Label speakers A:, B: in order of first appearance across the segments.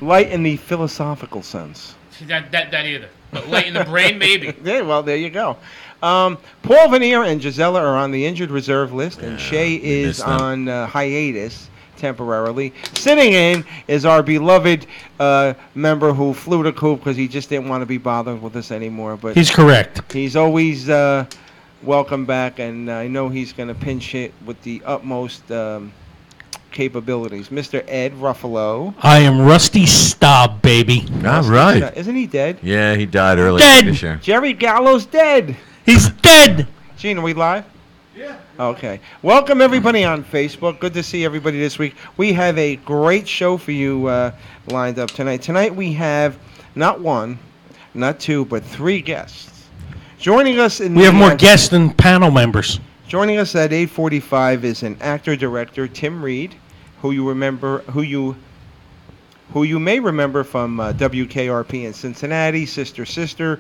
A: Light in the philosophical sense.
B: That either. But light in the brain, maybe.
A: Yeah, well, there you go. Paul Veneer and Gisela are on the injured reserve list, and Shay is on hiatus temporarily. Sitting in is our beloved member who flew the coop because he just didn't want to be bothered with us anymore. But
C: he's correct.
A: He's always welcome back, and I know he's going to pinch it with the utmost capabilities. Mr. Ed Ruffalo.
C: I am Rusty Staub, baby.
D: All right.
A: Isn't he dead?
D: Yeah, he died earlier this year.
A: Jerry Gallo's dead.
C: He's dead.
A: Gene, are we live? Yeah. Okay. Welcome, everybody on Facebook. Good to see everybody this week. We have a great show for you lined up tonight. Tonight we have not one, not two, but three guests. Joining us in
C: we have more guests than panel members.
A: Joining us at 8:45 is an actor-director, Tim Reed, who you may remember from WKRP in Cincinnati, Sister,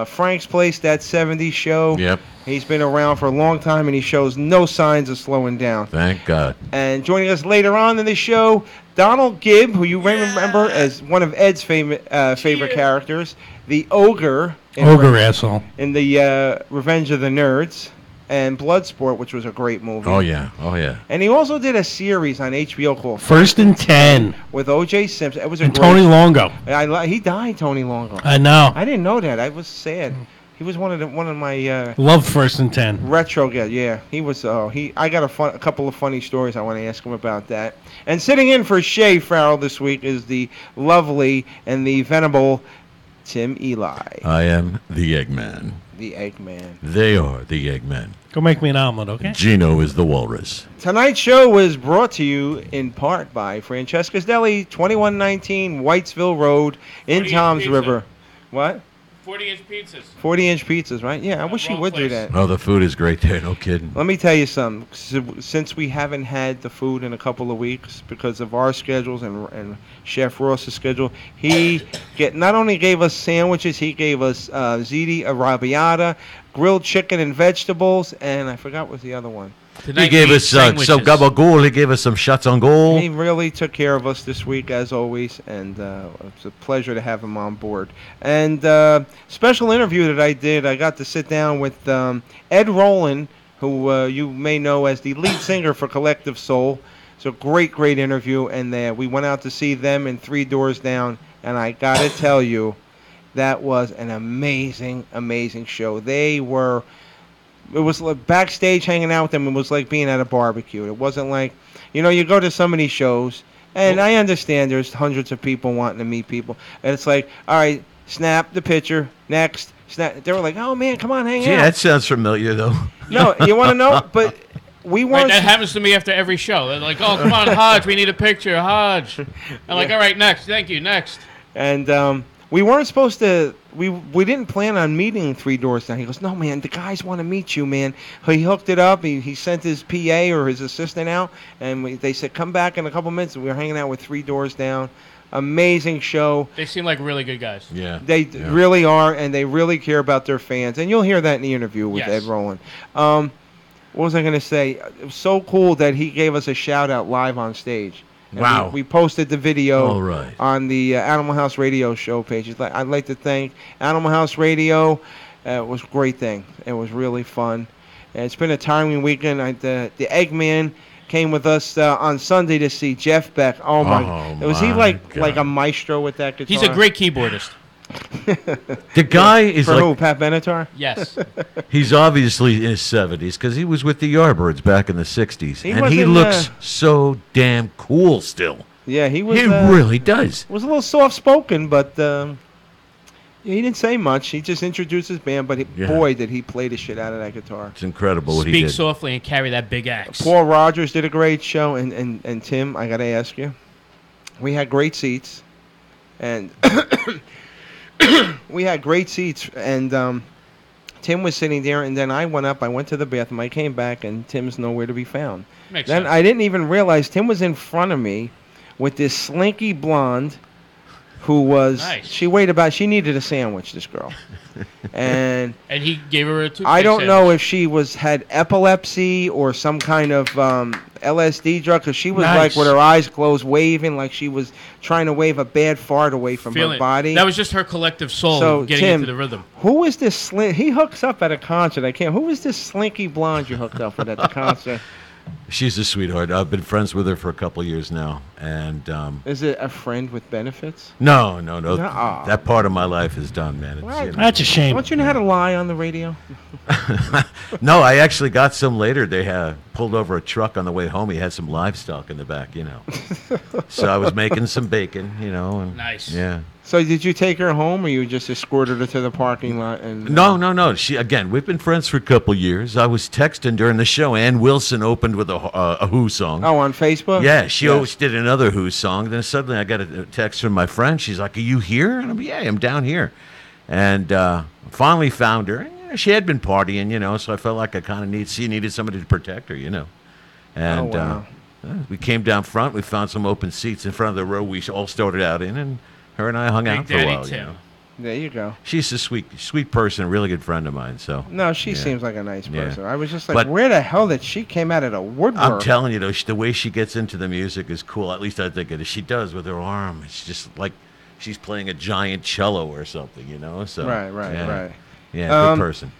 A: Frank's Place, That 70s Show.
D: Yep.
A: He's been around for a long time, and he shows no signs of slowing down.
D: Thank God.
A: And joining us later on in the show, Donald Gibb, who you may remember as one of Ed's favorite characters, the Ogre.
C: Asshole.
A: In the Revenge of the Nerds. And Bloodsport, which was a great movie.
D: Oh, yeah. And
A: he also did a series on HBO called
C: First and 10
A: with O.J. Simpson. It was
C: Tony Longo.
A: He died, Tony Longo.
C: I know.
A: I didn't know that. I was sad. He was one of my
C: love First and 10
A: retro guys. Yeah, he was. I got a couple of funny stories I want to ask him about that. And sitting in for Shay Farrell this week is the lovely and the venerable Tim Eli.
D: I am the Eggman.
A: The Eggman.
D: They are the Eggmen.
C: Go make me an omelet, okay?
D: Gino is the walrus.
A: Tonight's show was brought to you in part by Francesca's Deli, 2119 Whitesville Road in Toms River. What?
B: 40-inch pizzas.
A: 40-inch pizzas, right? Yeah, I wish you would do that.
D: Oh, the food is great there, no kidding.
A: Let me tell you something. Since we haven't had the food in a couple of weeks because of our schedules and Chef Ross's schedule, he not only gave us sandwiches, he gave us ziti arrabbiata, grilled chicken and vegetables, and I forgot what the other one.
D: He gave us some gabagool. He gave us some shots on goal.
A: He really took care of us this week, as always, and it's a pleasure to have him on board. And special interview that I did, I got to sit down with Ed Roland, who you may know as the lead singer for Collective Soul. It's a great interview, and we went out to see them in Three Doors Down, and I got to tell you, that was an amazing show. It was like backstage hanging out with them. It was like being at a barbecue. It wasn't like, you go to so many shows, and I understand there's hundreds of people wanting to meet people. And it's like, all right, snap the picture, next. Snap. They were like, oh, man, come on, hang out.
D: Yeah, that sounds familiar, though.
A: No, you want to know? But we weren't.
B: Right, that happens to me after every show. They're like, oh, come on, Hodge, we need a picture, Hodge. I'm like, all right, next. Thank you, next.
A: And we weren't supposed to. We didn't plan on meeting Three Doors Down. He goes, no, man, the guys want to meet you, man. He hooked it up. He sent his PA or his assistant out, and they said, come back in a couple minutes. We were hanging out with Three Doors Down. Amazing show.
B: They seem like really good guys.
D: Yeah.
A: They really are, and they really care about their fans. And you'll hear that in the interview with Ed Roland. What was I going to say? It was so cool that he gave us a shout-out live on stage. And
D: wow.
A: We posted the video
D: right.
A: on the Animal House Radio show page. I'd like to thank Animal House Radio. It was a great thing. It was really fun. And it's been a tiring weekend. The Eggman came with us on Sunday to see Jeff Beck. Oh, my. Was he like a maestro with that guitar?
B: He's a great keyboardist.
D: The guy is
A: For who, Pat Benatar?
B: Yes.
D: He's obviously in his 70s because he was with the Yardbirds back in the 60s.
A: And
D: he looks so damn cool still.
A: Yeah, he was.
D: He really does.
A: Was a little soft-spoken, but he didn't say much. He just introduced his band, but boy, did he play the shit out of that guitar.
D: It's incredible what he did.
B: Speak softly and carry that big axe.
A: Paul Rogers did a great show, and Tim, I got to ask you, we had great seats, and Tim was sitting there, and then I went up. I went to the bathroom. I came back, and Tim's nowhere to be found.
B: Makes
A: then
B: sense.
A: I didn't even realize Tim was in front of me with this slinky blonde who was
B: nice.
A: She needed a sandwich, this girl. And
B: he gave her a toothpick
A: I don't
B: sandwich.
A: know if she had epilepsy or some kind of LSD drug because she was
C: Nice.
A: like with her eyes closed, waving like she was trying to wave a bad fart away from her body.
B: That was just her collective soul
A: So,
B: getting
A: Tim,
B: into the rhythm.
A: Who is this? He hooks up at a concert. I can't. Who is this slinky blonde you hooked up with at the concert?
D: She's a sweetheart. I've been friends with her for a couple of years now, and
A: Is it a friend with benefits?
D: no.
A: Nuh-uh.
D: That part of my life is done, man. It's,
A: What?
D: you know.
C: That's a shame.
A: Don't you know how to lie on the radio?
D: No, I actually got some later. They pulled over a truck on the way home. He had some livestock in the back, you know. So I was making some bacon, you know. And,
B: Nice.
D: Yeah.
A: So did you take her home, or you just escorted her to the parking lot? And
D: No. We've been friends for a couple years. I was texting during the show. Ann Wilson opened with a Who song.
A: Oh, on Facebook?
D: Yeah, she
A: Yes.
D: always did another Who song. Then suddenly I got a text from my friend. She's like, "Are you here?" And I'm, "Yeah, I'm down here." And finally found her. She had been partying, you know, so I felt like I kind of needed somebody to protect her, you know. And
A: wow.
D: we came down front. We found some open seats in front of the row we all started out in, and her and I hung
B: Big
D: out for a
B: Daddy
D: while. You
B: Tim.
D: know.
A: There you go.
D: She's a sweet person, a really good friend of mine. So
A: No, she
D: Yeah.
A: seems like a nice
D: Yeah.
A: person. I was just like,
D: But-
A: where the hell did she came out of the woodwork?
D: I'm telling you, though, the way she gets into the music is cool. At least I think it is. She does with her arm. It's just like she's playing a giant cello or something, you know. So
A: Right.
D: yeah. Yeah, good person.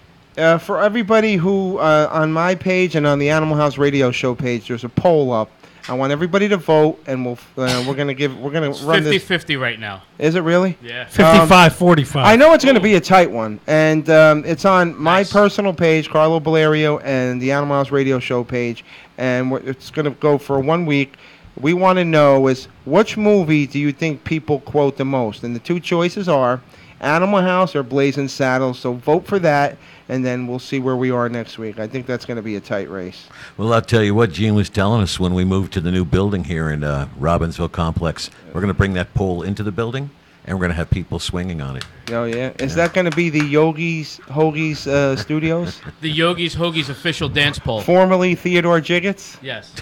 A: For everybody who on my page and on the Animal House Radio Show page, there's a poll up. I want everybody to vote, and we're gonna
B: It's
A: run this.
B: 50-50 right now.
A: Is it really?
B: Yeah.
C: 55-45.
A: I know it's going to be a tight one, and it's on my
B: Nice.
A: personal page, Carlo Valerio, and the Animal House Radio Show page, and it's going to go for 1 week. We want to know is which movie do you think people quote the most? And the two choices are Animal House or Blazing Saddles. So vote for that, and then we'll see where we are next week. I think that's going to be a tight race.
D: Well, I'll tell you what Gene was telling us when we moved to the new building here in Robbinsville Complex. We're going to bring that pole into the building, and we're going to have people swinging on it.
A: Oh yeah, is that going to be the Hoagies Studios,
B: The Yogi's Hoagies official dance pole.
A: formerly Theodore Jiggets?
B: Yes.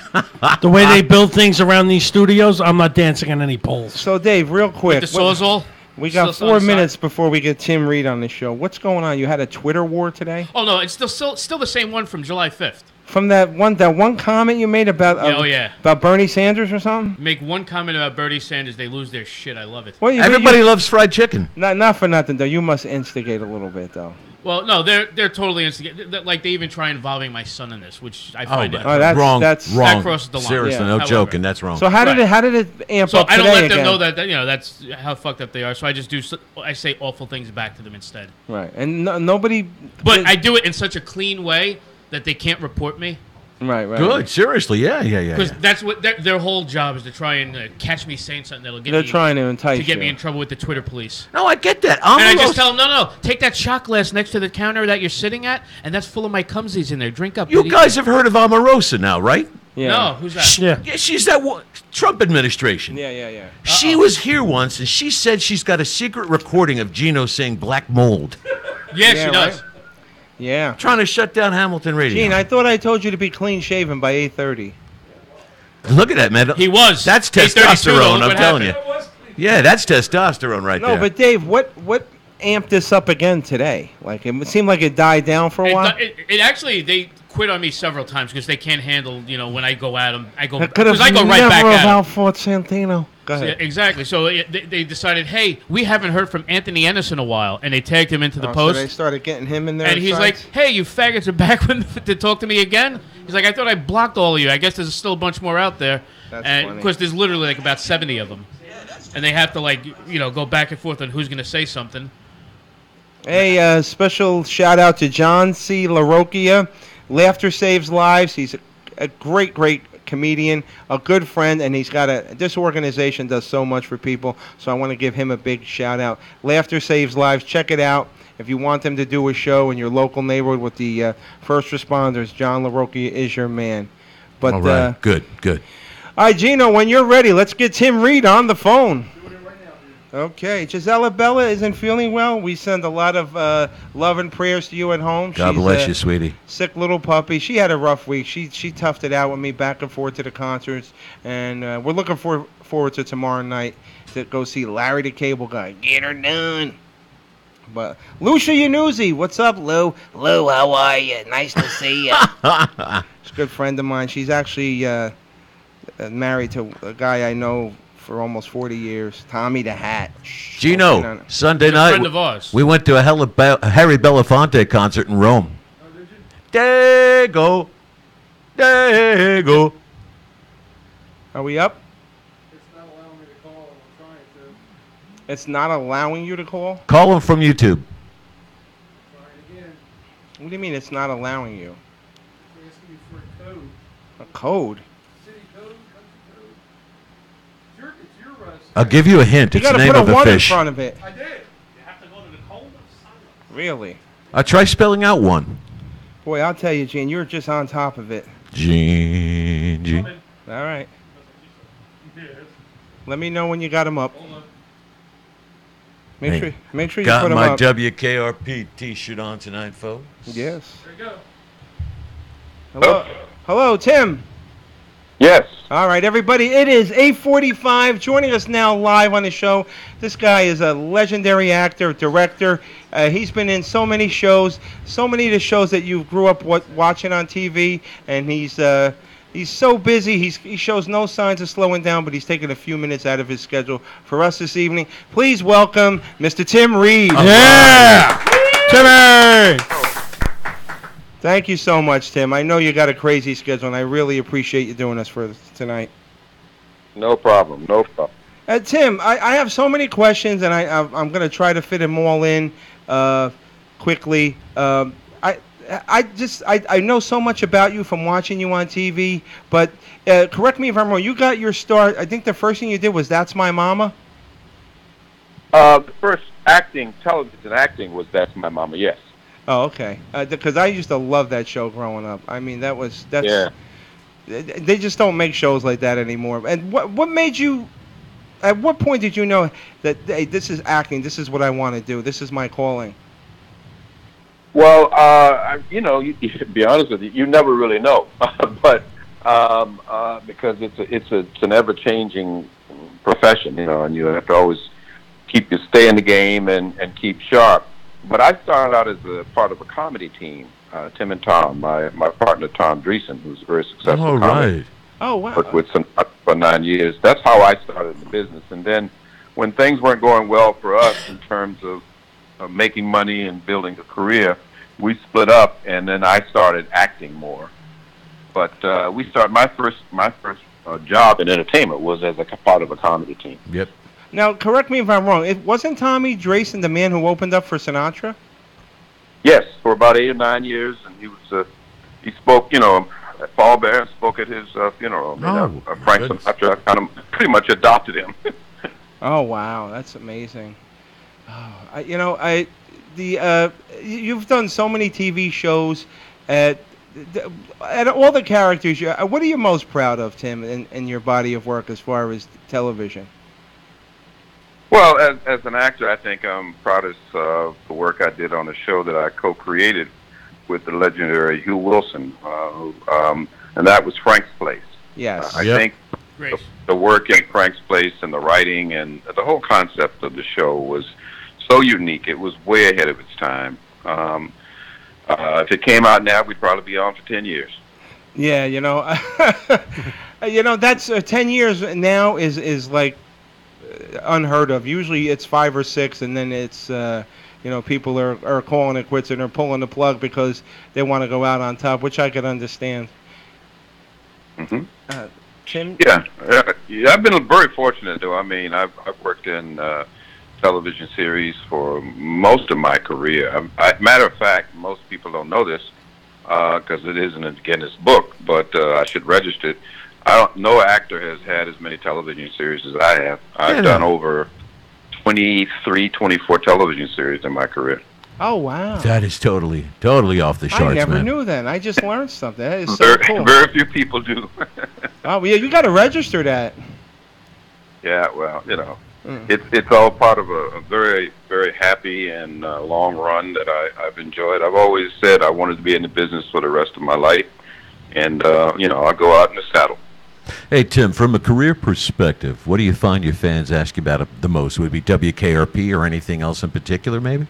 C: The way they build things around these studios, I'm not dancing on any poles.
A: So Dave, real quick,
B: The Sawzall.
A: we got
B: Still on
A: 4
B: the
A: minutes
B: side.
A: before we get Tim Reed on the show. What's going on? You had a Twitter war today
B: Oh no, it's still the same one from July 5th.
A: from that one comment you made about
B: Yeah.
A: about Bernie Sanders or something.
B: Make one comment about Bernie Sanders, they lose their shit. I love it.
A: Well,
D: Everybody loves fried chicken.
A: not for nothing though. You must instigate a little bit though.
B: Well, no, they're totally instigated. Like they even try involving my son in this, which I find it.
A: Oh, that's
D: wrong.
A: that's
D: wrong.
B: That crosses the line.
D: Seriously,
A: Yeah.
D: no
B: However.
D: joking. That's wrong.
A: So how did it amp
B: So
A: up
B: I
A: today
B: don't let them
A: again?
B: know that that's how fucked up they are. So I just I say awful things back to them instead.
A: Right, and nobody.
B: But I do it in such a clean way that they can't report me.
A: Right.
D: Good. Seriously. Yeah.
B: Because that's what their whole job is to try and catch me saying something that'll get
A: They're
B: me
A: trying to entice
B: to get
A: you.
B: me in trouble with the Twitter police.
D: No, I get that.
B: And I just tell them, no, take that shot glass next to the counter that you're sitting at, and that's full of my cumsies in there. Drink up.
D: You
B: idiot."
D: guys have heard of Omarosa now, right?
A: Yeah.
B: No, who's that?
C: Yeah.
D: Yeah, she's that Trump administration.
A: Yeah.
D: She was here once, and she said she's got a secret recording of Gino saying black mold.
B: Yeah,
A: Yeah,
B: she does.
A: right. Yeah.
D: Trying to shut down Hamilton Radio.
A: Gene, I thought I told you to be clean shaven by 8:30.
D: Look at that, man.
B: He was.
D: That's
B: 8:32,
D: testosterone,
B: look
D: I'm
B: what
D: telling you.
B: happened.
D: Yeah, that's testosterone right
A: No,
D: there.
A: but Dave, what amped this up again today? Like it seemed like it died down for a while.
B: It actually, they quit on me several times because they can't handle, when I go at them.
A: I could have
B: I go right
A: never
B: back
A: have
B: at 'em.
A: outfought Santino. Go
B: Yeah,
A: ahead.
B: exactly. So they decided, hey, we haven't heard from Anthony Ennis in a while, and they tagged him into the
A: So
B: post.
A: they started getting him in there.
B: And he's like, hey, you faggots are back to talk to me again? He's like, I thought I blocked all of you. I guess there's still a bunch more out there.
A: That's
B: and
A: funny.
B: of course, there's literally like about 70 of them. And they have to go back and forth on who's going to say something.
A: Hey, special shout out to John C. LaRocchia. Laughter Saves Lives. He's a great comedian, a good friend, and he's got this organization does so much for people, so I want to give him a big shout out. Laughter Saves Lives. Check it out. If you want them to do a show in your local neighborhood with the first responders, John LaRocchia is your man. But
D: all right, good.
A: all right, Gino, when you're ready, let's get Tim Reed on the phone. Okay, Gisela Bella isn't feeling well. We send a lot of love and prayers to you at home.
D: God
A: She's
D: bless
A: a
D: you, sweetie.
A: sick little puppy. She had a rough week. She toughed it out with me back and forth to the concerts, and we're looking forward to tomorrow night to go see Larry the Cable Guy. Get her done. But Lucia Yanuzzi, what's up, Lou? Lou, how are you? Nice to see you. She's a good friend of mine. She's actually married to a guy I know for almost 40 years, Tommy the Hat.
D: Gino, Sunday
B: He's a
D: night,
B: friend of ours.
D: we went to a Harry Belafonte concert in Rome. Dago.
A: Are we up? It's not allowing you to call?
D: Call him from YouTube.
A: What do you mean it's not allowing you? A code?
D: I'll give you a hint.
A: You
D: It's the
A: gotta
D: name
A: put
D: of
A: a
D: a
A: 1 in
D: fish.
A: front of it.
B: I did. You have to go to the code.
A: Really?
D: Try spelling out one.
A: Boy, I'll tell you, Gene, you're just on top of it.
D: G.
A: All right. Let me know when you got them up.
D: Hey,
A: Make sure you
D: got
A: put them
D: my
A: up.
D: WKRP T-shirt on tonight, folks.
A: Yes.
B: There you go.
A: Hello. Hello, Tim.
E: Yes.
A: All right, everybody. It is 8:45. Joining us now live on the show. This guy is a legendary actor, director. He's been in so many shows, so many of the shows that you grew up watching on TV, and he's so busy. He shows no signs of slowing down, but he's taking a few minutes out of his schedule for us this evening. Please welcome Mr. Tim Reed.
C: Yeah! Timmy!
A: Thank you so much, Tim. I know you got a crazy schedule, and I really appreciate you doing this for us tonight.
E: No problem. No problem.
A: Tim, I have so many questions, and I'm going to try to fit them all in quickly. I know so much about you from watching you on TV, but correct me if I'm wrong. You got your start. I think the first thing you did was That's My Mama.
E: The first television acting was That's My Mama. Yes.
A: Oh, okay. Because I used to love that show growing up. I mean, that's.
E: Yeah.
A: They just don't make shows like that anymore. And what made you? At what point did you know that hey, this is acting? This is what I want to do. This is my calling.
E: Well, to be honest with you, you never really know, but because it's an ever-changing profession, and you have to always stay in the game and keep sharp. But I started out as a part of a comedy team, Tim and Tom, my partner Tom Dreesen, who's a very successful
D: All
E: comic.
D: right.
A: Oh, wow.
E: Worked with some for 9 years. That's how I started in the business. And then when things weren't going well for us in terms of making money and building a career, we split up, and then I started acting more. But my first job in entertainment was as a part of a comedy team.
D: Yep.
A: Now, correct me if I'm wrong. It wasn't Tommy Dreesen the man who opened up for Sinatra?
E: Yes, for about 8 or 9 years, and he spoke. Paul Bear spoke at his funeral. Frank Sinatra kind of pretty much adopted him.
A: Oh, wow, that's amazing. Oh, you've done so many TV shows at all the characters. What are you most proud of, Tim, in your body of work as far as television?
E: Well, as an actor, I think I'm proudest of the work I did on a show that I co-created with the legendary Hugh Wilson, and that was Frank's Place.
A: Yes.
E: I think
B: Great.
E: the work in Frank's Place and the writing and the whole concept of the show was so unique. It was way ahead of its time. If it came out now, we'd probably be on for 10 years.
A: Yeah, that's 10 years now is like unheard of. Usually it's 5 or 6, and then it's people are calling it quits and they're pulling the plug because they want to go out on top, which I could understand.
E: Mm-hmm.
A: Tim?
E: Yeah, I've been very fortunate, though. I mean, I've worked in television series for most of my career. Matter of fact, most people don't know this because it isn't a Guinness book, but I should register it. No actor has had as many television series as I have. I've done over 23, 24 television series in my career.
A: Oh, wow.
D: That is totally off the charts,
A: I never
D: man.
A: knew that. I just learned something. That is so cool.
E: Very few people do.
A: Oh, yeah, you got to register that.
E: Yeah, well, it's all part of a very, very happy and long run that I've enjoyed. I've always said I wanted to be in the business for the rest of my life, and I'll go out in the saddle.
D: Hey, Tim, from a career perspective, what do you find your fans ask you about the most? Would it be WKRP or anything else in particular, maybe?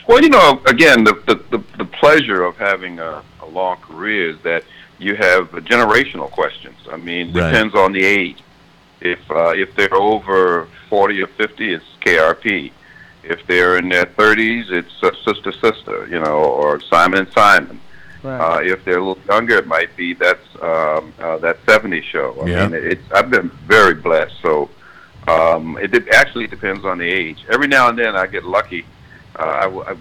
E: Well, again, the pleasure of having a long career is that you have generational questions. I mean,
D: Right.
E: depends on the age. If they're over 40 or 50, it's KRP. If they're in their 30s, it's Sister Sister, or Simon and Simon.
A: Right.
E: If they're a little younger, it might be that 70s show.
D: Yeah.
E: I mean, I've been very blessed. So actually depends on the age. Every now and then I get lucky.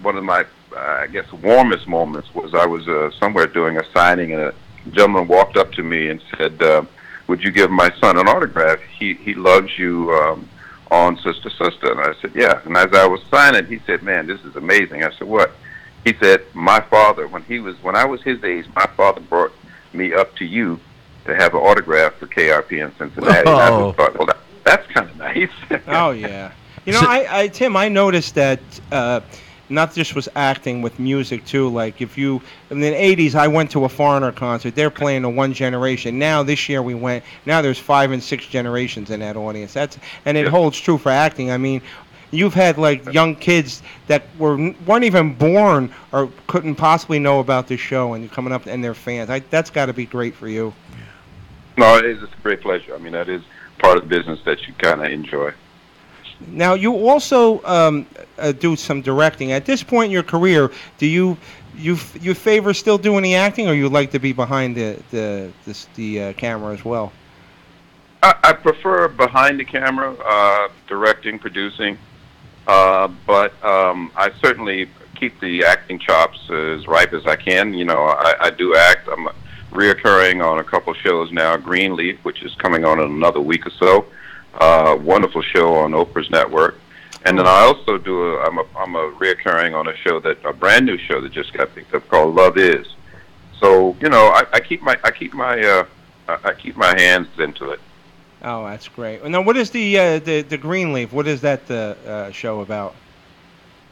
E: One of my, I guess, warmest moments was I was somewhere doing a signing, and a gentleman walked up to me and said, would you give my son an autograph? He loves you on Sister Sister. And I said, yeah. And as I was signing, he said, man, this is amazing. I said, what? He said, my father, when I was his age, my father brought me up to you to have an autograph for KRP in Cincinnati. And I just thought, well, that's kind of nice.
A: Oh yeah. Tim, I noticed that not just was acting with music too. Like if you in the '80s, I went to a Foreigner concert. They're playing a one generation. Now this year we went. Now there's 5 and 6 generations in that audience. And it holds true for acting. I mean, you've had like young kids that weren't even born or couldn't possibly know about this show, and coming up and they're fans. That's got to be great for you.
E: No, it's a great pleasure. I mean, that is part of the business that you kind of enjoy.
A: Now, you also do some directing. At this point in your career, do you favor still doing the acting, or you like to be behind the camera as well?
E: I prefer behind the camera, directing, producing, but I certainly keep the acting chops as ripe as I can. I do act. I'm reoccurring on a couple shows now. Greenleaf, which is coming on in another week or so. Wonderful show on Oprah's network, and then I also I'm a reoccurring on a brand new show that just got picked up called Love Is. So I keep my hands into it.
A: Oh, that's great. Now, what is the Greenleaf? What is that show about?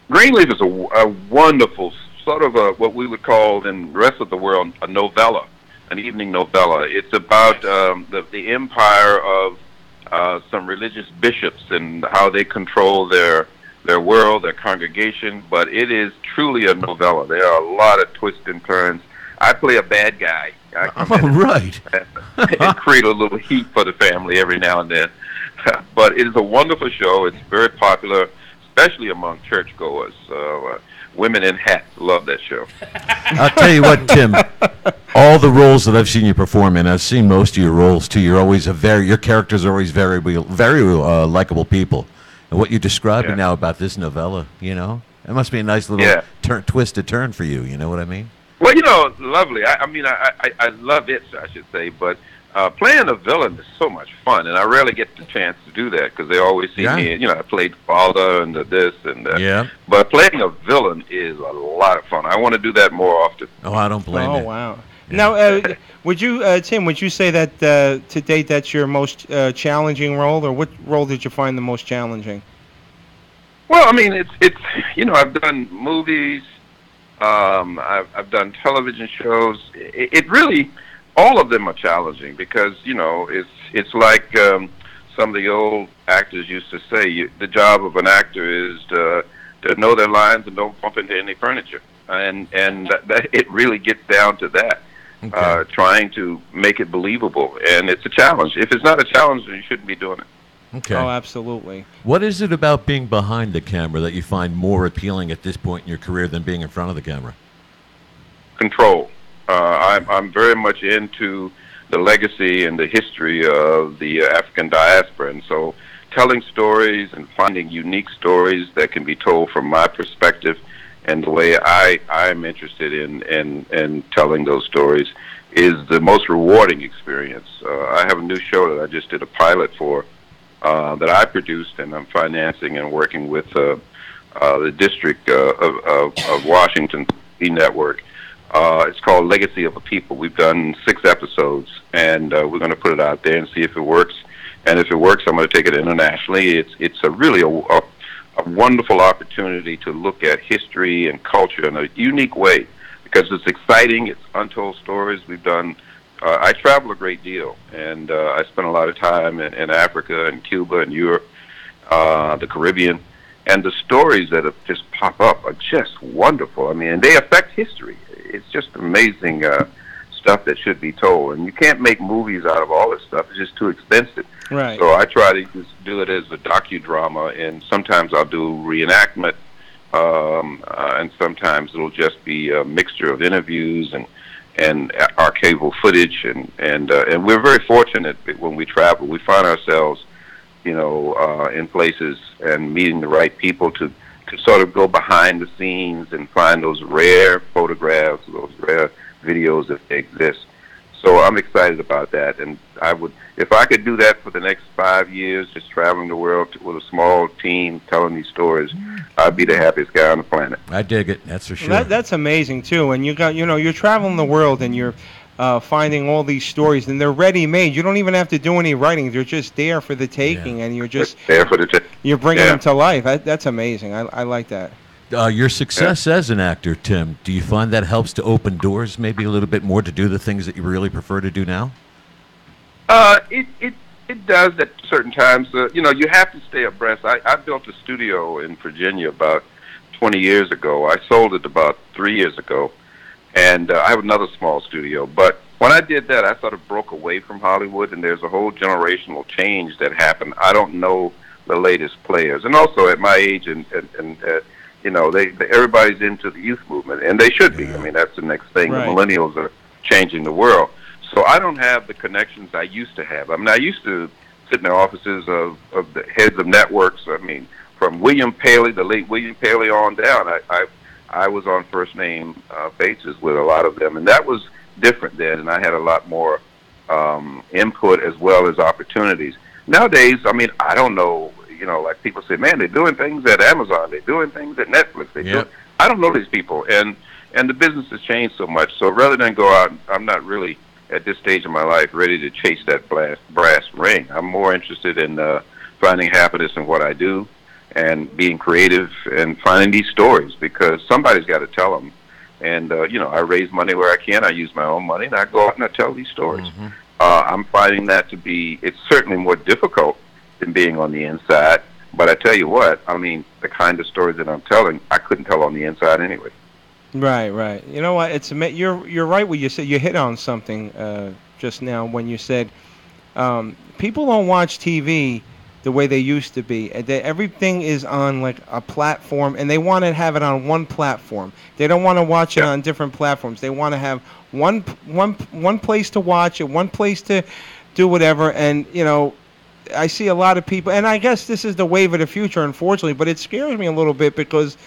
E: Greenleaf is a wonderful sort of what we would call in the rest of the world a novella, an evening novella. It's about the empire of some religious bishops and how they control their world, their congregation, but it is truly a novella. There are a lot of twists and turns. I play a bad guy. I come in
D: right.
E: and create a little heat for the family every now and then. But it is a wonderful show. It's very popular, especially among churchgoers. Women in hats love that show.
D: I'll tell you what, Tim. All the roles that I've seen you perform in, I've seen most of your roles too. Your characters are always very likable people. And what you're describing now about this novella, it must be a nice little twisted turn for you. You know what I mean?
E: Well, lovely. I love it, I should say. But playing a villain is so much fun, and I rarely get the chance to do that because they always see me. I played father and this and that. Yeah. But playing a villain is a lot of fun. I want to do that more often.
D: Oh, I don't blame you.
A: Oh, wow. Now, would you, Tim? Would you say that to date that's your most challenging role, or what role did you find the most challenging?
E: Well, I mean, it's I've done movies, I've done television shows. It really, all of them are challenging because it's like some of the old actors used to say. The job of an actor is to know their lines and don't bump into any furniture, and that it really gets down to that. Okay. Trying to make it believable, and it's a challenge. If it's not a challenge, then you shouldn't be doing it.
D: Okay.
A: Oh, absolutely.
D: What is it about being behind the camera that you find more appealing at this point in your career than being in front of the camera?
E: Control. I'm very much into the legacy and the history of the African diaspora, and so telling stories and finding unique stories that can be told from my perspective and the way I'm interested in telling those stories is the most rewarding experience. I have a new show that I just did a pilot for that I produced, and I'm financing and working with the District of Washington Network. It's called Legacy of a People. We've done 6 episodes, and we're going to put it out there and see if it works. And if it works, I'm going to take it internationally. It's a really a wonderful opportunity to look at history and culture in a unique way because it's exciting. It's untold stories. We've done. I travel a great deal, and I spend a lot of time in Africa and Cuba and Europe, the Caribbean, and the stories that have just pop up are just wonderful. I mean, and they affect history. It's just amazing stuff that should be told, and you can't make movies out of all this stuff. It's just too expensive.
A: Right.
E: So I try to just do it as a docudrama, and sometimes I'll do reenactment, and sometimes it'll just be a mixture of interviews and archival footage, and we're very fortunate that when we travel, we find ourselves, in places and meeting the right people to sort of go behind the scenes and find those rare photographs, those rare videos if they exist. So I'm excited about that, and if I could do that for the next 5 years, just traveling the world with a small team telling these stories, I'd be the happiest guy on the planet.
D: I dig it. That's for sure.
A: That's amazing too. And you're traveling the world and you're finding all these stories, and they're ready-made. You don't even have to do any writing; they're just there for the taking, and you're just
E: there for the
A: you're bringing them to life. That's amazing. I like that.
D: Your success as an actor, Tim, do you find that helps to open doors maybe a little bit more to do the things that you really prefer to do now?
E: It does at certain times. You have to stay abreast. I built a studio in Virginia about 20 years ago. I sold it about 3 years ago, and I have another small studio. But when I did that, I sort of broke away from Hollywood, and there's a whole generational change that happened. I don't know the latest players, and also at my age and everybody's into the youth movement, and they should be. I mean, that's the next thing.
A: Right.
E: The millennials are changing the world. So I don't have the connections I used to have. I mean, I used to sit in the offices of the heads of networks. I mean, from William Paley, the late William Paley, on down. I was on first name basis with a lot of them, and that was different then, and I had a lot more input as well as opportunities. Nowadays, I mean, I don't know. Like people say, man, they're doing things at Amazon, they're doing things at Netflix. I don't know these people, and the business has changed so much. So rather than go out, I'm not really at this stage of my life ready to chase that brass ring. I'm more interested in finding happiness in what I do and being creative and finding these stories, because somebody's got to tell them. And I raise money where I can. I use my own money, and I go out and I tell these stories.
D: Mm-hmm.
E: I'm finding that to be, it's certainly more difficult than being on the inside. But I tell you what, I mean, the kind of stories that I'm telling, I couldn't tell on the inside anyway.
A: Right. You know what? You're right. What you said, you hit on something just now when you said people don't watch TV the way they used to be. Everything is on like a platform, and they want to have it on one platform. They don't want to watch it on different platforms. They want to have one place to watch it, one place to do whatever. And I see a lot of people, and I guess this is the wave of the future, unfortunately, but it scares me a little bit because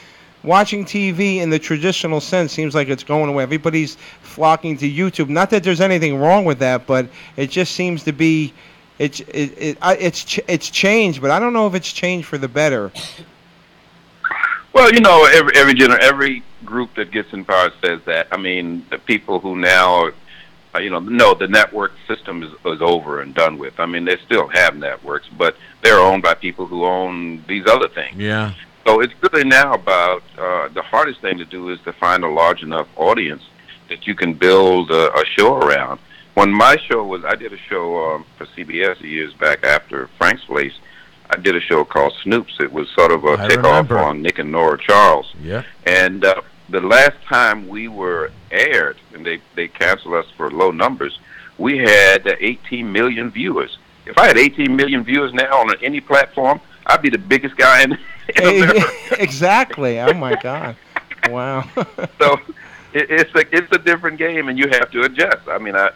A: watching TV in the traditional sense seems like it's going away. Everybody's flocking to YouTube. Not that there's anything wrong with that, but it just seems to be it's changed, but I don't know if it's changed for the better.
E: Well, every group that gets in power says that. I mean, the people who now no, the network system is over and done with. I mean, they still have networks, but they're owned by people who own these other things.
D: Yeah.
E: So it's really now about the hardest thing to do is to find a large enough audience that you can build a show around. When my show was, I did a show for CBS years back after Frank's Place. I did a show called Snoops. It was sort of a takeoff on Nick and Nora Charles.
D: Yeah.
E: And the last time we were aired, and they canceled us for low numbers, we had 18 million viewers. If I had 18 million viewers now on any platform, I'd be the biggest guy in America.
A: Exactly. Oh my God. Wow.
E: So it's a different game, and you have to adjust. I mean, I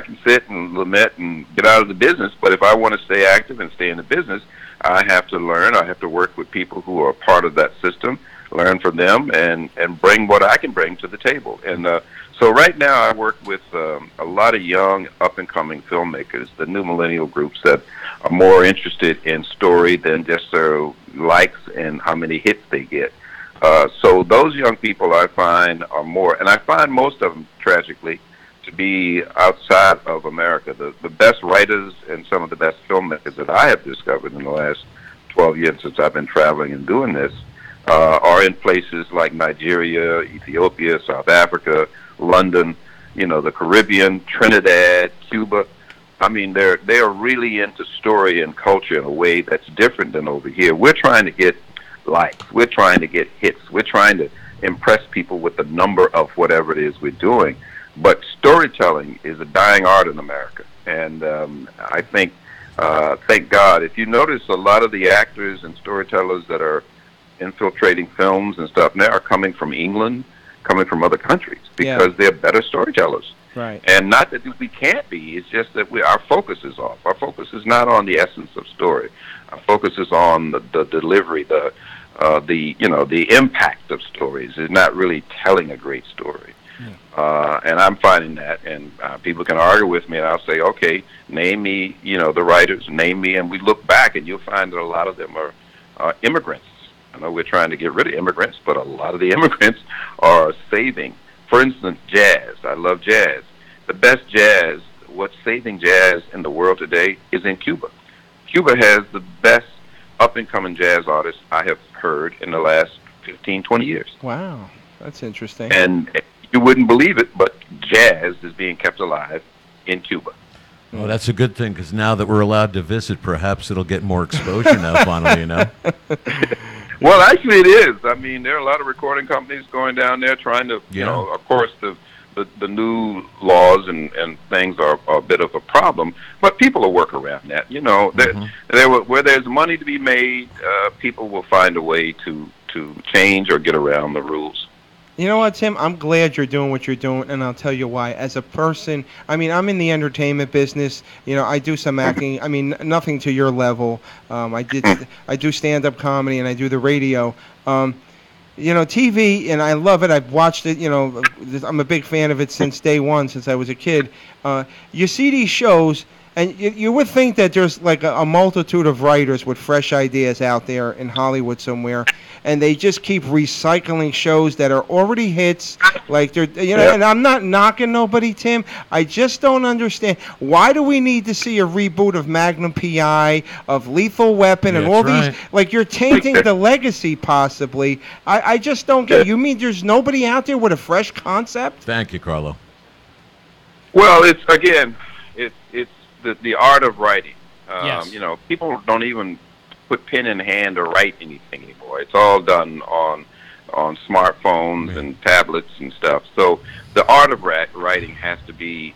E: can sit and lament and get out of the business, but if I want to stay active and stay in the business, I have to learn. I have to work with people who are part of that system, learn from them, and bring what I can bring to the table. And so right now I work with a lot of young, up-and-coming filmmakers, the new millennial groups that are more interested in story than just their likes and how many hits they get. So those young people I find are more, and I find most of them, tragically, to be outside of America. The best writers and some of the best filmmakers that I have discovered in the last 12 years since I've been traveling and doing this are in places like Nigeria, Ethiopia, South Africa, London, the Caribbean, Trinidad, Cuba. I mean, they are really into story and culture in a way that's different than over here. We're trying to get likes. We're trying to get hits. We're trying to impress people with the number of whatever it is we're doing. But storytelling is a dying art in America. And I think, thank God, if you notice a lot of the actors and storytellers that are infiltrating films and stuff now are coming from England, coming from other countries, because they're better storytellers.
A: Right.
E: And not that we can't be, it's just that our focus is off. Our focus is not on the essence of story. Our focus is on the delivery, the impact of stories. Is not really telling a great story. And I'm finding that, and people can argue with me, and I'll say, okay, name me, the writers, name me, and we look back, and you'll find that a lot of them are immigrants. I know we're trying to get rid of immigrants, but a lot of the immigrants are saving. For instance, jazz. I love jazz. The best jazz, what's saving jazz in the world today is in Cuba. Cuba has the best up-and-coming jazz artists I have heard in the last 15, 20 years.
A: Wow, that's interesting.
E: And you wouldn't believe it, but jazz is being kept alive in Cuba.
D: Well, that's a good thing, because now that we're allowed to visit, perhaps it'll get more exposure now, finally,
E: Well, actually, it is. I mean, there are a lot of recording companies going down there trying to, of course, the new laws and things are a bit of a problem, but people will work around that. Where there's money to be made, people will find a way to change or get around the rules.
A: You know what, Tim? I'm glad you're doing what you're doing, and I'll tell you why. As a person, I mean, I'm in the entertainment business. I do some acting. I mean, nothing to your level. I do stand-up comedy, and I do the radio. TV, and I love it. I've watched it. I'm a big fan of it since day one, since I was a kid. You see these shows, and you would think that there's like a multitude of writers with fresh ideas out there in Hollywood somewhere, and they just keep recycling shows that are already hits. Like they're, and I'm not knocking nobody, Tim. I just don't understand, why do we need to see a reboot of Magnum PI, of Lethal Weapon, and all these? Like, you're tainting the legacy possibly. I just don't get it. You mean there's nobody out there with a fresh concept?
D: Thank you, Carlo.
E: Well, it's the art of writing.
B: Yes.
E: People don't even put pen in hand or write anything anymore. It's all done on smartphones and tablets and stuff. So the art of writing has to be,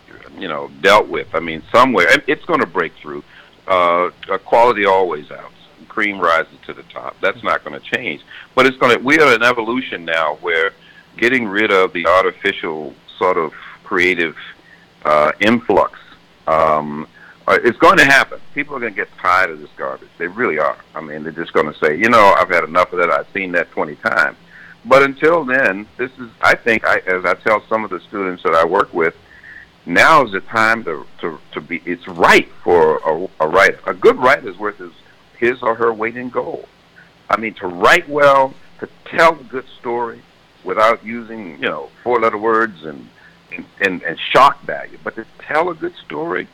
E: dealt with. I mean, somewhere it's going to break through. Quality always out. Cream rises to the top. That's not going to change. But we are in an evolution now where getting rid of the artificial sort of creative influx. It's going to happen. People are going to get tired of this garbage. They really are. I mean, they're just going to say, I've had enough of that. I've seen that 20 times. But until then, I think, as I tell some of the students that I work with, now is the time to be, it's right for a writer. A good writer is worth his or her weight in gold. I mean, to write well, to tell a good story without using, 4-letter words and shock value, but to tell a good story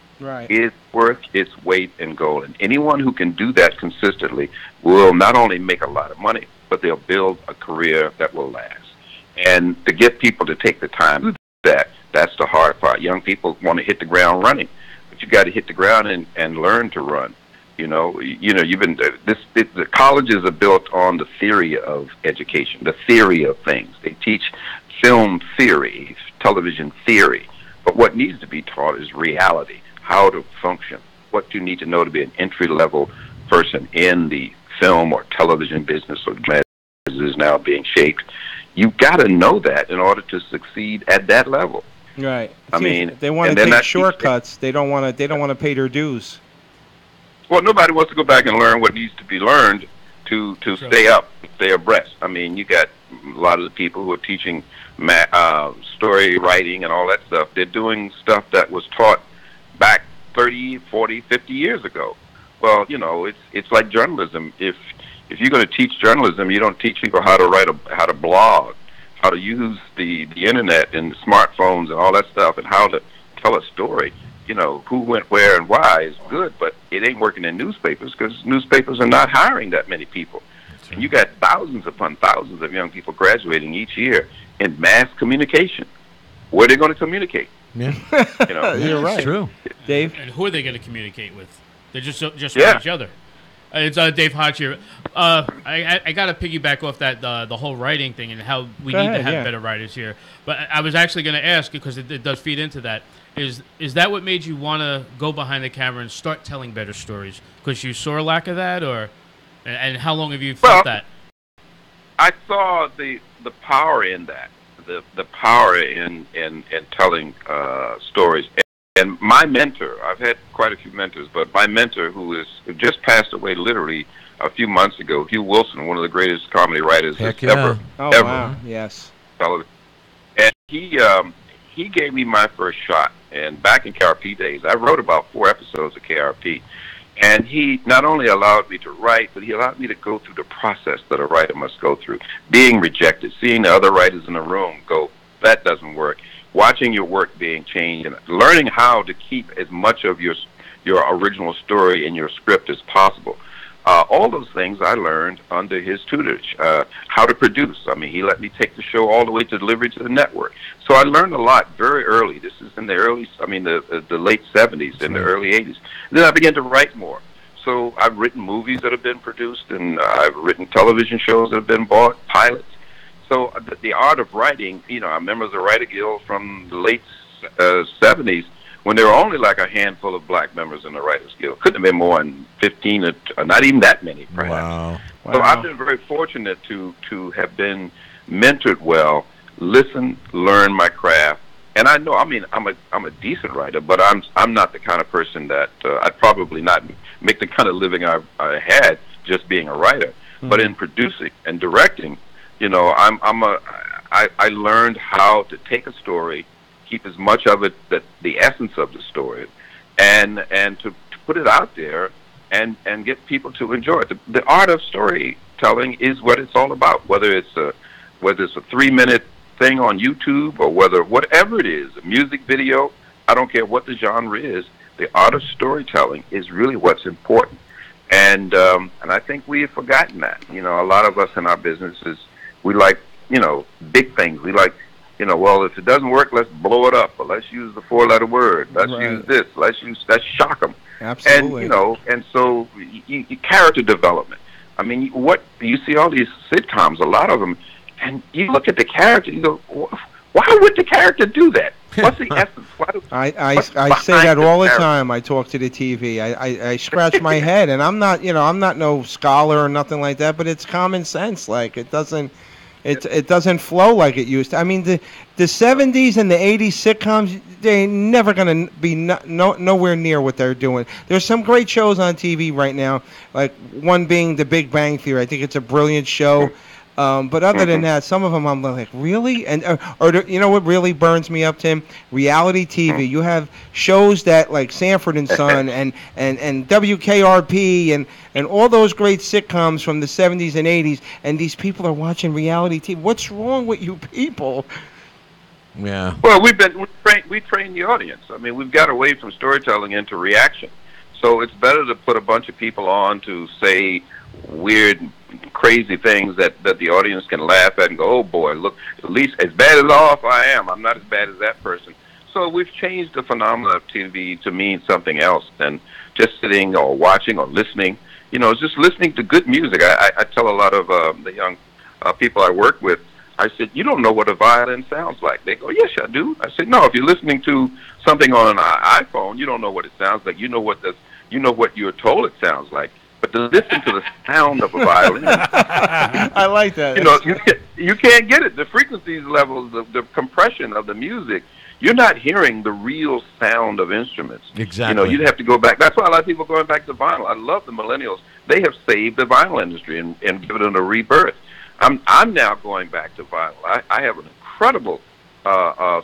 E: is worth its weight in gold. And anyone who can do that consistently will not only make a lot of money, but they'll build a career that will last. And to get people to take the time to do that, that's the hard part. Young people want to hit the ground running, but you got to hit the ground and learn to run. The colleges are built on the theory of education, the theory of things. They teach film theory, television theory, but what needs to be taught is reality, how to function, what you need to know to be an entry-level person in the film or television business, or as it is now being shaped. You've got to know that in order to succeed at that level.
A: Right.
E: I mean,
A: they want to take shortcuts. They don't want to pay their dues.
E: Well, nobody wants to go back and learn what needs to be learned to stay abreast. I mean, you got a lot of the people who are teaching story writing and all that stuff. They're doing stuff that was taught back 30, 40, 50 years ago. Well, it's like journalism. If you're going to teach journalism, you don't teach people how to blog, how to use the internet and the smartphones and all that stuff, and how to tell a story. Who went where and why is good, but it ain't working in newspapers because newspapers are not hiring that many people. Right. And you got thousands upon thousands of young people graduating each year in mass communication. Where are they going to communicate?
D: Yeah.
A: You're right.
D: It's true.
A: Dave?
B: And who are they going to communicate with? They're just with each other. It's Dave Hodge here. I got to piggyback off that the whole writing thing and how we need to have better writers here. But I was actually going to ask, because it does feed into that, is that what made you want to go behind the camera and start telling better stories? Because you saw a lack of that, and how long have you felt that?
E: I saw the power in that, the power in telling stories. And my mentor, I've had quite a few mentors, but my mentor, who just passed away literally a few months ago, Hugh Wilson, one of the greatest comedy writers ever.
A: Wow. Yes.
E: And he gave me my first shot. And back in KRP days, I wrote about 4 episodes of KRP. And he not only allowed me to write, but he allowed me to go through the process that a writer must go through. Being rejected, seeing the other writers in the room go, that doesn't work. Watching your work being changed, and learning how to keep as much of your original story in your script as possible. All those things I learned under his tutelage. How to produce. I mean, he let me take the show all the way to delivery to the network. So I learned a lot very early. This is in the the late 70s, in the early 80s. Then I began to write more. So I've written movies that have been produced, and I've written television shows that have been bought, pilots. So the art of writing, I'm member of the Writer Guild from the late 70s, when there were only like a handful of black members in the Writers Guild. Couldn't have been more than 15, or not even that many, perhaps. Wow. So I've been very fortunate to have been mentored well, listen, learn my craft. And I know, I'm a decent writer, but I'm not the kind of person that I'd probably not make the kind of living I had just being a writer. Mm-hmm. But in producing and directing, I learned how to take a story, keep as much of it, that the essence of the story, and to put it out there and get people to enjoy it. The art of storytelling is what it's all about. Whether it's a 3-minute thing on YouTube, or whatever it is, a music video, I don't care what the genre is. The art of storytelling is really what's important. And I think we have forgotten that. A lot of us in our businesses, we like, big things. We like, well, if it doesn't work, let's blow it up, or let's use the 4-letter word. Let's use this. Let's shock them.
A: Absolutely.
E: And so character development. I mean, what you see all these sitcoms, a lot of them, and you look at the character, you go, why would the character do that? What's the essence?
A: I say that all the time. I talk to the TV. I scratch my head, and I'm not no scholar or nothing like that, but it's common sense. Like, it doesn't flow like it used to. I mean, the 70s and the 80s sitcoms, they're never going to be nowhere near what they're doing. There's some great shows on TV right now, like one being The Big Bang Theory. I think it's a brilliant show. But other than that, some of them I'm like, really? And what really burns me up, Tim? Reality TV. You have shows that like Sanford and Son and WKRP and all those great sitcoms from the 70s and 80s, and these people are watching reality TV. What's wrong with you people?
E: Yeah. Well, we train the audience. I mean, we've got away from storytelling into reaction. So it's better to put a bunch of people on to say weird, crazy things that the audience can laugh at and go, oh boy, look, at least as bad as off I am, I'm not as bad as that person. So we've changed the phenomenon of TV to mean something else than just sitting or watching or listening. Just listening to good music. I tell a lot of the young people I work with, I said, you don't know what a violin sounds like. They go, yes, I do. I said, no, if you're listening to something on an iPhone, you don't know what it sounds like. You know what you're told it sounds like. But to listen to the sound of a violin,
A: I like that.
E: You can't get it. The frequencies levels, the compression of the music, you're not hearing the real sound of instruments.
D: Exactly.
E: You'd have to go back. That's why a lot of people are going back to vinyl. I love the millennials. They have saved the vinyl industry and given it a rebirth. I'm now going back to vinyl. I have an incredible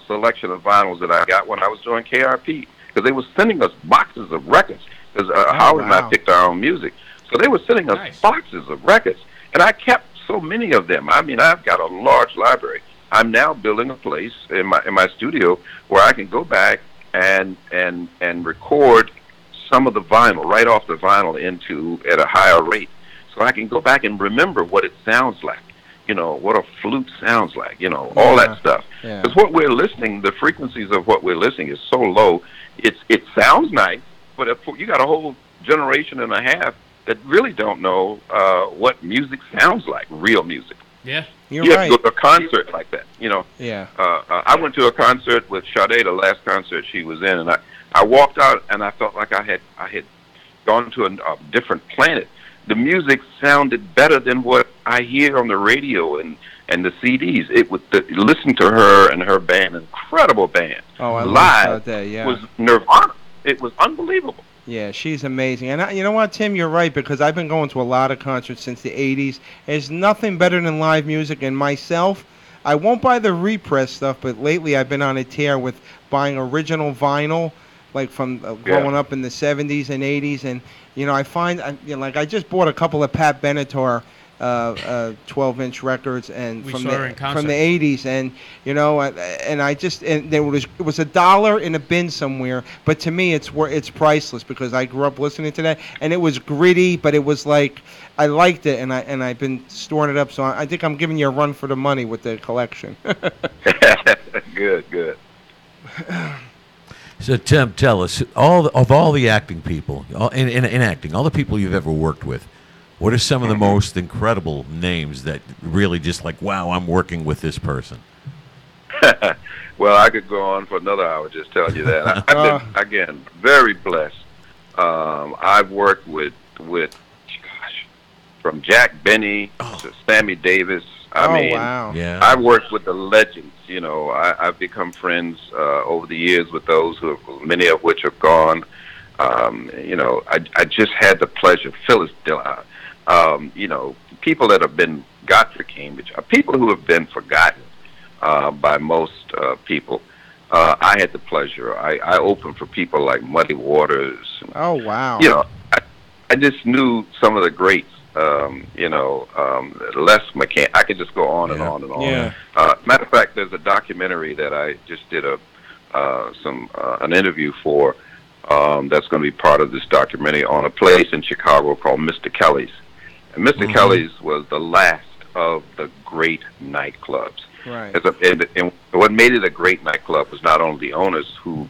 E: selection of vinyls that I got when I was doing KRP, because they were sending us boxes of records. Because Howard and I picked our own music. So they were sending us boxes of records. And I kept so many of them. I mean, I've got a large library. I'm now building a place in my studio where I can go back and record some of the vinyl, right off the vinyl at a higher rate. So I can go back and remember what it sounds like. What a flute sounds like, all that stuff. Because what we're listening, the frequencies of what we're listening is so low, it sounds nice, but you got a whole generation and a half, 20 years ago, that didn't have that. So we're listening to the frequencies of what we're listening is so low, it sounds nice, but you got a whole generation and a half, 20 years ago, that didn't have that. So we're listening to the frequencies of what we're listening is so low, it sounds nice, but you got a whole generation and a half that really don't know what music sounds like, real music.
B: Yeah.
A: You're
E: You have
A: right.
E: to go to a concert like that, you know.
A: Yeah.
E: I went to a concert with Sade, the last concert she was in, and I walked out and I felt like I had gone to a different planet. The music sounded better than what I hear on the radio and the CDs. Listen to her and her band, incredible band.
A: Oh, I
E: live
A: love Sade, yeah.
E: was Nirvana. It was unbelievable.
A: Yeah, she's amazing. And you know what, Tim, you're right, because I've been going to a lot of concerts since the 80s. There's nothing better than live music. And myself, I won't buy the repress stuff, but lately I've been on a tear with buying original vinyl, like from growing up in the 70s and 80s. And, you know, I find, like I just bought a couple of Pat Benatar 12-inch records and
B: We
A: from
B: saw her in concert.
A: the 80s, and you know, and it was $1 in a bin somewhere, but to me it's priceless because I grew up listening to that, and it was gritty, but it was like I liked it, and I've been storing it up, so I think I'm giving you a run for the money with the collection.
E: Good.
D: So Tim, tell us all the acting people in acting, all the people you've ever worked with. What are some of the most incredible names that really just like, wow, I'm working with this person?
E: Well, I could go on for another hour just telling you that. I've been, again, very blessed. I've worked with from Jack Benny to Sammy Davis. I mean,
A: wow.
D: Yeah.
E: I've worked with the legends. You know, I've become friends over the years with those many of which have gone. You know, I just had the pleasure, Phyllis Dillon. You know, people that have been Godfrey Cambridge, people who have been forgotten by most people. I had the pleasure. I opened for people like Muddy Waters.
A: Oh, wow.
E: You know, I just knew some of the greats. You know, Les McCann. I could just go on and on and on.
A: Yeah.
E: Matter of fact, there's a documentary that I just did an interview for. That's going to be part of this documentary on a place in Chicago called Mr. Kelly's. And Mr. Kelly's was the last of the great nightclubs.
A: Right.
E: And what made it a great nightclub was not only the owners who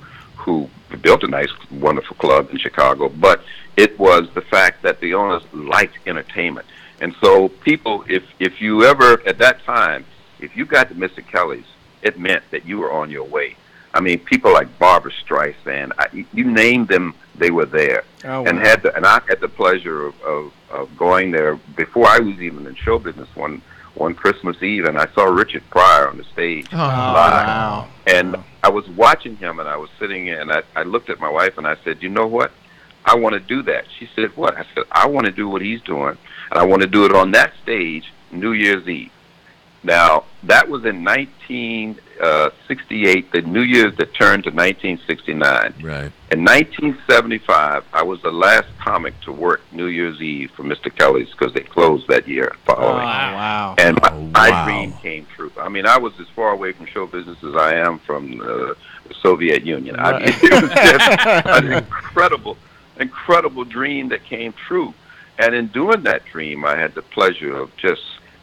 E: built a nice, wonderful club in Chicago, but it was the fact that the owners liked entertainment. And so people, if you ever, at that time, if you got to Mr. Kelly's, it meant that you were on your way. I mean, people like Barbra Streisand, you named them, they were there.
A: Oh,
E: and
A: wow.
E: I had the pleasure of going there before I was even in show business one Christmas Eve, and I saw Richard Pryor on the stage live.
A: Wow.
E: And I was watching him, and I was sitting in, and I looked at my wife, and I said, you know what? I want to do that. She said, what? I said, I want to do what he's doing, and I want to do it on that stage New Year's Eve. Now, that was in 1968, the New Year's that turned to 1969.
D: Right.
E: In 1975, I was the last comic to work New Year's Eve for Mr. Kelly's because they closed that year following.
A: Wow.
E: And my
D: wow.
E: dream came true. I mean, I was as far away from show business as I am from the Soviet Union. I mean, it was just an incredible dream that came true. And in doing that dream, I had the pleasure of just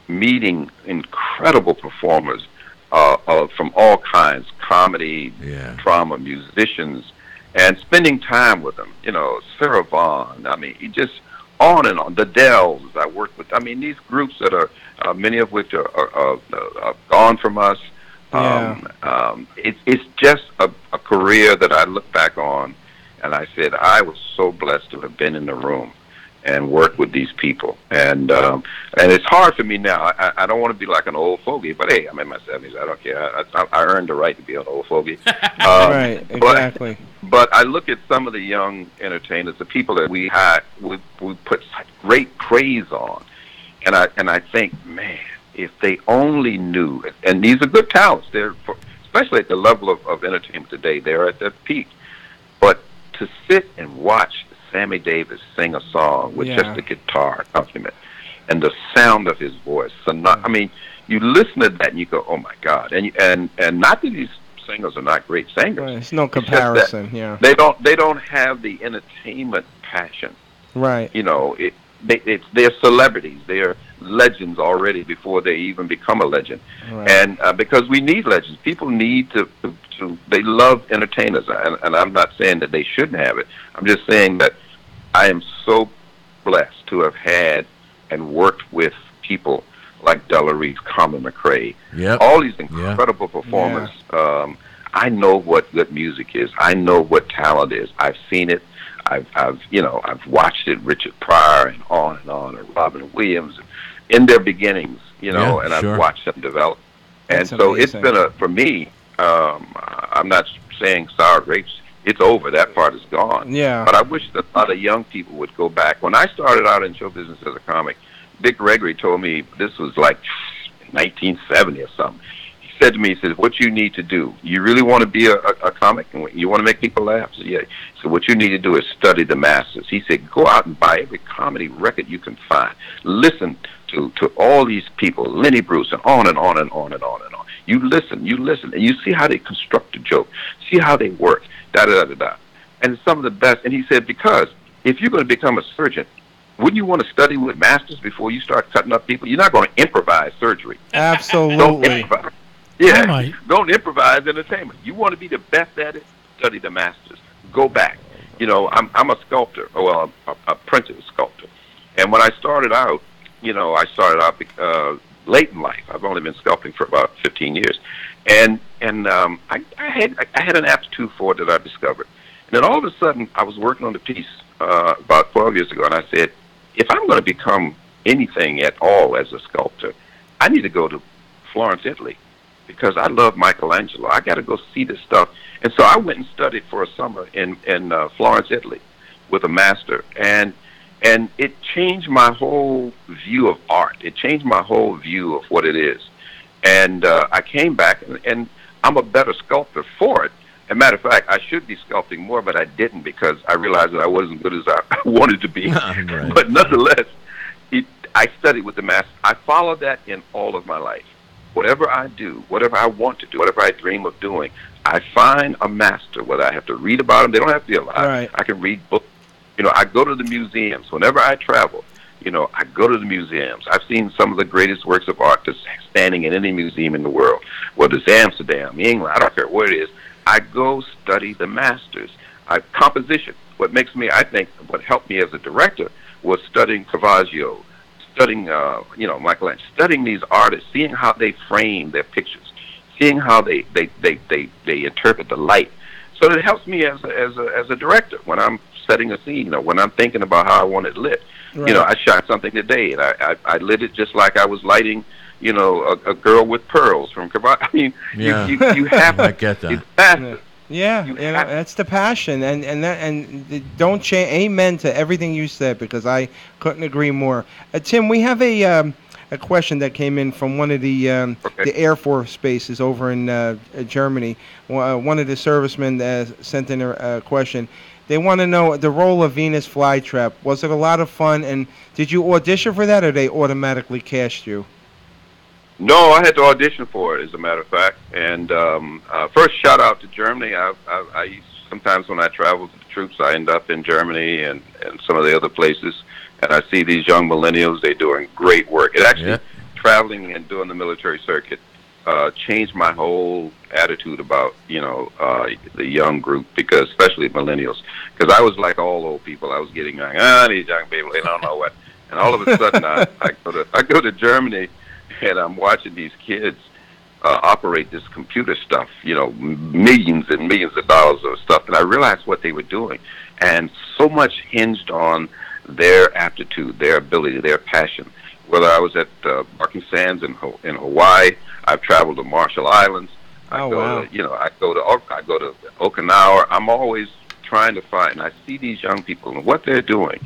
E: meeting incredible performers from all kinds, comedy, drama, musicians, and spending time with them. You know, Sarah Vaughan, I mean, just on and on. The Dells, I worked with. I mean, these groups that are, many of which are gone from us. It's just a career that I look back on, and I said, I was so blessed to have been in the room and work with these people. And it's hard for me now. I don't want to be like an old fogey, but hey, I'm in my 70s. I don't care. I earned the right to be an old fogey.
A: Right, exactly.
E: But I look at some of the young entertainers, the people that we put such great praise on, and I think, man, if they only knew, and these are good talents, especially at the level of entertainment today, they're at their peak. But to sit and watch Sammy Davis sing a song with just a guitar accompaniment and the sound of his voice. I mean, you listen to that and you go, "Oh my God!" And not that these singers are not great singers.
A: Right. It's no comparison.
E: They don't have the entertainment passion.
A: Right.
E: You know, they're celebrities. They're legends already before they even become a legend. Right. And because we need legends, people need to they love entertainers, and I'm not saying that they shouldn't have it. I'm just saying that I am so blessed to have had and worked with people like Della Reese, Carmen McRae, all these incredible performers. I know what good music is. I know what talent is. I've seen it. I've watched it. Richard Pryor and on, and Robin Williams, in their beginnings, and I've watched them develop. And so it's been for me. I'm not saying sour grapes. It's over. That part is gone.
A: Yeah.
E: But I wish that a lot of young people would go back. When I started out in show business as a comic, Dick Gregory told me, this was like 1970 or something. He said to me, he said, what you need to do, you really want to be a comic and you want to make people laugh? I said, yeah. So what you need to do is study the masters. He said, go out and buy every comedy record you can find. Listen to all these people, Lenny Bruce, and on and on and on and on and on. You listen, and you see how they construct a joke, see how they work, da-da-da-da-da. And it's some of the best. And he said, because if you're going to become a surgeon, wouldn't you want to study with masters before you start cutting up people? You're not going to improvise surgery.
A: Absolutely.
E: Don't improvise. Yeah, don't improvise entertainment. You want to be the best at it, study the masters. Go back. I'm a sculptor, an apprentice sculptor. And when I started out, late in life. I've only been sculpting for about 15 years. And I had an aptitude for it that I discovered. And then all of a sudden, I was working on the piece about 12 years ago, and I said, if I'm going to become anything at all as a sculptor, I need to go to Florence, Italy, because I love Michelangelo. I got to go see this stuff. And so I went and studied for a summer in Florence, Italy, with a master, and it changed my whole view of art. It changed my whole view of what it is. And I came back, and I'm a better sculptor for it. As a matter of fact, I should be sculpting more, but I didn't because I realized that I wasn't good as I wanted to be.
D: Right.
E: But nonetheless, I studied with the master. I follow that in all of my life. Whatever I do, whatever I want to do, whatever I dream of doing, I find a master, whether I have to read about them. They don't have to be alive.
A: Right.
E: I can read books. I go to the museums. Whenever I travel, I go to the museums. I've seen some of the greatest works of art that's standing in any museum in the world, whether it's Amsterdam, England, I don't care where it is. I go study the masters. Composition. What makes me, I think, what helped me as a director was studying Caravaggio, studying, Michelangelo, studying these artists, seeing how they frame their pictures, seeing how they interpret the light. So it helps me as a director when I'm setting a scene, when I'm thinking about how I want it lit. Right. I shot something today, and I lit it just like I was lighting, a girl with pearls from Caravaggio. I mean, you have to.
D: I get that.
A: Yeah, that's the passion, and don't change. Amen to everything you said, because I couldn't agree more. Tim, we have a question that came in from one of the Air Force bases over in Germany. One of the servicemen sent in a question. They want to know the role of Venus Flytrap. Was it a lot of fun, and did you audition for that, or they automatically cast you?
E: No, I had to audition for it, as a matter of fact. And first, shout out to Germany. I sometimes when I travel to the troops, I end up in Germany and some of the other places, and I see these young millennials. They're doing great work. It actually, traveling and doing the military circuit, changed my whole attitude about the young group, because especially millennials, because I was like all old people. I was getting like, these young people, they don't know what. And all of a sudden, I go to Germany, and I'm watching these kids operate this computer stuff, millions and millions of dollars of stuff, and I realized what they were doing, and so much hinged on their aptitude, their ability, their passion. Whether I was at Barking Sands in Hawaii, I've traveled to Marshall Islands. I go to Okinawa. I'm always trying to find. And I see these young people, and what they're doing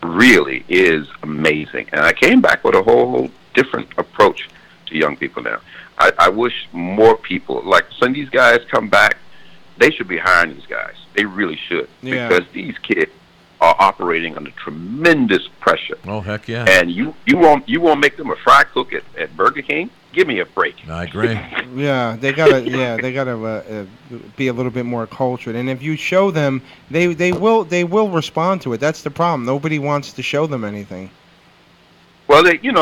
E: really is amazing. And I came back with a whole different approach to young people now. I wish more people, like some of these guys come back, they should be hiring these guys. They really should, because these kids are operating under tremendous pressure.
D: Oh, heck yeah!
E: And you won't make them a fry cook at Burger King? Give me a break.
D: I agree.
A: They gotta be a little bit more cultured. And if you show them, they will respond to it. That's the problem. Nobody wants to show them anything.
E: Well, you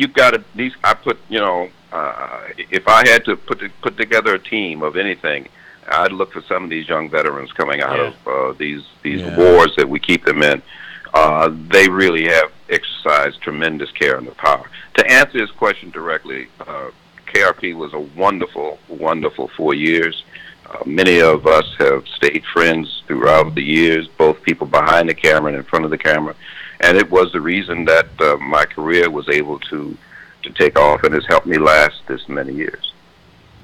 E: got to these. I put if I had to put together a team of anything, I'd look for some of these young veterans coming out of these wars that we keep them in. They really have exercised tremendous care and the power. To answer his question directly, KRP was a wonderful, wonderful 4 years. Many of us have stayed friends throughout the years, both people behind the camera and in front of the camera. And it was the reason that my career was able to take off and has helped me last this many years.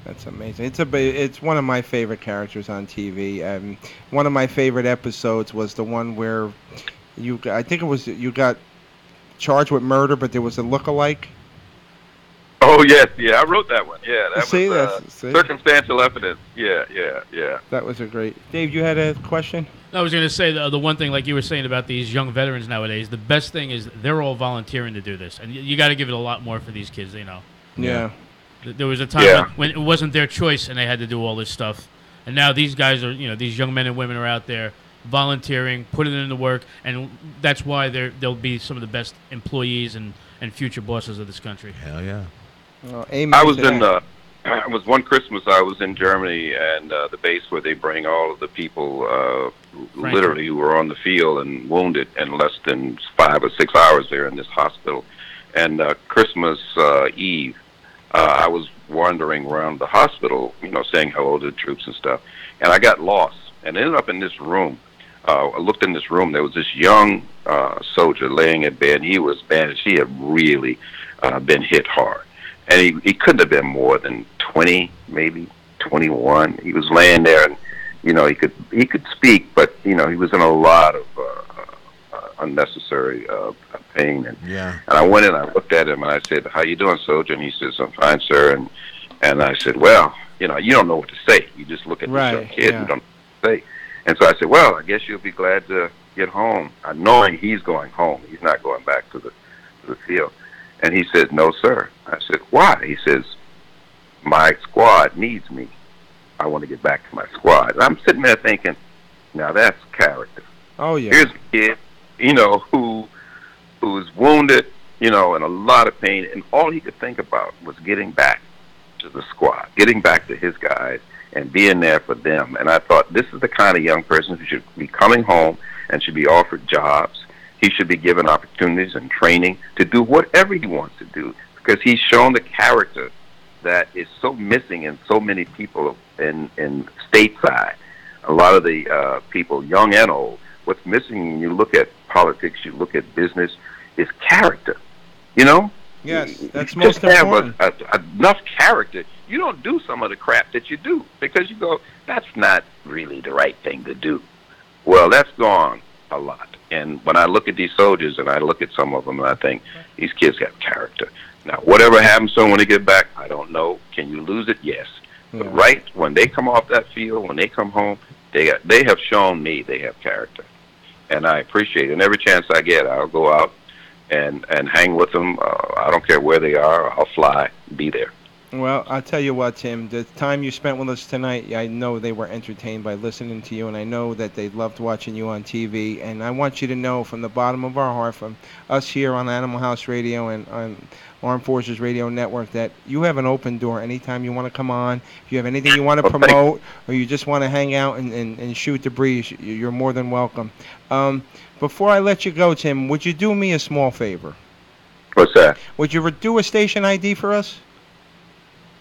A: That's amazing. It's one of my favorite characters on TV. One of my favorite episodes was the one where you got charged with murder, but there was a look-alike.
E: Oh yes, yeah, I wrote that one. Yeah, that
A: see,
E: was circumstantial evidence. Yeah.
A: That was a great. Dave, you had a question?
B: I was going to say the one thing, like you were saying about these young veterans nowadays, the best thing is they're all volunteering to do this, and you got to give it a lot more for these kids.
A: Yeah.
B: There was a time when it wasn't their choice and they had to do all this stuff, and now these guys are, these young men and women are out there volunteering, putting in the work, and that's why they'll be some of the best employees and future bosses of this country.
D: Hell yeah.
A: Well, amen.
E: I was one Christmas I was in Germany, and the base where they bring all of the people literally who were on the field and wounded in less than 5 or 6 hours there in this hospital. And Christmas Eve, I was wandering around the hospital, saying hello to the troops and stuff, and I got lost and ended up in this room. I looked in this room. There was this young soldier laying in bed. He was bandaged. He had really been hit hard. And he couldn't have been more than 20, maybe 21. He was laying there, and he could speak, but he was in a lot of unnecessary pain. And I went in, I looked at him, and I said, "How you doing, soldier?" And he says, "I'm fine, sir." And I said, "Well, you don't know what to say. You just look at this young kid and don't know what to say." And so I said, "Well, I guess you'll be glad to get home," knowing he's going home. He's not going back to the field. And he said, "No, sir." I said, "Why?" He says, "My squad needs me. I want to get back to my squad." And I'm sitting there thinking, now that's character.
A: Oh, yeah.
E: Here's a kid, who was wounded, in a lot of pain, and all he could think about was getting back to the squad, getting back to his guys, and being there for them. And I thought, this is the kind of young person who should be coming home and should be offered jobs. He should be given opportunities and training to do whatever he wants to do, because he's shown the character that is so missing in so many people in stateside. A lot of the people, young and old, what's missing when you look at politics, you look at business, is character.
A: Yes, that's
E: you
A: most
E: just
A: important.
E: have enough character. You don't do some of the crap that you do because you go, that's not really the right thing to do. Well, that's gone a lot. And when I look at these soldiers and I look at some of them, and I think these kids have character. Now, whatever happens to them when they get back, I don't know. Can you lose it? Yes.
A: Yeah.
E: But right when they come off that field, when they come home, they have shown me they have character. And I appreciate it. And every chance I get, I'll go out and hang with them. I don't care where they are. I'll fly, be there.
A: Well, I'll tell you what, Tim, the time you spent with us tonight, I know they were entertained by listening to you, and I know that they loved watching you on TV. And I want you to know from the bottom of our heart, from us here on Animal House Radio and on Armed Forces Radio Network, that you have an open door anytime you want to come on. If you have anything you want to promote or you just want to hang out and shoot the breeze, you're more than welcome. Before I let you go, Tim, would you do me a small favor?
E: What's that?
A: Would you do a station ID for us?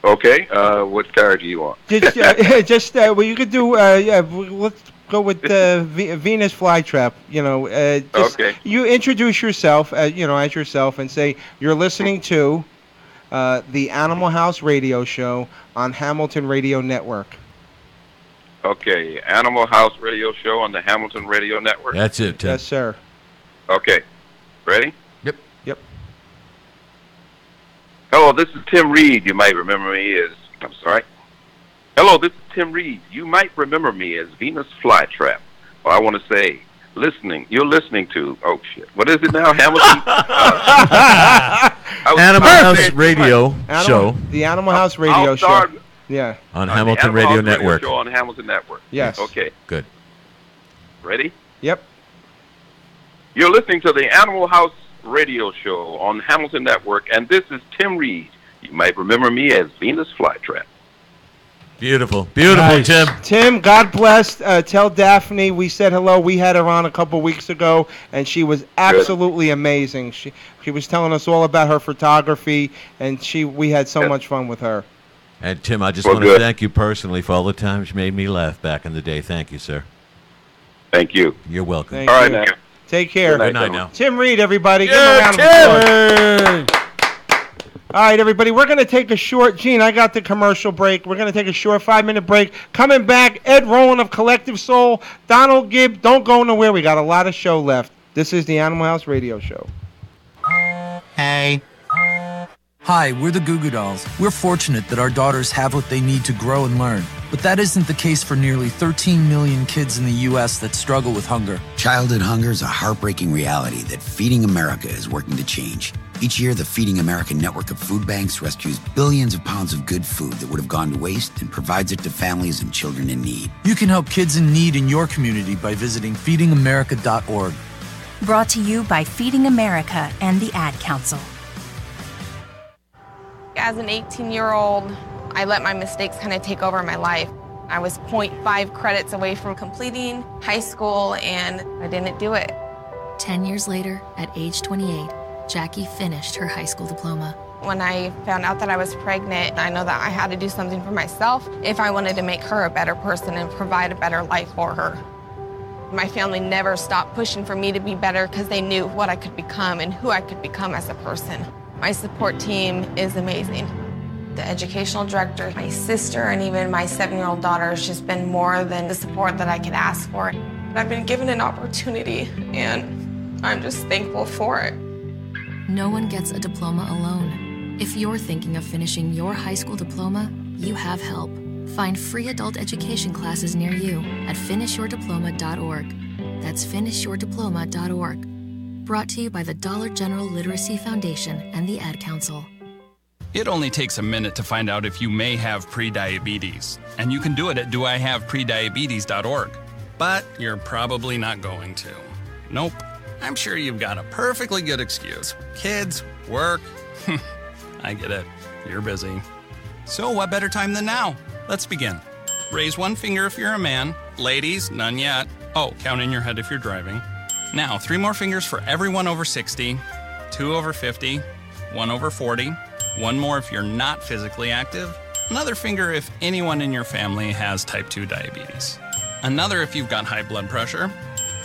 E: Okay. What character do you want?
A: Well, you could do. Let's go with Venus Flytrap.
E: Okay.
A: You introduce yourself, as yourself, and say you're listening to the Animal House Radio Show on Hamilton Radio Network.
E: Okay, Animal House Radio Show on the Hamilton Radio Network.
D: That's it, Tim.
A: Yes, sir.
E: Okay. Ready?
D: Yep.
E: Hello, this is Tim Reed. You might remember me as... I'm sorry. Hello, this is Tim Reed. You might remember me as Venus Flytrap. Well, I want to say, you're listening to... Oh, shit. What is it now, Hamilton?
D: Animal House Radio Show.
A: The Animal House Radio Show. Yeah.
D: On Hamilton Radio Network.
E: Show on Hamilton Network.
A: Yes.
E: Okay.
D: Good.
E: Ready?
A: Yep.
E: You're listening to the Animal House Radio Show on Hamilton Network, and this is Tim Reed. You might remember me as Venus Flytrap.
D: Beautiful. Beautiful,
C: Nice.
D: Tim.
A: Tim, God bless. Tell Daphne we said hello. We had her on a couple weeks ago, and she was absolutely amazing. She was telling us all about her photography, and we had so much fun with her.
D: And Tim, I just
E: Well,
D: want to
E: good.
D: thank you personally for all the times you made me laugh back in the day. Thank you, sir.
E: Thank you.
D: You're welcome.
A: Thank
E: All right,
A: you.
E: now.
A: Take care.
E: Good
D: Good night now.
A: Tim Reed, everybody. Give him a round of applause. All right, everybody. We're going to take a short, Gene, I got the commercial break. We're going to take a short 5-minute break. Coming back, Ed Rowland of Collective Soul, Donald Gibb. Don't go nowhere. We got a lot of show left. This is the Animal House Radio Show.
F: Hey.
G: Hi, we're the Goo Goo Dolls. We're fortunate that our daughters have what they need to grow and learn. But that isn't the case for nearly 13 million kids in the U.S. that struggle with hunger.
F: Childhood hunger is a heartbreaking reality that Feeding America is working to change. Each year, the Feeding America network of food banks rescues billions of pounds of good food that would have gone to waste and provides it to families and children in need.
G: You can help kids in need in your community by visiting feedingamerica.org.
H: Brought to you by Feeding America and the Ad Council.
I: As an 18-year-old, I let my mistakes kind of take over my life. I was 0.5 credits away from completing high school, and I didn't do it.
J: 10 years later, at age 28, Jackie finished her high school diploma.
I: When I found out that I was pregnant, I know that I had to do something for myself if I wanted to make her a better person and provide a better life for her. My family never stopped pushing for me to be better because they knew what I could become and who I could become as a person. My support team is amazing. The educational director, my sister, and even my 7-year-old daughter has just been more than the support that I could ask for. I've been given an opportunity, and I'm just thankful for it.
J: No one gets a diploma alone. If you're thinking of finishing your high school diploma, you have help. Find free adult education classes near you at finishyourdiploma.org. That's finishyourdiploma.org. Brought to you by the Dollar General Literacy Foundation and the Ad Council.
K: It only takes a minute to find out if you may have prediabetes, and you can do it at doihaveprediabetes.org. But you're probably not going to. Nope. I'm sure you've got a perfectly good excuse. Kids, work. I get it. You're busy. So what better time than now? Let's begin. Raise one finger if you're a man. Ladies, none yet. Oh, count in your head if you're driving. Now, 3 more fingers for everyone over 60, 2 over 50, 1 over 40, 1 more if you're not physically active, another finger if anyone in your family has type 2 diabetes, another if you've got high blood pressure.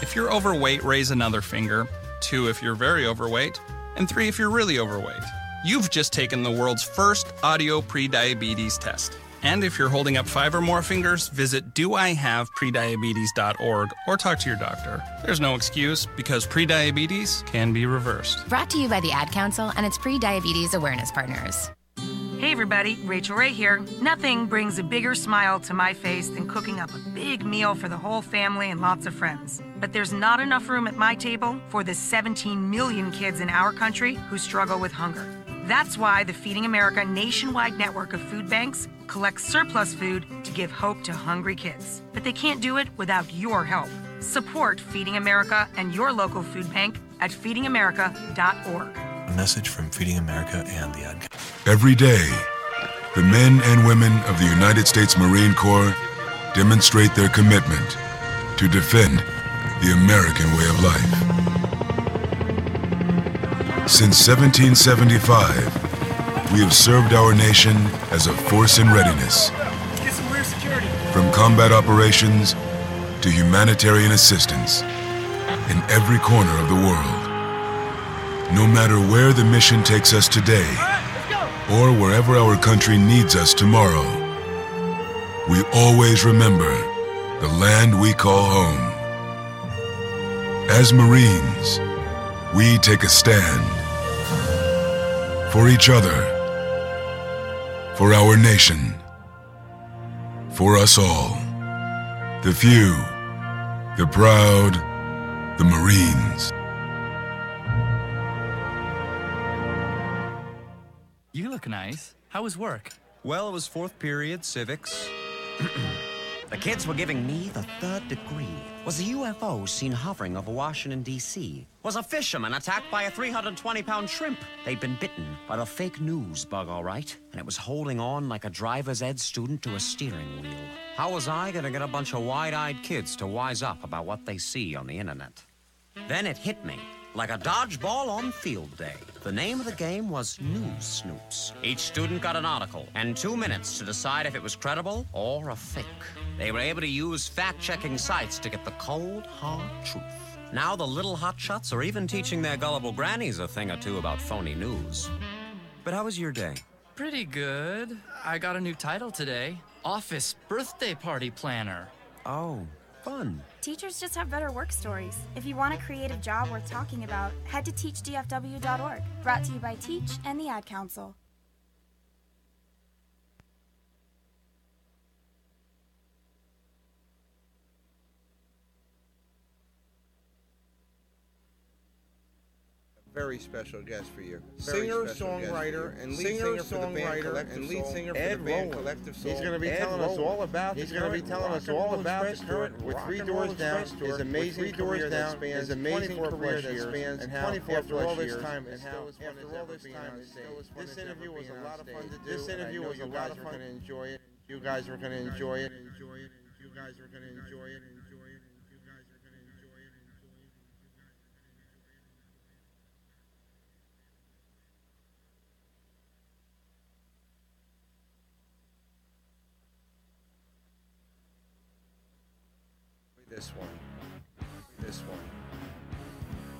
K: If you're overweight, raise another finger, 2 if you're very overweight, and 3 if you're really overweight. You've just taken the world's first audio prediabetes test. And if you're holding up 5 or more fingers, visit doihaveprediabetes.org or talk to your doctor. There's no excuse because prediabetes can be reversed.
L: Brought to you by the Ad Council and its pre-diabetes awareness partners.
M: Hey everybody, Rachel Ray here. Nothing brings a bigger smile to my face than cooking up a big meal for the whole family and lots of friends. But there's not enough room at my table for the 17 million kids in our country who struggle with hunger. That's why the Feeding America nationwide network of food banks collects surplus food to give hope to hungry kids. But they can't do it without your help. Support Feeding America and your local food bank at feedingamerica.org.
N: A message from Feeding America and the Ad Council.
O: Every day, the men and women of the United States Marine Corps demonstrate their commitment to defend the American way of life. Since 1775, we have served our nation as a force in readiness.
P: Get some rear security.
O: From combat operations to humanitarian assistance in every corner of the world. No matter where the mission takes us today, or wherever our country needs us tomorrow, we always remember the land we call home. As Marines, we take a stand for each other, for our nation, for us all. The few, the proud, the Marines.
Q: You look nice. How was work?
R: Well, it was 4th period, civics.
P: The kids were giving me the third degree. Was a UFO seen hovering over Washington, D.C.? Was a fisherman attacked by a 320-pound shrimp? They'd been bitten by the fake news bug, all right, and it was holding on like a driver's ed student to a steering wheel. How was I going to get a bunch of wide-eyed kids to wise up about what they see on the internet? Then it hit me. Like a dodgeball on field day. The name of the game was News Snoops. Each student got an article and 2 minutes to decide if it was credible or a fake. They were able to use fact-checking sites to get the cold, hard truth. Now the little hotshots are even teaching their gullible grannies a thing or two about phony news. But how was your day?
Q: Pretty good. I got a new title today. Office Birthday Party Planner.
P: Oh, fun.
R: Teachers just have better work stories. If you want a creative job worth talking about, head to teachdfw.org. Brought to you by Teach and the Ad Council.
A: Very special guest for you. Singer, songwriter, and lead singer for the band Collective Soul.
S: He's going to be telling us all about the current with 3 Doors Down, his amazing career that spans 24 plus years, and how after all this time, and how after all this time, this interview was a lot of fun to do. This interview was a lot of fun to enjoy it. You guys were going to enjoy it. You guys were going to enjoy it.
A: This one.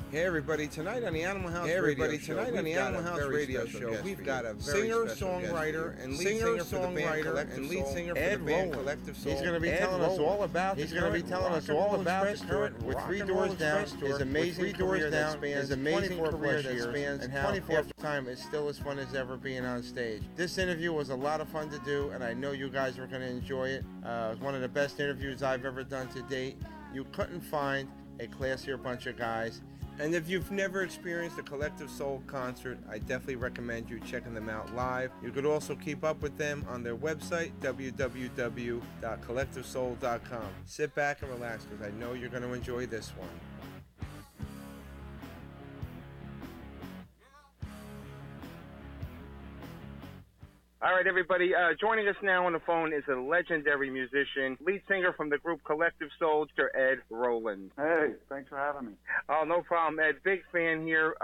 A: Hey everybody! Tonight on the Animal House Radio Show, we've got a singer, songwriter, and lead singer for the band Collective Soul.
S: He's going to be telling us all about. He's going to be telling us all about the current with 3 Doors Down, his amazing career that spans 24 plus years, and how after time it's still as fun as ever being on stage. This interview was a lot of fun to do, and I know you guys were going to enjoy it. It was one of the best interviews I've ever done to date. You couldn't find a classier bunch of guys.
A: And if you've never experienced a Collective Soul concert, I definitely recommend you checking them out live. You could also keep up with them on their website, www.collectivesoul.com. Sit back and relax because I know you're going to enjoy this one.
T: All right, everybody. Joining us now on the phone is a legendary musician, lead singer from the group Collective Soul, Mr. Ed Roland.
U: Hey, thanks for having me.
T: Oh, no problem, Ed. Big fan here.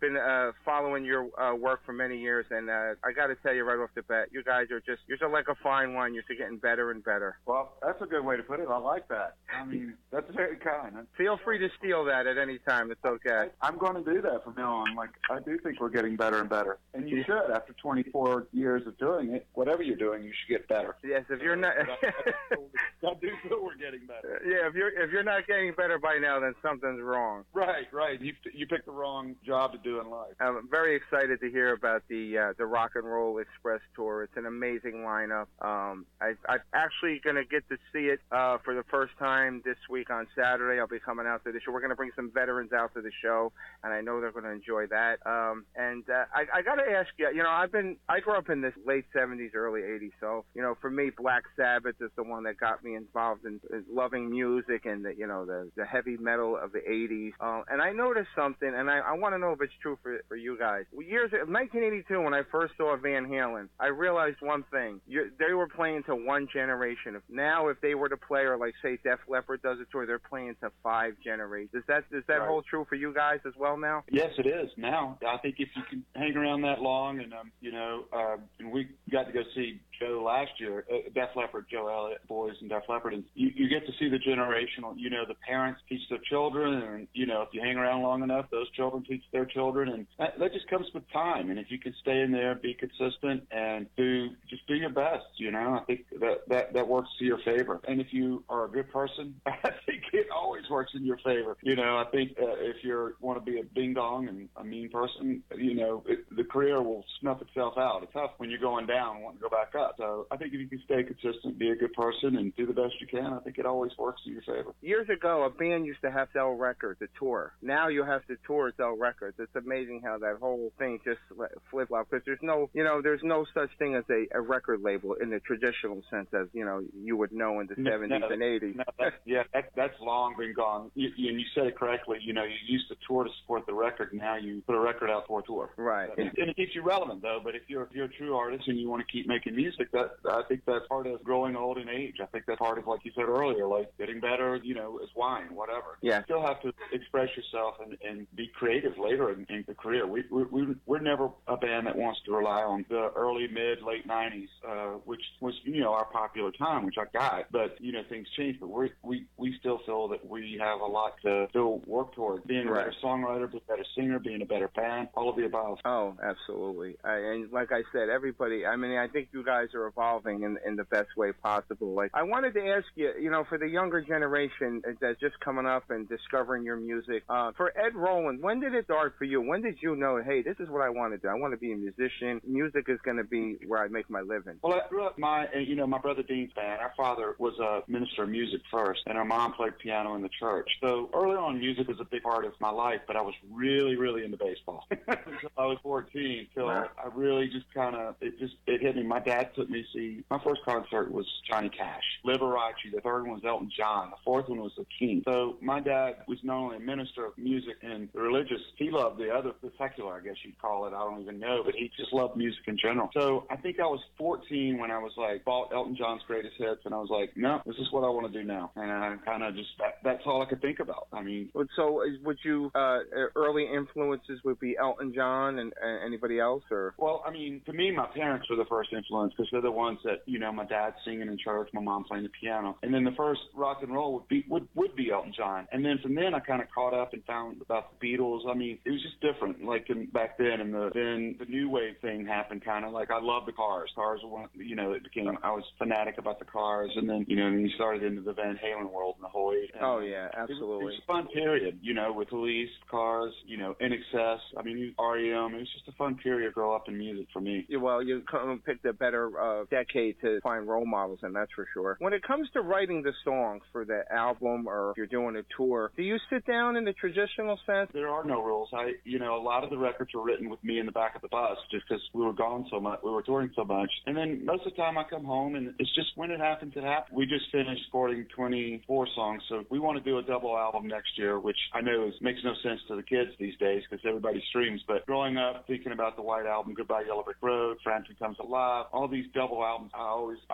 T: Been following your work for many years, and I got to tell you right off the bat, you guys are you're like a fine wine. You're just getting better and better.
U: Well, that's a good way to put it. I like that. I mean, that's very kind.
T: Feel free to steal that at any time. It's okay.
U: I'm going to do that from now on. Like, I do think we're getting better and better, and you should. After 24 years of doing it, whatever you're doing, you should get better.
T: Yes, if you're not,
U: I do feel we're getting better.
T: Yeah, if you're not getting better by now, then something's wrong.
U: Right. You picked the wrong job to do in life.
T: I'm very excited to hear about the Rock and Roll Express tour. It's an amazing lineup. I'm actually going to get to see it for the first time this week on Saturday. I'll be coming out to the show. We're going to bring some veterans out to the show, and I know they're going to enjoy that. I got to ask you. You know, I grew up in the late 70s, early 80s. So, you know, for me, Black Sabbath is the one that got me involved in loving music and the heavy metal of the 80s. And I noticed something, and I want to know if it's true for you guys. 1982, when I first saw Van Halen, I realized one thing. They were playing to one generation. Now, if they were to play, or like say Def Leppard does a tour, they're playing to 5 generations. Does that hold true for you guys as well now?
U: Yes, it is. Now, I think if you can hang around that long, and and we got to go see Joe last year, Def Leppard, Joe Elliott, boys and Def Leppard, and you get to see the generational, the parents teach their children, and, if you hang around long enough, those children teach their children, and that just comes with time, and if you can stay in there, be consistent, and do your best, I think that works to your favor. And if you are a good person, I think it always works in your favor. You know, I think if you want to be a ding dong and a mean person, you know, the career will snuff itself out. It's tough when you're going down and want to go back up. So I think if you can stay consistent, be a good person, and do the best you can, I think it always works in your favor.
T: Years ago, a band used to have to sell records, to tour. Now you have to tour, sell records. It's amazing how that whole thing just flip-flop, because there's no such thing as a record label in the traditional sense as, you know, you would know in the 70s and 80s.
U: That's long been gone. And you said it correctly. You know, you used to tour to support the record. Now you put a record out for a tour.
T: Right.
U: And it keeps you relevant, though. But if you're a true artist and you want to keep making music, I think that's part of growing old in age. I think that's part of, like you said earlier, like getting better, you know, as wine, whatever.
T: Yeah.
U: You still have to express yourself and be creative later in the career. We're never a band that wants to rely on the early, mid, late 90s, which was, you know, our popular time, which I got. But, you know, things change. But we still feel that we have a lot to still work toward. Being a better songwriter, being a better singer, being a better band, all of the above.
T: Oh, absolutely. And like I said, everybody, I mean, I think you guys are evolving in the best way possible. Like, I wanted to ask you, you know, for the younger generation that's just coming up and discovering your music, for Ed Roland, when did it start for you? When did you know, hey, this is what I want to do? I want to be a musician. Music is going to be where I make my living.
U: Well, I grew up my brother Dean's band. Our father was a minister of music first, and our mom played piano in the church. So early on, music was a big part of my life, but I was really, really into baseball. Until I was 14, till I really just it hit me. My dad took me to see, my first concert was Johnny Cash, Liberace. The third one was Elton John. The fourth one was The King. So my dad was not only a minister of music and religious, he loved the secular, I guess you'd call it. I don't even know, but he just loved music in general. So I think I was 14 when I was like, bought Elton John's greatest hits, and I was like, no, this is what I want to do now. And I kind of just, that's all I could think about. I mean.
T: So would you, early influences would be Elton John and anybody else, or?
U: Well, I mean, to me, my parents were the first influence, because they're the ones that, you know, my dad singing in church, my mom playing the piano. And then the first rock and roll would be Elton John. And then from then I kind of caught up and found about the Beatles. I mean, it was just different, like back then. And then the new wave thing happened, kind of like I love the Cars. Cars were one, you know, I was fanatic about the Cars. And then, you know, and you started into the Van Halen world and the whole age.
T: Oh, yeah, absolutely.
U: It was a fun period, you know, with Police, Cars, you know, INXS. I mean, REM. It was just a fun period to grow up in music for me.
T: Yeah, well, you picked a better decade to find role models, and that's for sure. When it comes to writing the songs for the album, or if you're doing a tour, do you sit down in the traditional sense?
U: There are no rules. A lot of the records were written with me in the back of the bus, just because we were gone so much, we were touring so much. And then most of the time I come home, and it's just when it happens, it happens. We just finished recording 24 songs, so we want to do a double album next year, which I know makes no sense to the kids these days because everybody streams. But growing up, thinking about the White Album, Goodbye Yellow Brick Road, Frampton Comes Alive, all these double albums, I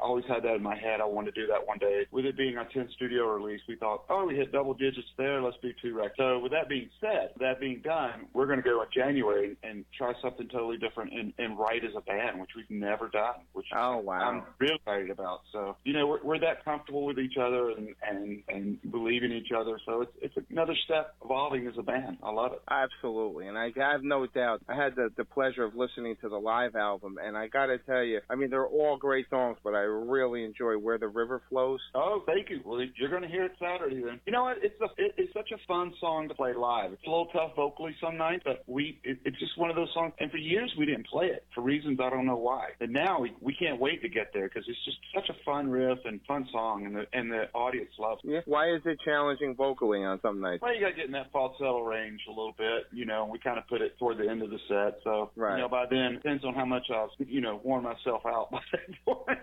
U: always had that in my head. I wanted to do that one day. With it being our 10th studio release, we thought, we hit double digits there, let's do 2 records. So with that being said, that being done, we're going to go in January and try something totally different and write as a band, which we've never done, which I'm really excited about. So, you know, we're that comfortable with each other and believe in each other. So it's another step evolving as a band. I love it.
T: Absolutely. And I have no doubt. I had the pleasure of listening to the live album, and I got to tell you, I mean, they're all great songs, but I really enjoy Where the River Flows.
U: Oh, thank you. Well, you're going to hear it Saturday then. You know what? It's such a fun song to play live. It's a little tough vocally some nights, but it's just one of those songs. And for years we didn't play it for reasons I don't know why. And now we can't wait to get there because it's just such a fun riff and fun song, and the audience loves it.
T: Yeah. Why is it challenging vocally on some nights?
U: Well, you got to get in that falsetto range a little bit. You know, we kind of put it toward the end of the set. So, you know, by then, it depends on how much I've, worn myself out by that point.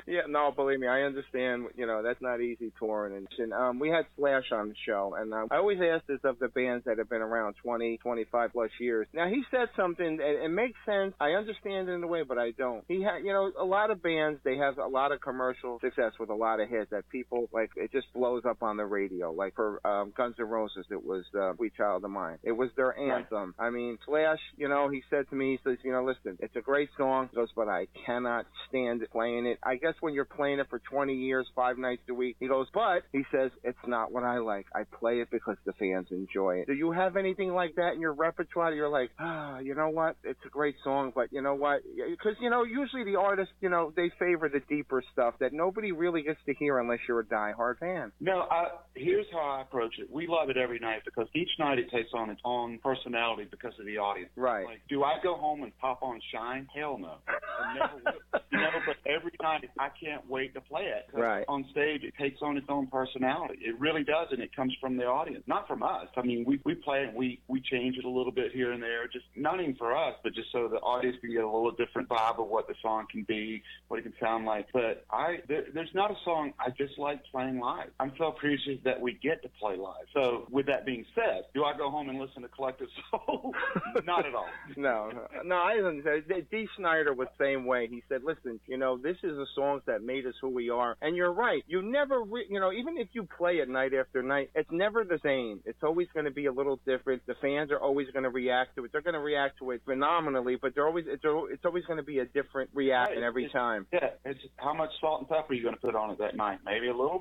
T: Yeah, no, believe me, I understand. You know, that's not easy touring. And we had Slash on the show, and I always ask this of the bands that have been around 20, 25 plus years. Now, he said something, and it makes sense. I understand it in a way, but I don't. He had, you know, a lot of bands, they have a lot of commercial success with a lot of hits that people, like, it just blows up on the radio. Like for Guns N' Roses, it was Sweet Child of Mine. It was their anthem. Right. I mean, Slash, you know, he said to me, he says, you know, listen, it's a great song. He goes, but I cannot stand playing it. I guess when you're playing it for 20 years, 5 nights a week. He goes, but he says, it's not what I like. I play it because the fans enjoy it. Do you have anything like that in your repertoire? You're like, you know what? It's a great song, but you know what? Because, usually the artists, they favor the deeper stuff that nobody really gets to hear unless you're a diehard fan.
U: No, here's how I approach it. We love it every night because each night it takes on its own personality because of the audience.
T: Right.
U: Like, do I go home and pop on Shine? Hell no. I never would. But every night I can't wait to play it.
T: Right.
U: On stage, it takes on its own personality. It really does, and it comes from the audience, not from us. I mean, we play it, we change it a little bit here and there, just not even for us, but just so the audience can get a little different vibe of what the song can be, what it can sound like. But there's not a song I just like playing live. I'm so appreciative that we get to play live. So with that being said, do I go home and listen to Collective Soul? Not at all.
T: No, I didn't say. Dee Snider was the same way. He said, listen, this is the songs that made us who we are. And you're right. You never, even if you play it night after night, it's never the same. It's always going to be a little different. The fans are always going to react to it. They're going to react to it phenomenally, but it's always going to be a different reaction every time.
U: Yeah, it's how much salt and pepper are you going to put on it that night? Maybe a little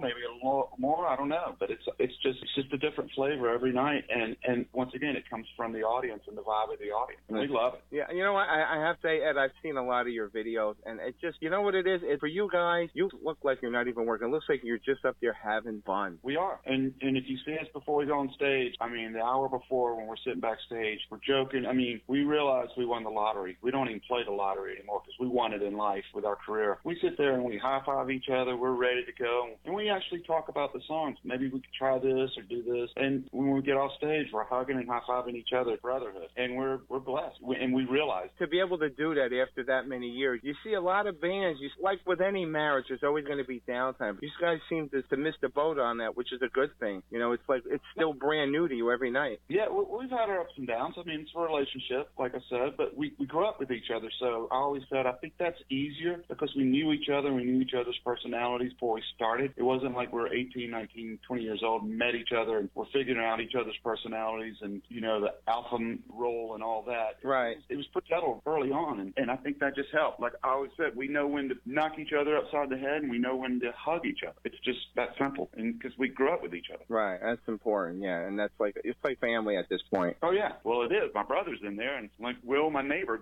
U: more. I don't know, but it's just a different flavor every night. And once again, it comes from the audience and the vibe of the audience. And we love it.
T: Yeah, you know what? I have to say, Ed, I've seen a lot of your videos, and it just, you know what it is? For you guys, you look like you're not even working. It looks like you're just up there having fun.
U: We are. And if you see us before we go on stage, I mean, the hour before when we're sitting backstage, we're joking. I mean, we realize we won the lottery. We don't even play the lottery anymore because we won it in life with our career. We sit there and we high-five each other. We're ready to go. And we actually talk about the songs. Maybe we could try this or do this. And when we get off stage, we're hugging and high-fiving each other, brotherhood. And we're blessed. And we realize.
T: To be able to do that after that many years, you see a lot of bands, like with any marriage, there's always going to be downtime. These guys seem to miss the boat on that, which is a good thing. It's like it's still brand new to you every night.
U: Yeah, we've had our ups and downs. I mean, it's a relationship, like I said, but we grew up with each other. So I always said I think that's easier because we knew each other. We knew each other's personalities before we started. It wasn't like we're 18, 19, 20 years old and met each other and we're figuring out each other's personalities and, the alpha role and all that.
T: Right.
U: It was put settled early on, and I think that just helped. Like I always said, we know when to knock each other upside the head and we know when to hug each other. It's just that simple, and because we grew up with each other.
T: Right, that's important, yeah, and it's like family at this point.
U: Oh yeah, well it is. My brother's in there, and it's like Will, my neighbor,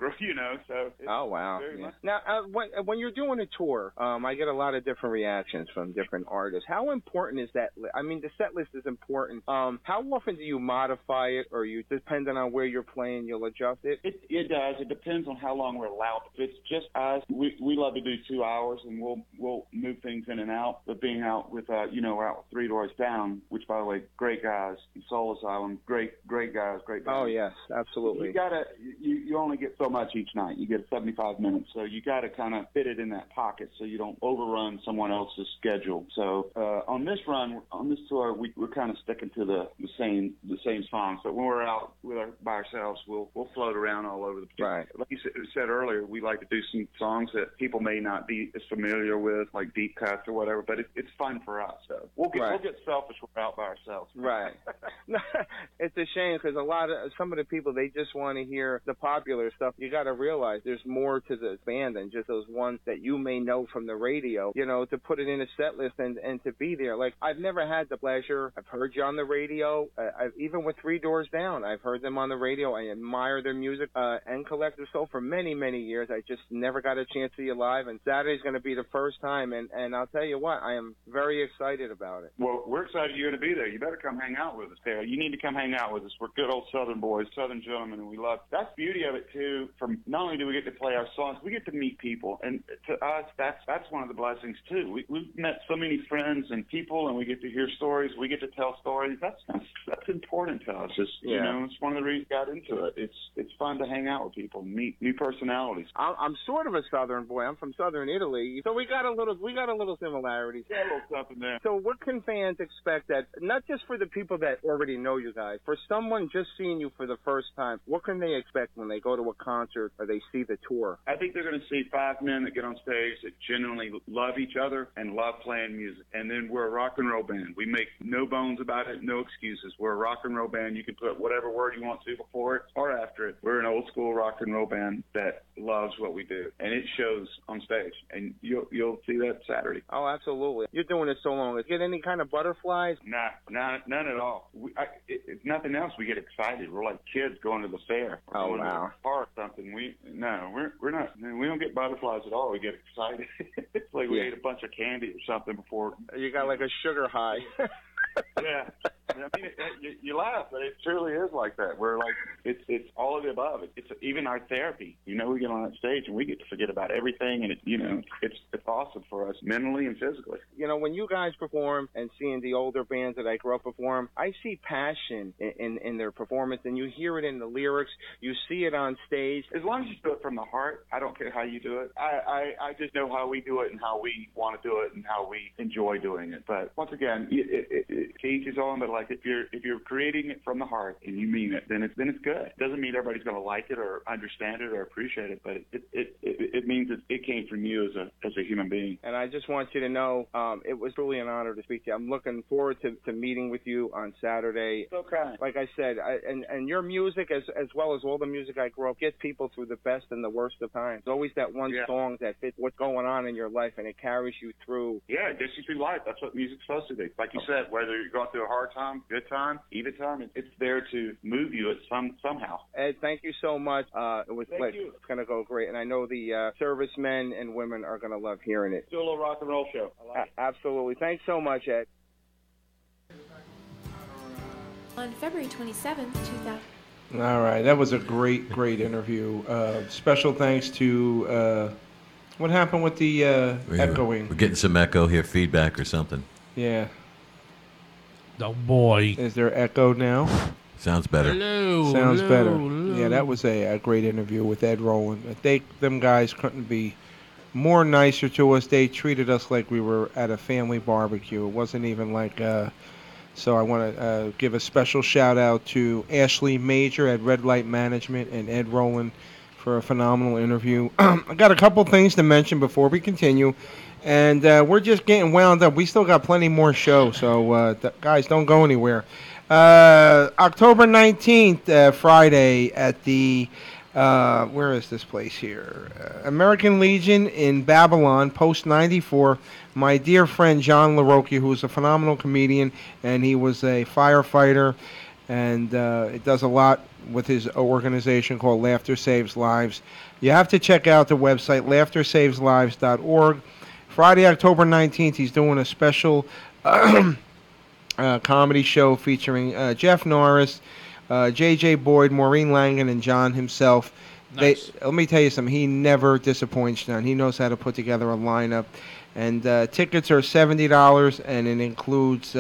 U: so.
T: Oh wow. Yeah. Now, when you're doing a tour, I get a lot of different reactions from different artists. How important is that? I mean, the set list is important. How often do you modify it, or you, depending on where you're playing, you'll adjust it?
U: It does. It depends on how long we're allowed. If it's just us, we love to do 2 hours, and we'll move things in and out. But being out with, we're out with Three Doors Down, which, by the way, great guys. Soul Asylum, great guys, great guys.
T: Oh yes, absolutely.
U: You only get so much each night. You get 75 minutes, so you got to kind of fit it in that pocket so you don't overrun someone else's schedule. So on this tour, we're kind of sticking to the same songs. But when we're out by ourselves, we'll float around all over the place.
T: Right.
U: Like you said earlier, we like to do some songs that people may not be as familiar with, like deep cuts or whatever. But it's fun for us. So we'll get selfish when we're out by ourselves.
T: Right. It's a shame because some of the people, they just want to hear the popular stuff. You got to realize there's more to the band than just those ones that you may know from the radio. To put it in a set list and to be there. Like I've never had the pleasure. I've heard you on the radio. Even with Three Doors Down, I've heard them on the radio. I admire their music and Collective Soul for many, many years. I just never got a chance to see you live, and Saturday's going to be the first time. And I'll tell you what, I am very excited about it.
U: Well, we're excited you're going to be there. You better come hang out with us there. You need to come hang out with us. We're good old Southern boys, Southern gentlemen, and we love. That's the beauty of it too. From not only do we get to play our songs, we get to meet people, and to us, that's one of the blessings too. We've met so many friends and people, and we get to hear stories. We get to tell stories. That's important to us. It's one of the reasons we got into it. It's fun to hang out with people, meet new personalities.
T: I'm sort of a Southern boy. I'm from Southern Italy, so we got a little similarities.
U: Yeah, a little something there.
T: So what can fans expect that, not just for the people that already know you guys, for someone just seeing you for the first time, what can they expect when they go to a concert or they see the tour?
U: I think they're going to see 5 men that get on stage that genuinely love each other and love playing music. And then we're a rock and roll band. We make no bones about it, no excuses. We're a rock and roll band. You can put whatever word you want to before it or after it. We're an old school rock and roll band that loves what we we do, and it shows on stage, and you'll see that Saturday.
T: Oh, absolutely. You're doing this so long. Get any kind of butterflies?
U: Nah, none at all. If nothing else, we get excited. We're like kids going to the fair. Or
T: Oh,
U: going
T: wow.
U: to the park or something. We're not. We don't get butterflies at all. We get excited. It's like we ate a bunch of candy or something before.
T: You got like a sugar high.
U: Yeah. I mean, you laugh, but it truly is like that. We're like, it's all of the above. It's even our therapy. We get on that stage and we get to forget about everything, and it's awesome for us mentally and physically.
T: When you guys perform and seeing the older bands that I grew up perform, I see passion in their performance, and you hear it in the lyrics. You see it on stage.
U: As long as you do it from the heart, I don't care how you do it. I just know how we do it and how we want to do it and how we enjoy doing it. But once again, to each his own. But like if you're creating it from the heart and you mean it, then it's good. It doesn't mean everybody's going to like it or understand it or appreciate it, but it means it came from you as a human being.
T: And I just want you to know, it was truly an honor to speak to you. I'm looking forward to meeting with you on Saturday.
U: Okay.
T: Like I said, and your music, as well as all the music I grew up, gets people through the best and the worst of times. There's always that one song that fits what's going on in your life, and it carries you through.
U: Yeah, it gets you through life. That's what music's supposed to do. Like you said, whether you're going through a hard time, good time, even time, it's there to move you at somehow.
T: Ed, thank you so much. It was
U: Thank you.
T: It's going to go great, and I know the servicemen and women are going to love hearing it.
U: Do a little rock and roll show. I like it.
T: Absolutely. Thanks so much, Ed.
B: On February 27th, 2000.
A: All right, that was a great interview. Special thanks to what happened with the echoing.
D: We're getting some echo here, feedback or something.
A: Yeah.
C: Oh boy.
A: Is there echo now?
D: Sounds better.
A: Sounds better. Yeah, that was a great interview with Ed Roland. Them guys couldn't be more nicer to us. They treated us like we were at a family barbecue. It wasn't even like. So I want to give a special shout out to Ashley Major at Red Light Management and Ed Roland for a phenomenal interview. I got a couple things to mention before we continue. And we're just getting wound up. We still got plenty more shows, so guys, don't go anywhere. October 19th, Friday, at the, where is this place here? American Legion in Babylon, Post 94. My dear friend John LaRocchia, who is a phenomenal comedian, and he was a firefighter, and it does a lot with his organization called Laughter Saves Lives. You have to check out the website, laughtersaveslives.org. Friday, October 19th, he's doing a special comedy show featuring Jeff Norris, J.J. Boyd, Maureen Langan, and John himself.
C: Nice.
A: Let me tell you something. He never disappoints, John. He knows how to put together a lineup. And tickets are $70, and it includes,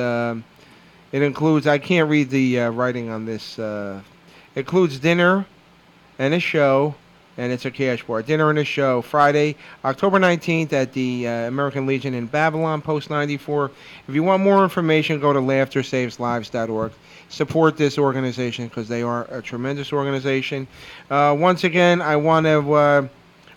A: I can't read the writing on this. It includes dinner and a show. And it's a cash bar. Dinner and a show. Friday, October 19th at the American Legion in Babylon, Post 94. If you want more information, go to laughtersaveslives.org. Support this organization because they are a tremendous organization. Once again, I want to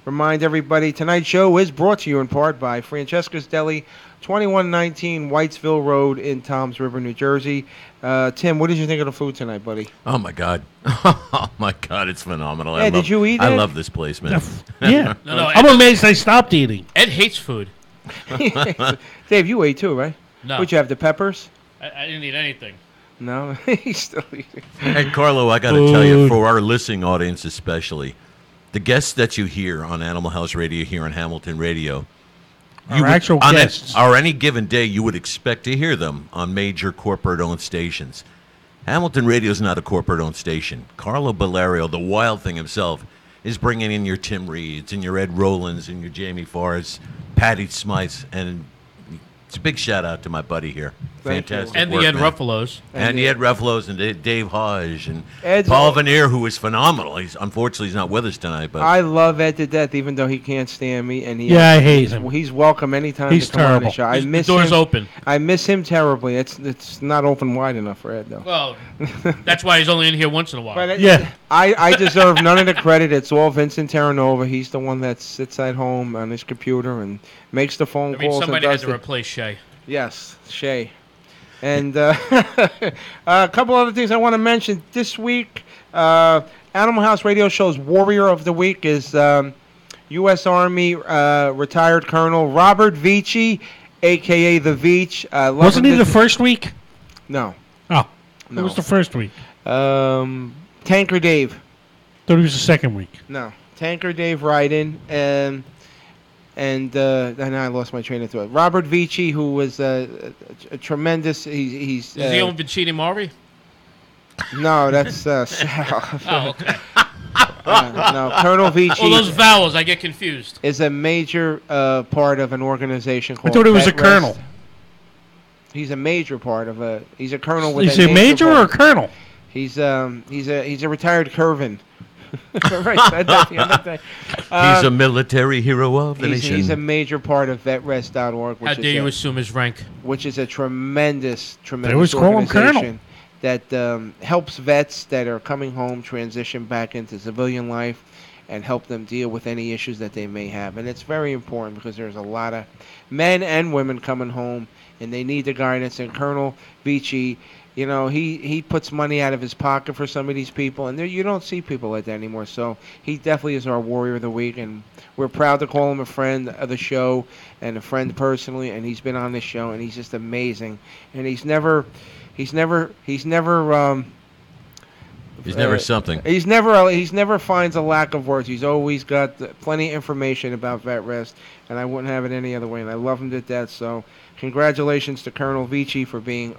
A: remind everybody, tonight's show is brought to you in part by Francesca's Deli, 2119 Whitesville Road in Toms River, New Jersey. Tim, what did you think of the food tonight, buddy?
D: Oh, my God. Oh, my God, it's phenomenal.
A: Yeah, did you eat
D: I
A: it?
D: love this place, man.
C: Yeah.
V: No,
C: I'm amazed I stopped eating.
V: Ed hates food.
A: Dave, you ate too, right?
V: No.
A: Would you have the peppers?
V: I didn't eat anything.
A: No, he's still eating.
D: Hey, Carlo, I got to tell you, for our listening audience especially, the guests that you hear on Animal House Radio here on Hamilton Radio,
C: Our actual guests.
D: Or any given day, you would expect to hear them on major corporate-owned stations. Hamilton Radio is not a corporate-owned station. Carlo Balerio, the wild thing himself, is bringing in your Tim Reeds and your Ed Rollins and your Jamie Farrs, Patty Smythes, and it's a big shout-out to my buddy here. Fantastic
V: And
D: work,
V: the Ed
D: man.
V: Ruffalos.
D: And the Ed Ruffalos and Dave Hodge and
A: Ed's
D: Paul
A: all-
D: Veneer, who is phenomenal. Unfortunately, he's not with us tonight, but
A: I love Ed to death, even though he can't stand me. And he,
C: Yeah, I hate him.
A: He's welcome anytime
C: He's
A: to come on the
C: terrible.
A: show. I
V: The
A: miss
V: door's
A: him.
V: open.
A: I miss him terribly. It's not open wide enough for Ed, though.
V: Well, that's why he's only in here once in a while.
A: But I deserve none of the credit. It's all Vincent Terranova. He's the one that sits at home on his computer and makes the phone
V: I mean,
A: calls.
V: somebody
A: and
V: had
A: does
V: to
A: the-
V: replace Shay.
A: Yes, Shay. And a couple other things I want to mention. This week, Animal House Radio Show's Warrior of the Week is U.S. Army retired Colonel Robert Vici, a.k.a. the Veach.
C: Wasn't he the first week?
A: No.
C: Oh,
A: No.
C: it was the first week.
A: Tanker Dave.
C: Thought he was the second week.
A: No. Tanker Dave Ryden. And I lost my train of thought. Robert Vici, who was a tremendous... He's
V: Is he on Vincini Mari?
A: No, that's Sal.
V: Oh, okay.
A: No, Colonel Vici...
V: Well, those vowels, I get confused.
A: ...is a major part of an organization called...
C: I thought he was a
A: VetRest.
C: colonel.
A: He's a major part of a... He's a colonel with
C: Is he a major or a colonel?
A: He's a retired Curvin. Right, said that the other day.
D: He's a military hero of the nation.
A: He's a major part of vetrest.org.
V: How dare you assume his rank?
A: Which is a tremendous
C: always call him colonel.
A: organization that helps vets that are coming home transition back into civilian life and help them deal with any issues that they may have. And it's very important because there's a lot of men and women coming home and they need the guidance. And Colonel Vici, you know, he puts money out of his pocket for some of these people, and you don't see people like that anymore. So he definitely is our warrior of the week, and we're proud to call him a friend of the show and a friend personally. And he's been on this show, and he's just amazing. And he's never something.
D: He's
A: never finds a lack of words. He's always got plenty of information about VetRest, and I wouldn't have it any other way. And I love him to death. So congratulations to Colonel Vici for being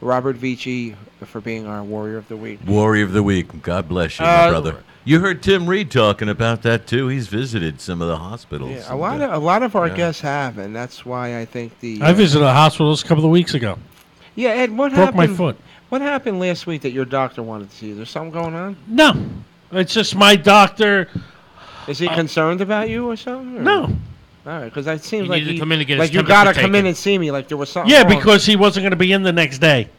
A: Robert Vici for being our Warrior of the Week.
D: Warrior of the Week. God bless you, my brother. You heard Tim Reed talking about that too. He's visited some of the hospitals.
A: Yeah, a lot of our guests have, and that's why I think
C: I visited a hospital a couple of weeks ago.
A: Yeah, Ed, what
C: Broke
A: happened?
C: my foot.
A: What happened last week that your doctor wanted to see you? There's something going on?
C: No, it's just my doctor.
A: Is he concerned about you or something? Or?
C: No.
A: All right, because it seems
V: He
A: like
V: needed to come in to get his
A: like you
V: temperature
A: gotta come in
V: taken.
A: and see me. Like there was something.
C: Yeah,
A: wrong.
C: because he wasn't going to be in the next day.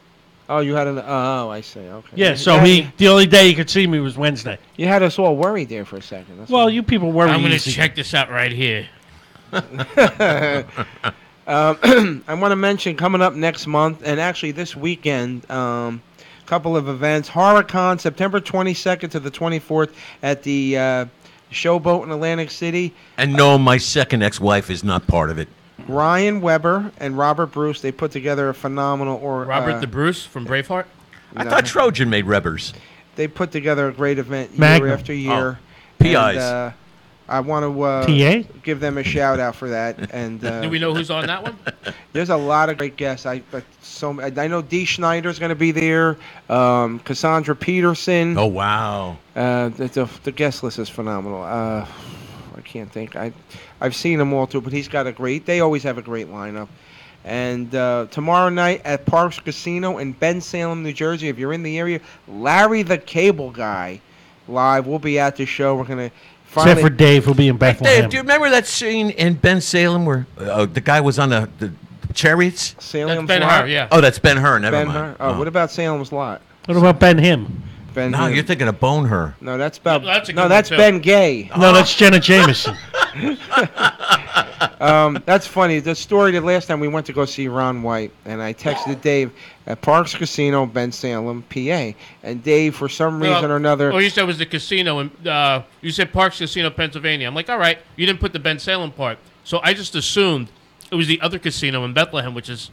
A: Oh, you had an. Oh, I see. Okay.
C: Yeah, so the only day he could see me was Wednesday.
A: You had us all worried there for a second. That's
C: Well, you people worry.
V: I'm going to
C: easy.
V: check this out right here.
A: I want to mention coming up next month, and actually this weekend, couple of events. HorrorCon, September 22nd to the 24th at the Showboat in Atlantic City.
D: And no, my second ex-wife is not part of it.
A: Ryan Weber and Robert Bruce, they put together a phenomenal...
V: Robert the Bruce from Braveheart?
D: I thought Trojan made Rebbers.
A: They put together a great event year
C: Magnum.
A: after year.
D: PIs.
A: And, I want to
C: TA?
A: give them a shout out for that. And
V: Do we know who's on that one?
A: there's a lot of great guests. I know Dee Schneider's going to be there. Cassandra Peterson.
D: Oh wow!
A: The guest list is phenomenal. I can't think. I've seen them all too, but he's got they always have a great lineup. And tomorrow night at Parks Casino in Ben Salem, New Jersey, if you're in the area, Larry the Cable Guy live. We'll be at the show. We're going to
C: Except for Dave, who'll be in Bethlehem.
D: Dave, do you remember that scene in Ben Salem where the guy was on the chariots?
A: Salem's
V: Ben
A: Lot?
V: Hur, yeah.
D: Oh, that's Ben Hur. Never
A: Ben
D: mind.
A: Hur? Oh, what about Salem's Lot?
C: What about Ben Him?
A: Ben
D: No,
A: Hur.
D: you're thinking of Bone Hur.
A: No, that's about.
V: That's a good
A: no,
V: one,
A: that's
V: too.
A: Ben Gay.
C: No, that's Jenna Jameson.
A: That's funny. The story that last time we went to go see Ron White, and I texted Dave at Parks Casino, Ben Salem, PA, and Dave, for some reason or another,
V: Oh, you said it was the casino, and you said Parks Casino, Pennsylvania. I'm like, all right, you didn't put the Ben Salem part. So I just assumed it was the other casino in Bethlehem, which is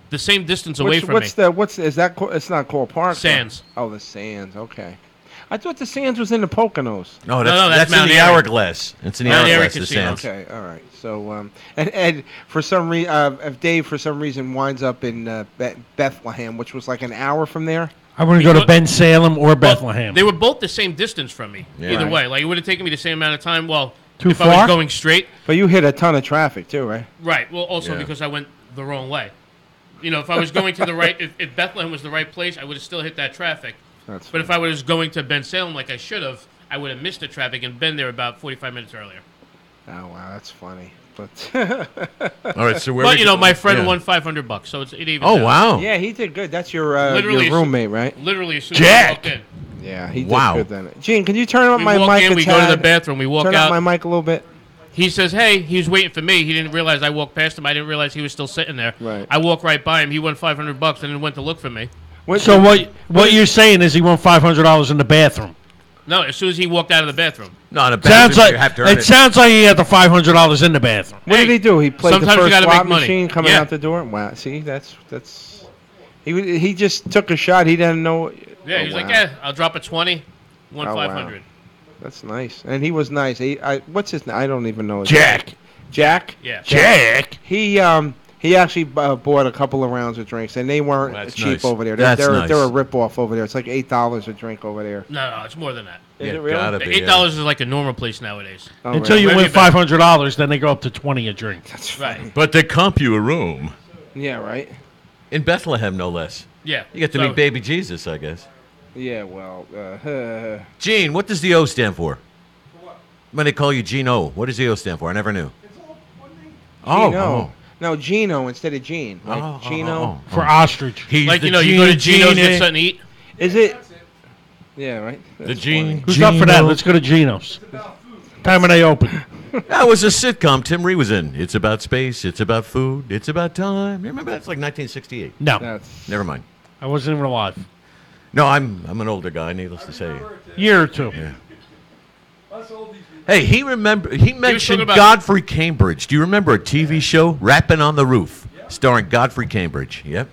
V: the same distance away from me.
A: is that? It's not called Park.
V: Sands.
A: Oh, the Sands. Okay. I thought the Sands was in the Poconos.
D: No,
V: that's
D: in
V: Mount
D: the
V: Airy.
D: Hourglass. It's in the
V: Mount Airy
D: Hourglass. The
V: Casino.
D: Sands.
A: Okay, all right. So, and for some reason, if Dave for some reason winds up in Bethlehem, which was like an hour from there.
C: I want to go to Ben Salem or Bethlehem.
V: They were both the same distance from me.
D: Yeah.
V: Either
A: Right.
V: way, like it would have taken me the same amount of time. Well,
C: Too
V: if I
C: far?
V: was going straight,
A: But you hit a ton of traffic too, right?
V: right? Well, also
D: Yeah.
V: because I went the wrong way. You know, if I was going to the right, if Bethlehem was the right place, I would have still hit that traffic.
A: That's
V: But if I was going to Ben Salem like I should have, I would have missed the traffic and been there about 45 minutes earlier.
A: Oh wow, that's funny. But
D: All right, so where?
V: But
D: we
V: you know,
D: go-
V: my friend
D: yeah.
V: won $500, so it even.
D: Oh wow!
A: yeah, he did good. That's your
V: Literally,
A: roommate, right?
V: Literally, as soon
D: Jack!
V: as we walked in.
A: Yeah, he did
D: Wow.
A: good then. Gene, can you turn up
V: We
A: my
V: walk
A: mic
V: in,
A: a
V: we go to the
A: tad?
V: bathroom, we walk
A: Turn
V: out.
A: up my mic a little bit.
V: He says, hey, he was waiting for me. He didn't realize I walked past him. I didn't realize he was still sitting there.
A: Right.
V: I walked right by him. He won $500 and then went to look for me.
C: So what you're saying is he won $500 in the bathroom?
V: No, as soon as he walked out of the bathroom.
D: No, in a
C: Sounds
D: bathroom,
C: like
D: you have to earn
C: it sounds like he had the $500 in the bathroom.
A: What did he do? He played the
V: sometimes you
A: first
V: gotta
A: slot
V: make money.
A: machine coming
V: Yeah.
A: out the door. Wow, see, that's he just took a shot. He didn't know.
V: Yeah, he was like,
A: yeah,
V: I'll drop a 20, won
A: Oh, wow.
V: 500.
A: That's nice, and he was nice. What's his name? I don't even know his
C: Jack.
A: name. Jack.
V: Yeah.
C: Jack.
A: He actually bought a couple of rounds of drinks, and they weren't
D: That's
A: cheap
D: nice.
A: over there.
D: That's
A: They're
D: nice.
A: a rip-off over there. It's like $8 a drink over there.
V: No, it's more than that.
A: Is
D: Yeah,
A: it really?
D: gotta be,
V: $8 is like a normal place nowadays.
A: Oh,
C: Until
A: really?
C: you
V: Where
C: win
V: have you been?
C: $500, then they go up to 20 a drink.
A: That's
V: Right.
D: But they comp you a room.
A: Yeah, right.
D: In Bethlehem, no less.
V: Yeah.
D: You get to
V: So-
D: meet baby Jesus, I guess.
A: Yeah, well,
D: Gene, what does the O stand for? When they call you Gene O, what does the O stand for? I never knew.
A: Gino. No, Gino instead of Gene. Like Gino.
C: For ostrich.
D: He's
V: Like,
D: the
V: you go to
D: Gene
V: Geno's,
D: Genie.
V: get something to eat.
A: Is it? Yeah, right.
D: The
A: That's
D: Gene.
A: funny.
C: Who's up for that? Let's go to Geno's. Time when they open.
D: That was a sitcom Tim Ree was in. It's about space. It's about food. It's about time. You remember that's like 1968.
C: No,
A: That's
D: Never mind.
C: I wasn't even alive.
D: No, I'm an older guy. Needless to say.
C: Year or two.
D: Yeah. Hey, he mentioned
V: about-
D: Godfrey Cambridge. Do you remember a TV show, Rapping on the Roof, starring Godfrey Cambridge? Yep.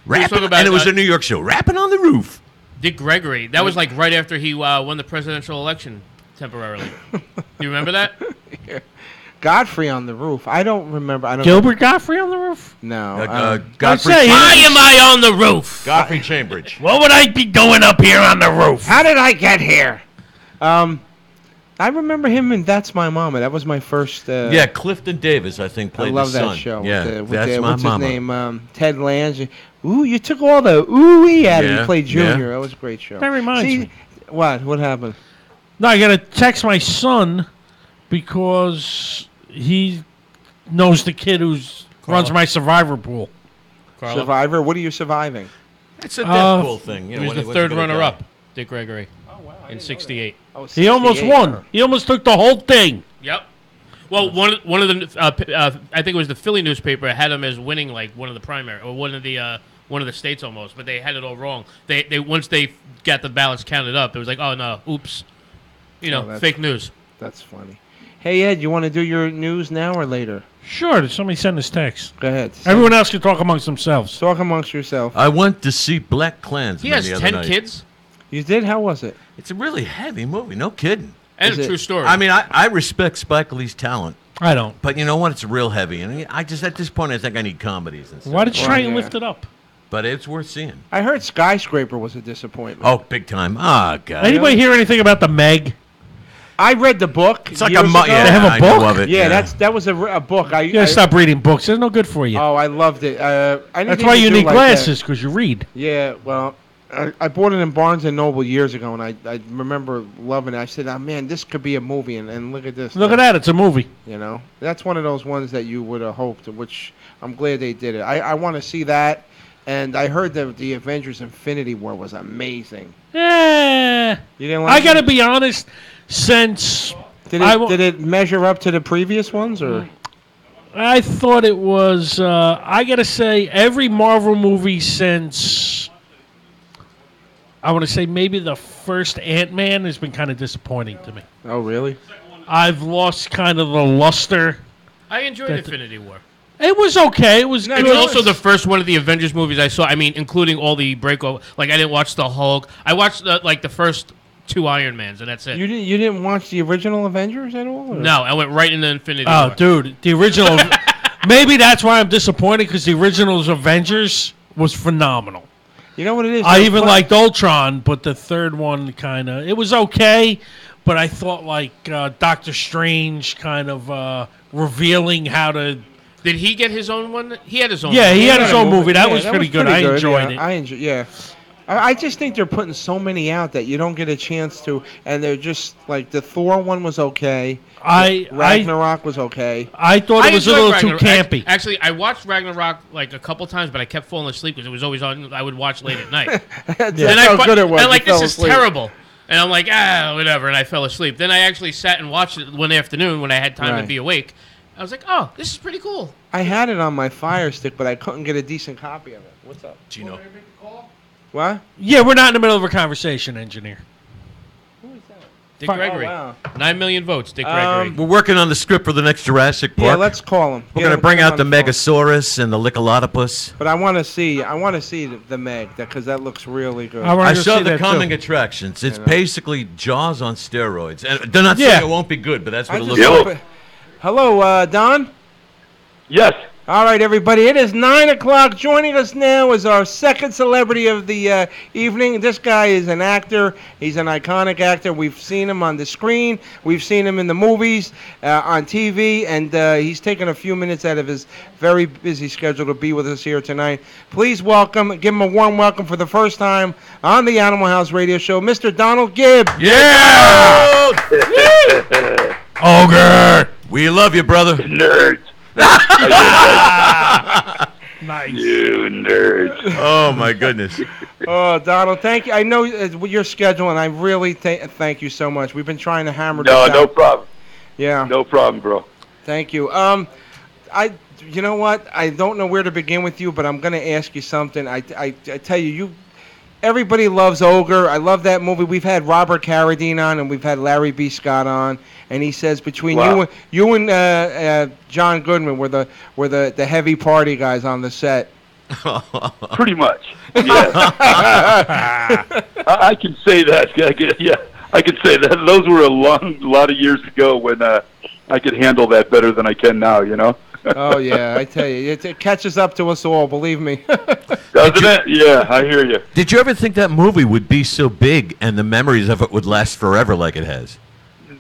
D: Rapping,
V: talking about,
D: and it was a New York show. Rapping on the Roof.
V: Dick Gregory. That was like right after he won the presidential election temporarily. Do you remember that?
A: Godfrey on the Roof. I don't remember. I don't.
C: Gilbert Godfrey on the roof?
A: No.
D: Godfrey.
C: I'd say-
V: Why am I on the roof?
D: Godfrey Cambridge.
C: What would I be doing up here on the roof?
A: How did I get here? I remember him in That's My Mama. That was my first.
D: Yeah, Clifton Davis, I think,
A: I
D: played
A: love
D: the
A: that
D: son.
A: show.
D: Yeah, that's my
A: what's
D: mama.
A: his name? Ted Lange. Ooh, you took all the ooh-wee out of it.
D: Yeah,
A: You played Junior.
D: yeah.
A: That was a great show.
C: That reminds me.
A: What? What happened?
C: No, I got to text my son because he knows the kid who's runs my Survivor pool.
V: Carlo?
A: Survivor? What are you surviving?
D: It's a Deadpool thing. You know,
V: He was
D: when
V: the
D: he was
V: third
D: a good
V: runner-up,
D: guy.
V: Dick Gregory, in '68.
A: Oh,
C: He almost
A: 68.
C: won. He almost took the whole thing.
V: Yep. Well, one of the I think it was the Philly newspaper had him as winning like one of the primary or one of the states almost, but they had it all wrong. They once they got the ballots counted up, it was like, oh no, oops,
A: that's-
V: fake news.
A: That's funny. Hey Ed, you want to do your news now or later?
C: Sure. Did somebody send us text?
A: Go ahead.
C: Everyone else can talk amongst themselves.
A: Talk amongst yourself.
D: I went to see Black Klansman
V: He has
D: the other
V: 10
D: night.
V: kids,
A: You did? How was it?
D: It's a really heavy movie. No kidding.
V: and
A: Is
V: a
A: it-
V: true story.
D: I mean, I respect Spike Lee's talent,
C: I don't.
D: but you know what? It's real heavy, and I just at this point I think I need comedies and stuff.
C: Why did you try and
A: yeah.
C: lift it up?
D: But it's worth seeing.
A: I heard Skyscraper was a disappointment.
D: Oh, big time! Ah, God.
C: Anybody hear anything about the Meg?
A: I read the book.
D: It's like
A: years
D: a
A: ago.
D: yeah,
C: They have a
D: I
C: book?
D: know of it.
A: Yeah, that was a book.
C: You gotta stop reading books. It's no good for you.
A: Oh, I loved it. I didn't
C: That's why
A: even
C: you
A: do
C: need
A: like
C: glasses, because you read.
A: that. Yeah, well, I bought it in Barnes and Noble years ago, and I remember loving it. I said, "Oh man, this could be a movie," and look at this.
C: Look at that. It's a movie.
A: You know, that's one of those ones that you would have hoped, which I'm glad they did it. I want to see that, and I heard that the Avengers Infinity War was amazing.
C: Yeah.
A: You didn't
C: I
A: like
C: gotta
A: it?
C: be honest. Since
A: Did
C: I
A: it,
C: wa-
A: did it measure up to the previous ones, or?
C: I thought it was. I gotta say, every Marvel movie since I want to say maybe the first Ant-Man has been kind of disappointing to me.
A: Oh, really?
C: I've lost kind of the luster.
V: I enjoyed
C: That-
V: Infinity War.
C: It was okay. It was
V: It
C: good.
V: was also the first one of the Avengers movies I saw. I mean, including all the breakover. Like, I didn't watch the Hulk. I watched the first 2 Iron Mans, and that's it.
A: You didn't watch the original Avengers at all? or?
V: No, I went right into Infinity
C: Oh,
V: War.
C: dude, the original. Maybe that's why I'm disappointed, because the original's Avengers was phenomenal.
A: You know what it is?
C: I
A: They're
C: even
A: put-
C: liked Ultron, but the third one kind of it was okay, but I thought like Doctor Strange kind of revealing how to.
V: Did he get his own one? He had his own.
C: Yeah,
V: movie.
C: he had his own movie. That
A: Yeah,
C: was pretty good. I enjoyed it.
A: I enjoy. Yeah, I just think they're putting so many out that you don't get a chance to, and they're just like the Thor one was okay. Ragnarok was okay.
C: I thought it was a
V: enjoyed
C: little too
V: Ragnarok.
C: campy.
V: Actually, I watched Ragnarok like a couple times, but I kept falling asleep because it was always on. I would watch late at night.
A: That's
V: Then
A: how
V: I
A: good it was.
V: And like,
A: You fell
V: this is
A: asleep.
V: terrible. And I'm like, whatever. And I fell asleep. Then I actually sat and watched it one afternoon when I had time
A: Right.
V: to be awake. I was like, oh, this is pretty cool.
A: I had it on my Fire Stick, but I couldn't get a decent copy of it. What's up,
D: Gino?
A: What?
C: Yeah, we're not in the middle of a conversation, engineer.
V: Dick Gregory.
A: wow.
V: 9 million votes. Dick Gregory.
D: We're working on the script for the next Jurassic Park.
A: Yeah, let's call him.
D: We're going to bring out the Megasaurus and the Licholotopus.
A: But I want to see the Meg because that looks really good.
D: I saw the coming attractions. It's basically Jaws on steroids. And they're not
A: Yeah.
D: saying it won't be good, but that's what it looks like.
A: Hello, Don?
E: Yes.
A: All right, everybody. It is 9 o'clock. Joining us now is our second celebrity of the evening. This guy is an actor. He's an iconic actor. We've seen him on the screen. We've seen him in the movies, on TV, and he's taken a few minutes out of his very busy schedule to be with us here tonight. Please give him a warm welcome for the first time on the Animal House Radio Show, Mr. Donald Gibb.
D: Yeah! Ogre! We love you, brother.
E: Nerds.
C: Nice.
E: You nerds.
D: Oh, my goodness.
A: Oh, Donald, thank you. I know your schedule, and I really thank you so much. We've been trying to hammer this out.
E: No problem.
A: Yeah.
E: No problem, bro.
A: Thank you. You know what? I don't know where to begin with you, but I'm going to ask you something. I tell you, everybody loves Ogre. I love that movie. We've had Robert Carradine on, and we've had Larry B. Scott on, and he says between you and John Goodman were the heavy party guys on the set.
E: Pretty much. Yeah. I can say that. Yeah, I can say that. Those were a lot of years ago when I could handle that better than I can now. You know.
A: Oh yeah, I tell you, it catches up to us all. Believe me.
E: Doesn't it? Yeah, I hear you.
D: Did you ever think that movie would be so big and the memories of it would last forever like it has?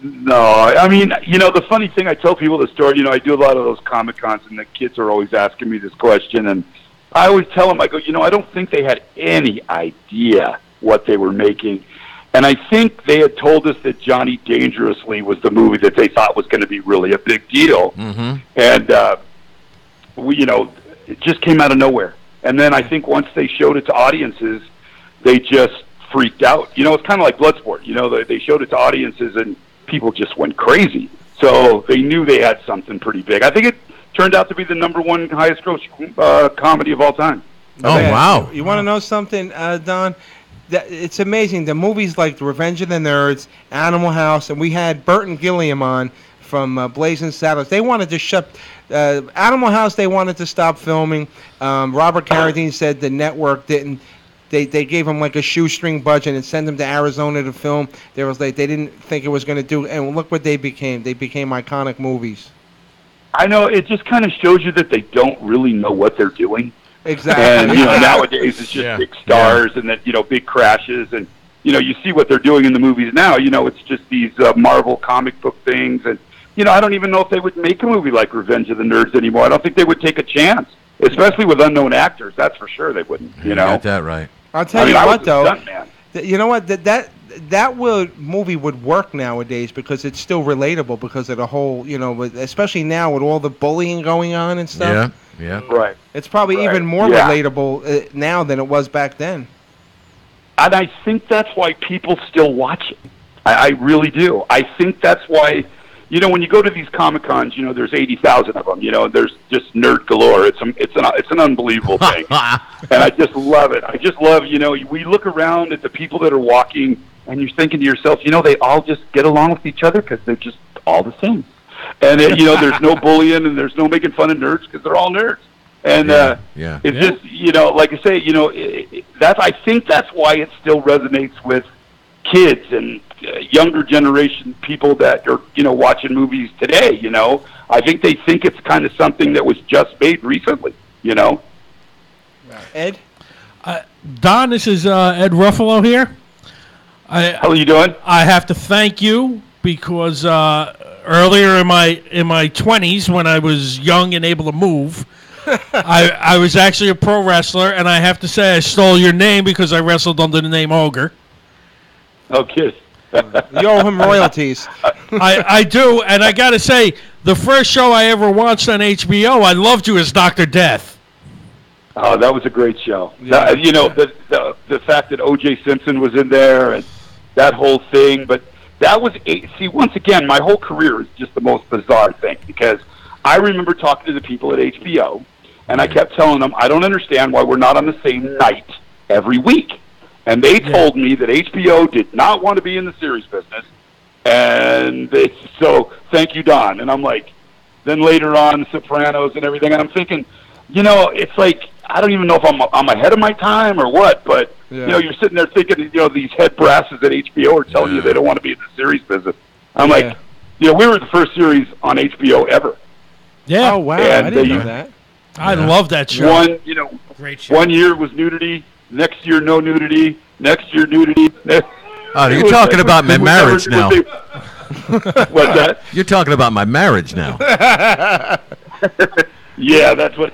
E: No, I mean, the funny thing, I tell people the story, I do a lot of those Comic-Cons, and the kids are always asking me this question, and I always tell them, I go, I don't think they had any idea what they were making. And I think they had told us that Johnny Dangerously was the movie that they thought was going to be really a big deal.
D: Mm-hmm.
E: And, it just came out of nowhere. And then I think once they showed it to audiences, they just freaked out. It's kind of like Bloodsport. They showed it to audiences and people just went crazy. So they knew they had something pretty big. I think it turned out to be the #1 highest gross comedy of all time.
D: Oh, wow.
A: You want to know something, Don? It's amazing. The movies like Revenge of the Nerds, Animal House, and we had Burton Gilliam on from Blazing Saddles. They wanted to shut Animal House. They wanted to stop filming. Robert Carradine said the network didn't. They gave him like a shoestring budget and sent him to Arizona to film. They didn't think it was going to do. And look what they became. They became iconic movies.
E: I know. It just kind of shows you that they don't really know what they're doing.
A: Exactly.
E: And nowadays it's just big stars and then big crashes and you see what they're doing in the movies now. It's just these Marvel comic book things and I don't even know if they would make a movie like Revenge of the Nerds anymore. I don't think they would take a chance, especially with unknown actors. That's for sure they wouldn't.
D: You got that right.
A: I'll tell you what though. You know what that movie would work nowadays because it's still relatable because of the whole especially now with all the bullying going on and stuff.
D: Yeah.
E: Right.
A: It's probably even more relatable now than it was back then.
E: And I think that's why people still watch it. I really do. I think that's why, when you go to these Comic-Cons, there's 80,000 of them. There's just nerd galore. It's an unbelievable thing, and I just love it. I just love, we look around at the people that are walking, and you're thinking to yourself, they all just get along with each other because they're just all the same. And there's no bullying and there's no making fun of nerds because they're all nerds. And it's just like I say, I think that's why it still resonates with kids and younger generation people that are watching movies today. I think they think it's kind of something that was just made recently.
A: Ed,
C: Don, this is Ed Ruffalo here.
E: How are you doing?
C: I have to thank you because earlier in my 20s, when I was young and able to move, I was actually a pro wrestler, and I have to say I stole your name because I wrestled under the name Ogre.
E: Oh, kid.
A: You owe him royalties.
C: I do, and I got to say, the first show I ever watched on HBO, I loved you as Dr. Death.
E: Oh, that was a great show. Yeah. The fact that O.J. Simpson was in there and that whole thing, but that was once again, my whole career is just the most bizarre thing because I remember talking to the people at HBO, and I kept telling them, I don't understand why we're not on the same night every week. And they told me that HBO did not want to be in the series business, And so thank you, Don. And I'm like, then later on, The Sopranos and everything. And I'm thinking, it's like, I don't even know if I'm ahead of my time or what, but, you're sitting there thinking, these head brasses at HBO are telling you they don't want to be in the series business. I'm like, we were the first series on HBO ever.
C: Yeah.
A: Oh, wow.
E: And
A: I didn't know that.
C: I love that show.
V: Great show.
E: 1 year was nudity. Next year, no nudity. Next year, nudity.
D: Oh, you're talking about my marriage now.
E: What's that?
D: You're talking about my marriage now.
E: Yeah, that's what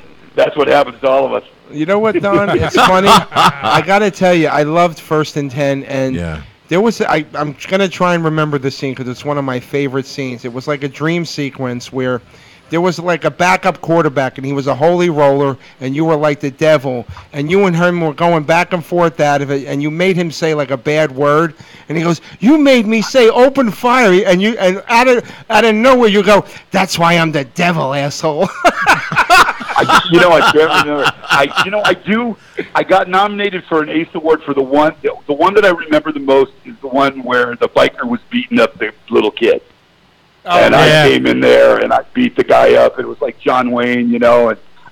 E: happens to all of us.
A: You know what, Don? It's funny. I got to tell you, I loved First and 10, and there was I'm going to try and remember the scene because it's one of my favorite scenes. It was like a dream sequence where there was like a backup quarterback, and he was a holy roller, and you were like the devil, and you and him were going back and forth out of it, and you made him say like a bad word, and he goes, "You made me say open fire," and out of nowhere you go, "That's why I'm the devil, asshole."
E: I can't remember. I got nominated for an ACE Award for the one that I remember the most is the one where the biker was beating up the little kid. I came in there and I beat the guy up. It was like John Wayne, and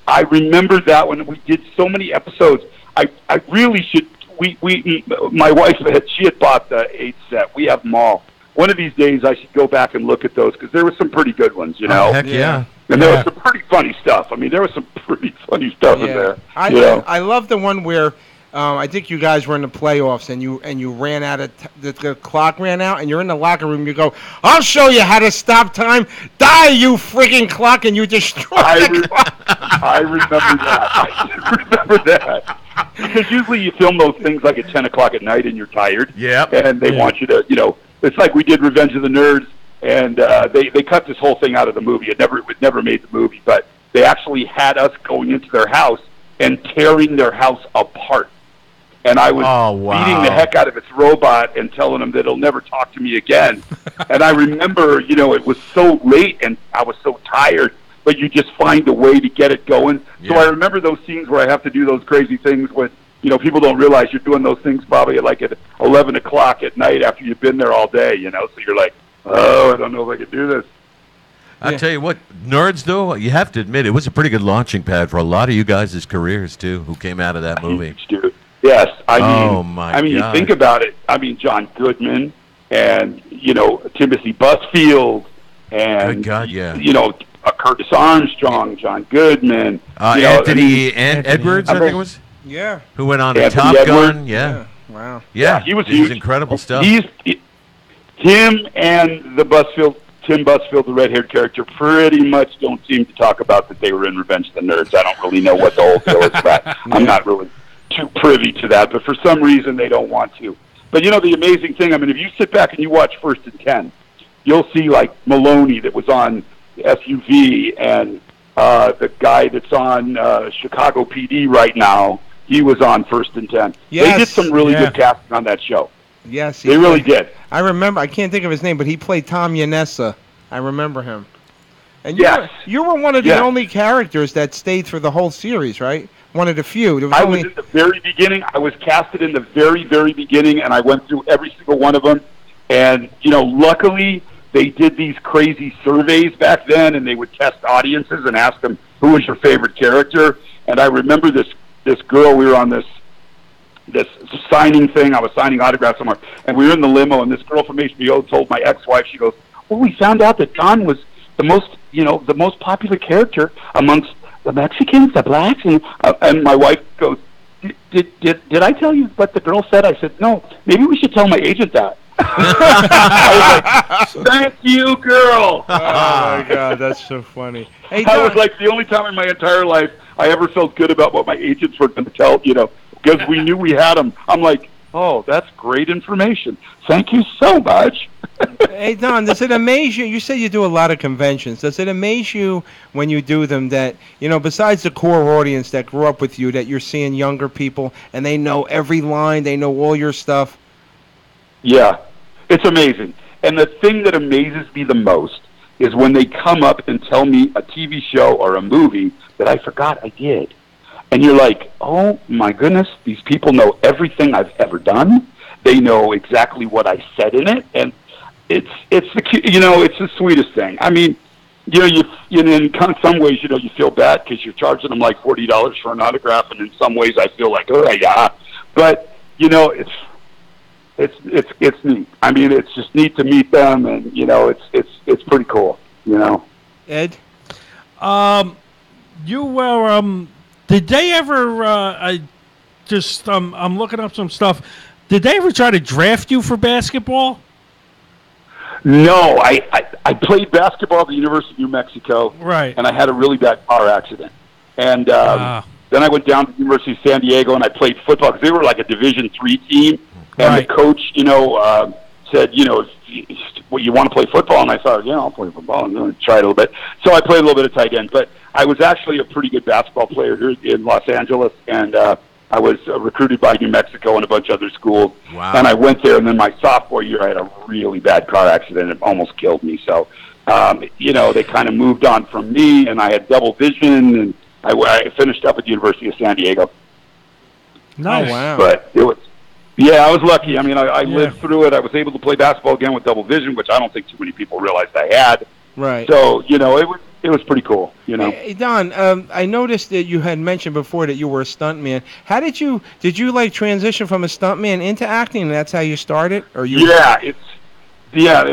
E: I remember that when we did so many episodes. I really should. My wife she had bought the 8 set. We have them all. One of these days I should go back and look at those because there were some pretty good ones,
D: Oh, heck yeah.
E: And there was some pretty funny stuff. I mean, there was some pretty funny stuff in there.
A: I love the one where I think you guys were in the playoffs and you ran out of the clock ran out and you're in the locker room. You go, "I'll show you how to stop time. Die, you freaking clock!" And you destroy the clock.
E: I remember that. Because usually you film those things like at 10 o'clock at night and you're tired.
D: Yep.
E: And they want you to, it's like we did Revenge of the Nerds. And they cut this whole thing out of the movie. It never made the movie, but they actually had us going into their house and tearing their house apart. And I was beating the heck out of its robot and telling them that it'll never talk to me again. And I remember, it was so late and I was so tired, but you just find a way to get it going. Yeah. So I remember those scenes where I have to do those crazy things with, people don't realize you're doing those things probably at 11 o'clock at night after you've been there all day, so you're like, oh, I don't know if I could do this.
D: I tell you what, Nerds, though, you have to admit, it was a pretty good launching pad for a lot of you guys' careers, too, who came out of that movie.
E: Dude. Yes. I mean,
D: God.
E: You think about it. I mean, John Goodman and, Timothy Busfield and,
D: good God, yeah.
E: Curtis Armstrong, John Goodman.
D: Anthony Edwards, I think it was?
A: Yeah.
D: Who went on to
E: Anthony
D: Top
E: Edwards.
D: Gun. Yeah.
A: Wow.
D: Yeah,
E: he was
D: incredible stuff.
E: Him and Tim Busfield, the red-haired character, pretty much don't seem to talk about that they were in Revenge of the Nerds. I don't really know what the whole deal is about. I'm not really too privy to that, but for some reason they don't want to. But the amazing thing, I mean, if you sit back and you watch First and 10, you'll see like Maloney that was on SUV and the guy that's on Chicago PD right now, he was on First and 10.
A: Yes.
E: They did some really good casting on that show.
A: Yes.
E: They really did.
A: I remember, I can't think of his name, but he played Tom Yanessa. I remember him. And you were one of the only characters that stayed through the whole series, right? One of the few.
E: I was in the very beginning. I was casted in the very, very beginning, and I went through every single one of them. And, luckily, they did these crazy surveys back then, and they would test audiences and ask them, who was your favorite character? And I remember this girl, we were on this signing thing. I was signing autographs somewhere, and we were in the limo, and this girl from HBO told my ex-wife, she goes, "Well, we found out that Don was the most popular character amongst the Mexicans, the blacks," and my wife goes, "Did I tell you what the girl said?" I said, "No, maybe we should tell my agent that." I was like, "Thank you, girl."
A: Oh my God, that's so funny. Hey,
E: I was like, the only time in my entire life I ever felt good about what my agents were going to tell, because we knew we had them. I'm like, oh, that's great information. Thank you so much.
A: Hey, Don, does it amaze you? You say you do a lot of conventions. Does it amaze you when you do them that, besides the core audience that grew up with you, that you're seeing younger people and they know every line, they know all your stuff?
E: Yeah, it's amazing. And the thing that amazes me the most is when they come up and tell me a TV show or a movie that I forgot I did. And you're like, oh, my goodness, these people know everything I've ever done. They know exactly what I said in it. And it's the sweetest thing. I mean, in some ways, you feel bad because you're charging them like $40 for an autograph, and in some ways, I feel like, oh yeah, but it's neat. I mean, it's just neat to meet them, and it's pretty cool.
A: Ed,
C: you were did they ever? I'm looking up some stuff. Did they ever try to draft you for basketball?
E: No, I played basketball at the University of New Mexico,
C: right?
E: And I had a really bad car accident, and then I went down to the University of San Diego and I played football because they were like a Division III team, and the coach, said, well, you want to play football? And I thought, I'll play football. I'm going to try it a little bit. So I played a little bit of tight end, but I was actually a pretty good basketball player here in Los Angeles, and I was recruited by New Mexico and a bunch of other schools.
D: Wow.
E: And I went there, and then my sophomore year, I had a really bad car accident. It almost killed me. So, they kind of moved on from me, and I had double vision, and I finished up at the University of San Diego.
C: Nice.
A: Oh, wow.
E: But I was lucky. I mean, I lived through it. I was able to play basketball again with double vision, which I don't think too many people realized I had.
A: Right.
E: So, it was pretty cool,
A: Hey, Don, I noticed that you had mentioned before that you were a stuntman. How did you like transition from a stuntman into acting? And that's how you started, or you?
E: Yeah, it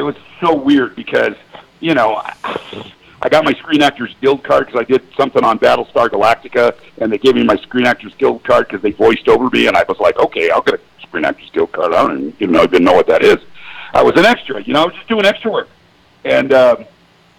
E: was so weird because I got my Screen Actors Guild card because I did something on Battlestar Galactica, and they gave me my Screen Actors Guild card because they voiced over me, and I was like, okay, I'll get a Screen Actors Guild card. I don't even know what that is. I was an extra, I was just doing extra work, and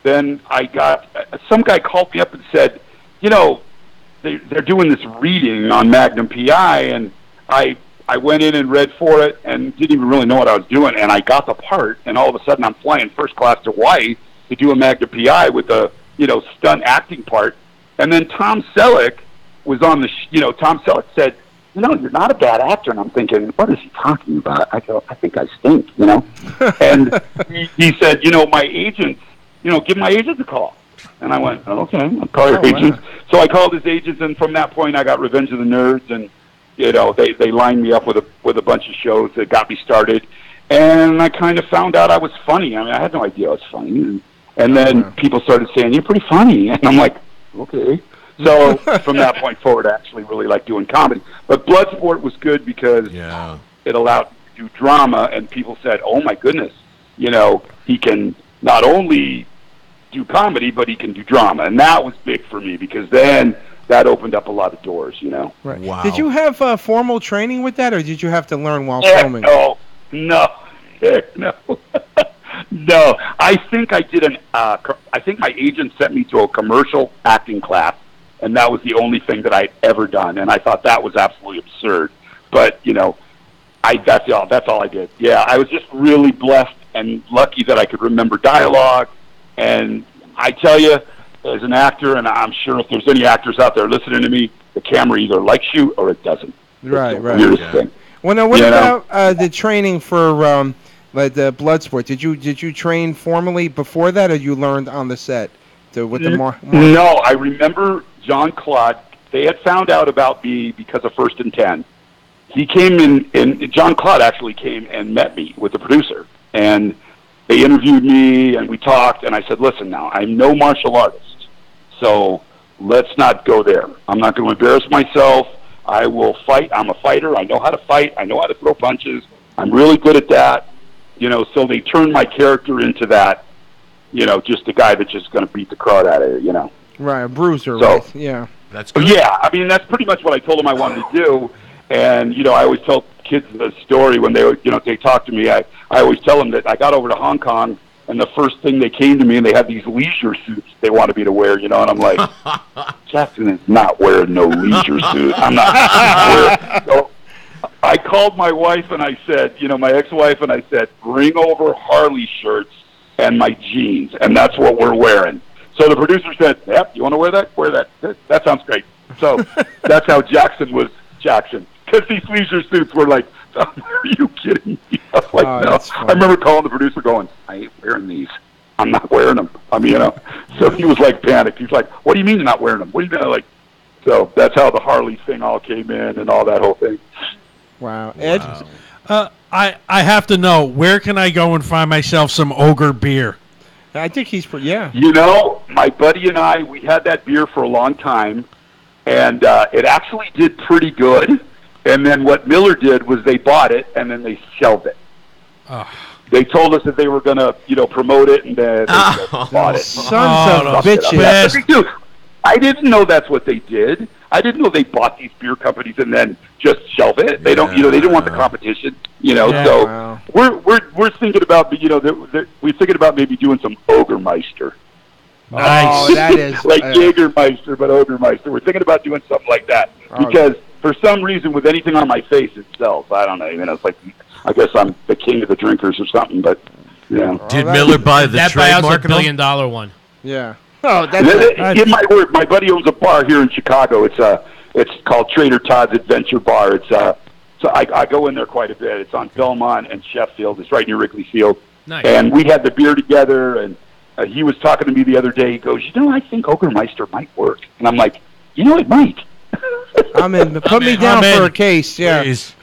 E: then I got some guy called me up and said, they're doing this reading on Magnum PI, and I went in and read for it and didn't even really know what I was doing, and I got the part, and all of a sudden I'm flying first class to Hawaii to do a Magnum PI with a stunt acting part, and then Tom Selleck was on the Tom Selleck said, you're not a bad actor, and I'm thinking, what is he talking about? I go, I think I stink, and he said, my agent. Give my agent a call. And I went, okay, I'll call your agent. Wow. So I called his agents, and from that point, I got Revenge of the Nerds, and they lined me up with a bunch of shows that got me started. And I kind of found out I was funny. I mean, I had no idea I was funny. And then people started saying, you're pretty funny. And I'm like, okay. So from that point forward, I actually really liked doing comedy. But Bloodsport was good because it allowed me to do drama, and people said, oh, my goodness, he can not only do comedy, but he can do drama. And that was big for me because then that opened up a lot of doors,
A: Right.
D: Wow.
A: Did you have formal training with that, or did you have to learn while filming?
E: No. No. I think I did I think my agent sent me to a commercial acting class, and that was the only thing that I'd ever done. And I thought that was absolutely absurd. But, that's all I did. Yeah, I was just really blessed and lucky that I could remember dialogue. And I tell you, as an actor, and I'm sure if there's any actors out there listening to me, the camera either likes you or it doesn't.
A: Right.
E: Weirdest thing.
A: Well, now what about the training for like the Bloodsport? Did you train formally before that, or you learned on the set?
E: No, I remember John Claude. They had found out about me because of First and 10. He came in, and John Claude actually came and met me with the producer, and they interviewed me, and we talked, and I said, listen now, I'm no martial artist, so let's not go there. I'm not going to embarrass myself. I will fight. I'm a fighter. I know how to fight. I know how to throw punches. I'm really good at that. So they turned my character into that, just a guy that's just going to beat the crowd out of you,
A: Right, a bruiser,
E: so,
A: right? Yeah.
D: That's good.
E: Yeah, I mean, that's pretty much what I told them I wanted to do. And, I always tell kids the story when they talk to me. I always tell them that I got over to Hong Kong, and the first thing they came to me, and they had these leisure suits they wanted me to wear, and I'm like, Jackson is not wearing no leisure suit. I'm not wearing. So I called my wife, and I said, my ex-wife, and I said, bring over Harley shirts and my jeans, and that's what we're wearing. So the producer said, yep, you want to wear that? Wear that. That sounds great. So that's how Jackson was Jackson. Because these leisure suits were like, are you kidding me? I was like, no. I remember calling the producer going, I ain't wearing these. I'm not wearing them. So he was like panicked. He's like, what do you mean you're not wearing them? What do you mean? So that's how the Harley thing all came in and all that whole thing.
A: Wow. Ed?
C: I have to know, where can I go and find myself some Ogre beer?
A: I think he's yeah.
E: You know, my buddy and I, we had that beer for a long time, and it actually did pretty good. And then what Miller did was they bought it, and then they shelved it.
C: Oh.
E: They told us that they were going to, promote it, and they bought it.
A: Sons of bitches.
E: That's what they do. I didn't know that's what they did. I didn't know they bought these beer companies and then just shelve it. They don't, they didn't want the competition, So we're thinking about, we're thinking about maybe doing some Ogermeister.
A: Nice. Oh, that is
E: like Jägermeister, but Ogermeister. We're thinking about doing something like that because for some reason, with anything on my face, it sells. I don't know. It's like, I guess I'm the king of the drinkers or something. But
D: did Miller buy the
V: that
D: trademark?
V: That $1 billion one.
A: Yeah.
E: Oh, it might work. My buddy owns a bar here in Chicago. It's called Trader Todd's Adventure Bar. It's so I go in there quite a bit. It's on Belmont and Sheffield. It's right near Wrigley Field.
V: Nice.
E: And we had the beer together, and he was talking to me the other day. He goes, I think Ogermeister might work. And I'm like, it might.
A: I'm in. Put me down for a case. Yeah.
D: Please.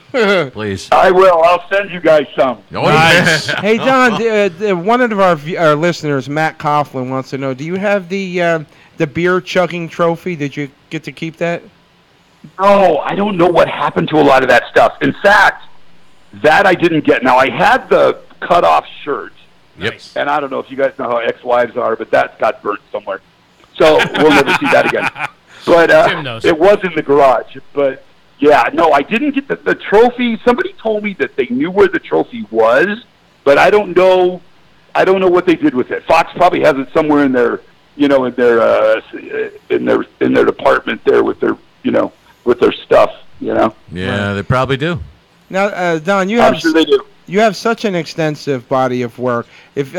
D: Please.
E: I will. I'll send you guys some.
A: Nice. Hey, Don, one of our listeners, Matt Coughlin, wants to know, do you have the beer chugging trophy? Did you get to keep that?
E: No, I don't know what happened to a lot of that stuff. In fact, that I didn't get. Now, I had the cut-off shirt.
D: Yep.
E: And I don't know if you guys know how ex-wives are, but that got burnt somewhere. So we'll never see that again. But it was in the garage. But, yeah, no, I didn't get the trophy. Somebody told me that they knew where the trophy was, but I don't know what they did with it. Fox probably has it somewhere in their, in their department there with their, with their stuff,
D: Yeah, they probably do.
A: Now, Don,
E: I'm sure they do.
A: You have such an extensive body of work. If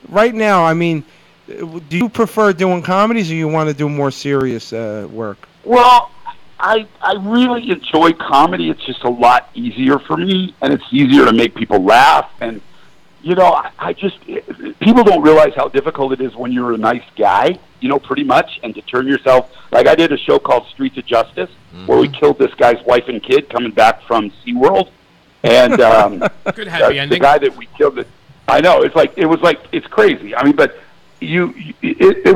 A: right now, I mean, do you prefer doing comedies, or you want to do more serious work?
E: Well, I really enjoy comedy. It's just a lot easier for me, and it's easier to make people laugh. And I just people don't realize how difficult it is when you're a nice guy. Pretty much, and to turn yourself. Like I did a show called Streets of Justice, where we killed this guy's wife and kid coming back from SeaWorld. And
V: good happy ending.
E: The guy that we killed, I know it's crazy. I mean, but it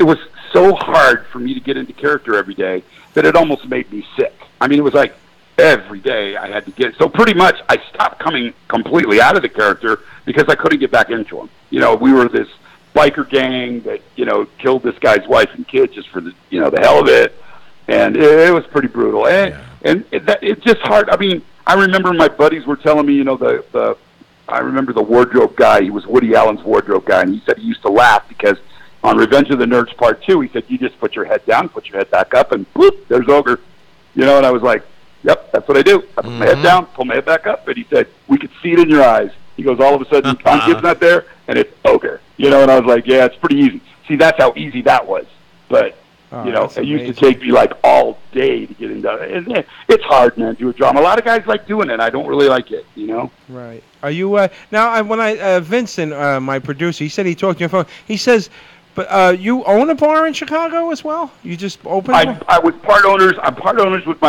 E: was so hard for me to get into character every day that it almost made me sick. I mean, it was like every day I had to get. So pretty much, I stopped coming completely out of the character because I couldn't get back into him. We were this biker gang that killed this guy's wife and kid just for the the hell of it, and it was pretty brutal. And it's just hard. I mean, I remember my buddies were telling me, I remember the wardrobe guy. He was Woody Allen's wardrobe guy, and he said he used to laugh because on Revenge of the Nerds Part 2, he said you just put your head down, put your head back up, and whoop, there's Ogre. And I was like, yep, that's what I do. I put my head down, pull my head back up, and he said we could see it in your eyes. He goes, all of a sudden, Tom Gibbs not there, and it's Ogre. And I was like, yeah, it's pretty easy. See, that's how easy that was. But, it used to take me, like, all day to get into it. And it's hard, man, to do a drama. A lot of guys like doing it. I don't really like it,
A: Right. Are you, now, Vincent, my producer, he said he talked to your phone. He says, but you own a bar in Chicago as well? You just opened it?
E: I was part owners. I'm part owners with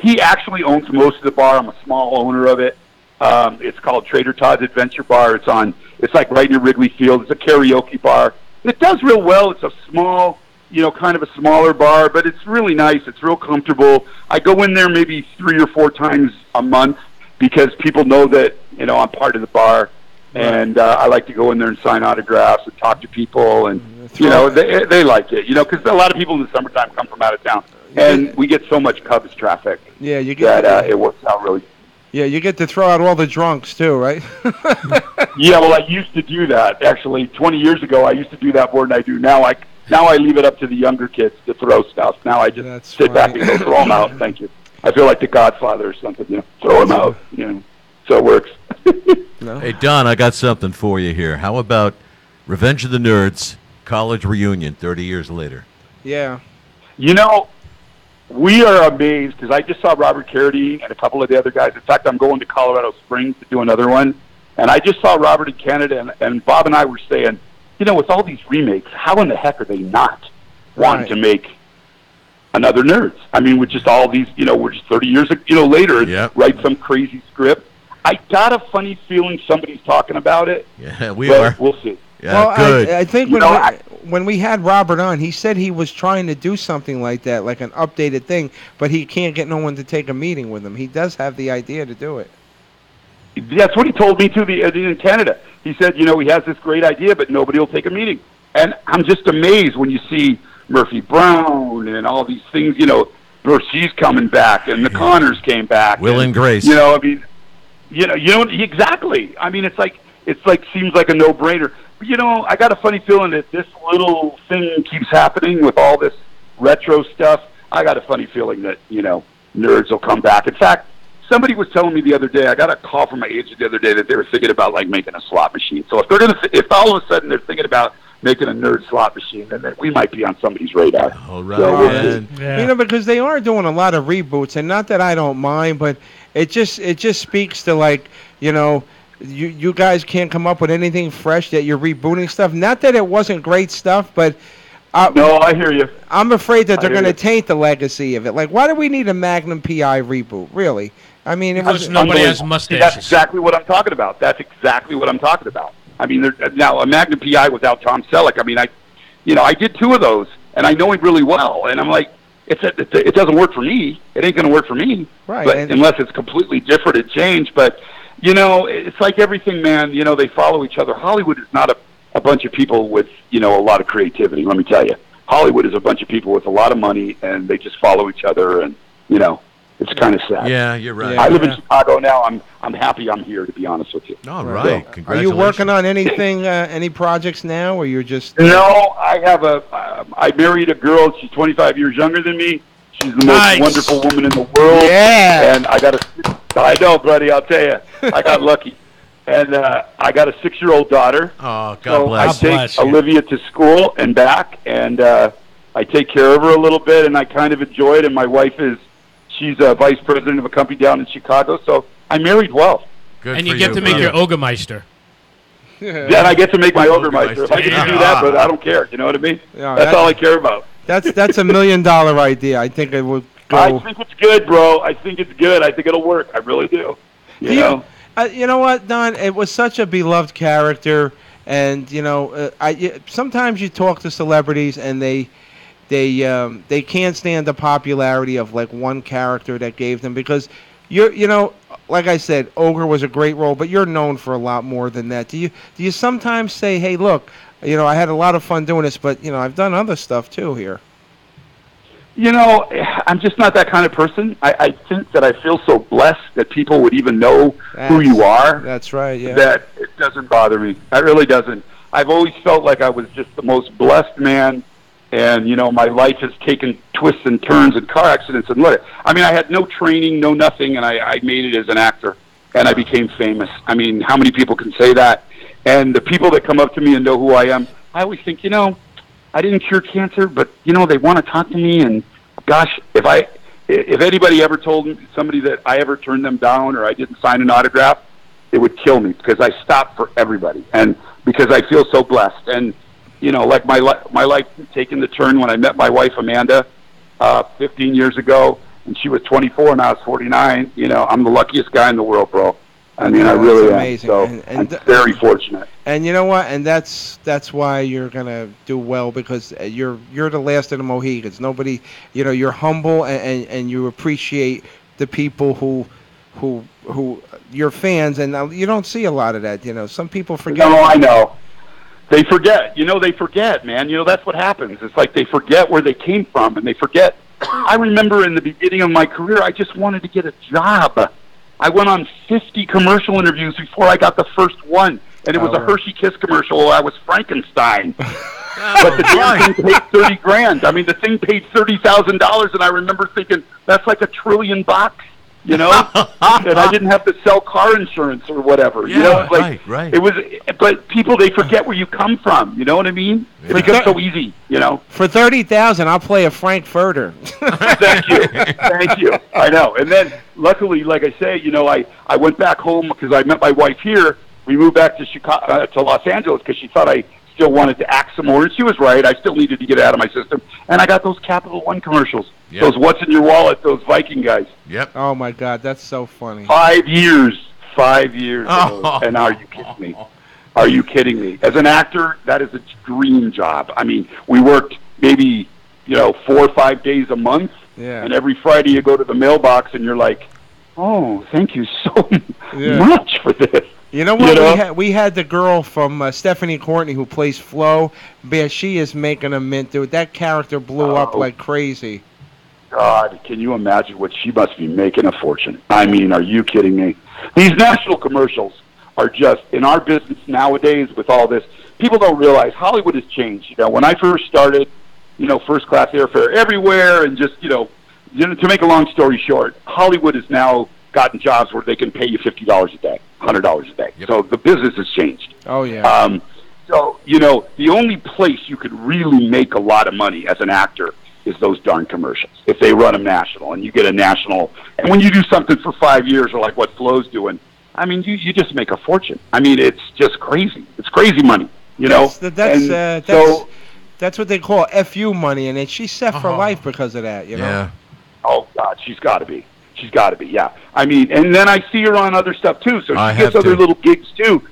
E: he actually owns most of the bar. I'm a small owner of it. It's called Trader Todd's Adventure Bar. It's like right near Wrigley Field. It's a karaoke bar. It does real well. It's a small, kind of a smaller bar, but it's really nice. It's real comfortable. I go in there maybe 3 or 4 times a month because people know that, I'm part of the bar. And I like to go in there and sign autographs and talk to people. And, they like it, because a lot of people in the summertime come from out of town. And we get so much Cubs traffic that it works out really.
A: Yeah, you get to throw out all the drunks, too, right?
E: Yeah, well, I used to do that. Actually, 20 years ago, I used to do that more than I do now. Now I leave it up to the younger kids to throw stuff. Now I just sit back and go throw them out. Thank you. I feel like the Godfather or something, throw them out, So it works.
D: Hey, Don, I got something for you here. How about Revenge of the Nerds, college reunion 30 years later?
A: Yeah.
E: We are amazed because I just saw Robert Carradine and a couple of the other guys. In fact, I'm going to Colorado Springs to do another one. And I just saw Robert in Canada, and Bob and I were saying, with all these remakes, how in the heck are they not wanting to make another Nerds? I mean, with just all these, we're just 30 years later, write some crazy script. I got a funny feeling somebody's talking about it.
D: Yeah, we
E: but
D: are.
E: We'll see.
D: Yeah,
A: well,
D: good.
A: I think when we had Robert on, he said he was trying to do something like that, like an updated thing, but he can't get no one to take a meeting with him. He does have the idea to do it.
E: That's what he told me too. In Canada, he said, he has this great idea, but nobody will take a meeting. And I'm just amazed when you see Murphy Brown and all these things. She's coming back, and the Connors came back.
D: Will and Grace.
E: Exactly. I mean, it's like seems like a no-brainer. But, I got a funny feeling that this little thing keeps happening with all this retro stuff. I got a funny feeling that nerds will come back. In fact, somebody was telling me the other day. I got a call from my agent the other day that they were thinking about making a slot machine. So if all of a sudden they're thinking about making a nerd slot machine, then we might be on somebody's radar.
D: All right,
E: so
A: because they are doing a lot of reboots, and not that I don't mind, but it just speaks to you guys can't come up with anything fresh, that you're rebooting stuff. Not that it wasn't great stuff, but
E: no, I hear you.
A: I'm afraid that they're going to taint the legacy of it. Like, why do we need a Magnum PI reboot? Really? I mean,
V: because nobody has mustaches.
E: That's exactly what I'm talking about. I mean, now a Magnum PI without Tom Selleck. I mean, I did 2 of those, and I know him really well. And I'm like, it doesn't work for me. It ain't going to work for me,
A: right?
E: But unless it's completely different and changed. But it's like everything, man. They follow each other. Hollywood is not a bunch of people with a lot of creativity. Let me tell you, Hollywood is a bunch of people with a lot of money, and they just follow each other, and it's kind of sad.
D: Yeah, you're right.
E: I live in Chicago now. I'm happy I'm here, to be honest with you.
D: All right.
E: So,
D: Congratulations.
A: Are you working on anything, any projects now, or you're just...
E: No, I married a girl. She's 25 years younger than me. She's the most wonderful woman in the world.
A: Yeah.
E: And I know, buddy, I'll tell you. I got lucky. And I got a 6-year-old daughter.
D: Oh, God bless.
E: I take Olivia to school and back, and I take care of her a little bit, and I kind of enjoy it. And my wife she's a vice president of a company down in Chicago, so I married well.
D: Good
V: and
D: for
V: you get to make your Ogermeister.
E: Yeah, and I get to make my Ogermeister. If I can do that, but I don't care. You know what I mean?
A: Yeah,
E: that's all I care about.
A: That's $1 million idea. I think it would go.
E: I think it's good, bro. I think it's good. I think it'll work. I really do. You know?
A: You know what, Don? It was such a beloved character, and sometimes you talk to celebrities and they can't stand the popularity of one character that gave them, because like I said, Ogre was a great role, but you're known for a lot more than that. Do you sometimes say, hey, look, I had a lot of fun doing this, but I've done other stuff too here?
E: I'm just not that kind of person. I think that I feel so blessed that people would even know who you are.
A: That's right, yeah.
E: That it doesn't bother me. It really doesn't. I've always felt like I was just the most blessed man, and, my life has taken twists and turns and car accidents. And look, I mean, I had no training, no nothing, and I made it as an actor, and I became famous. I mean, how many people can say that? And the people that come up to me and know who I am, I always think, I didn't cure cancer, but, they want to talk to me. And, gosh, if anybody ever told somebody that I ever turned them down or I didn't sign an autograph, it would kill me, because I stopped for everybody, and because I feel so blessed. And, like my life taking the turn when I met my wife, Amanda, 15 years ago, and she was 24 and I was 49. I'm the luckiest guy in the world, bro. I mean, I really am. So I'm very fortunate.
A: And you know what? And that's why you're gonna do well, because you're the last of the Mohegans. Nobody, you're humble, and you appreciate the people who your fans, and you don't see a lot of that. Some people forget.
E: No, I know. They forget. They forget, man. That's what happens. It's like they forget where they came from, and they forget. I remember in the beginning of my career, I just wanted to get a job. I went on 50 commercial interviews before I got the first one, and it was a Hershey Kiss commercial. I was Frankenstein. But the damn thing paid $30,000. I mean, the thing paid $30,000, and I remember thinking, that's like $1 trillion. And I didn't have to sell car insurance or whatever.
D: Yeah,
E: right. It was, but people, they forget where you come from. You know what I mean? It becomes so easy.
A: For $30,000, I'll play a Frankfurter.
E: Thank you. I know. And then, luckily, like I say, I went back home because I met my wife here. We moved back to Chicago, to Los Angeles, because she thought I still wanted to act some more, and she was right. I still needed to get it out of my system, and I got those Capital One commercials. Yep. Those What's in Your Wallet, those Viking guys.
D: Yep.
A: Oh my God, that's so funny.
E: 5 years. 5 years ago. And are you kidding me? Are you kidding me? As an actor, that is a dream job. I mean, we worked maybe, 4 or 5 days a month.
A: Yeah.
E: And every Friday you go to the mailbox and you're like, oh, thank you so much for this.
A: You know what? We had the girl from Stephanie Courtney who plays Flo. Man, she is making a mint, dude. That character blew up like crazy.
E: God, can you imagine what she must be making a fortune? I mean, are you kidding me? These national commercials are just, in our business nowadays with all this, people don't realize Hollywood has changed. When I first started, first class airfare everywhere, and just, to make a long story short, Hollywood has now gotten jobs where they can pay you $50 a day, $100 a day. Yep. So the business has changed.
A: Oh, yeah.
E: So, the only place you could really make a lot of money as an actor is those darn commercials. If they run them national and you get a national, and when you do something for 5 years or like what Flo's doing, I mean, you just make a fortune. I mean, it's just crazy. It's crazy money,
A: That's what they call FU money, and she's set for life because of that,
D: Yeah.
E: Oh, God, she's got to be. She's got to be, yeah. I mean, and then I see her on other stuff, too, so she gets other little gigs, too,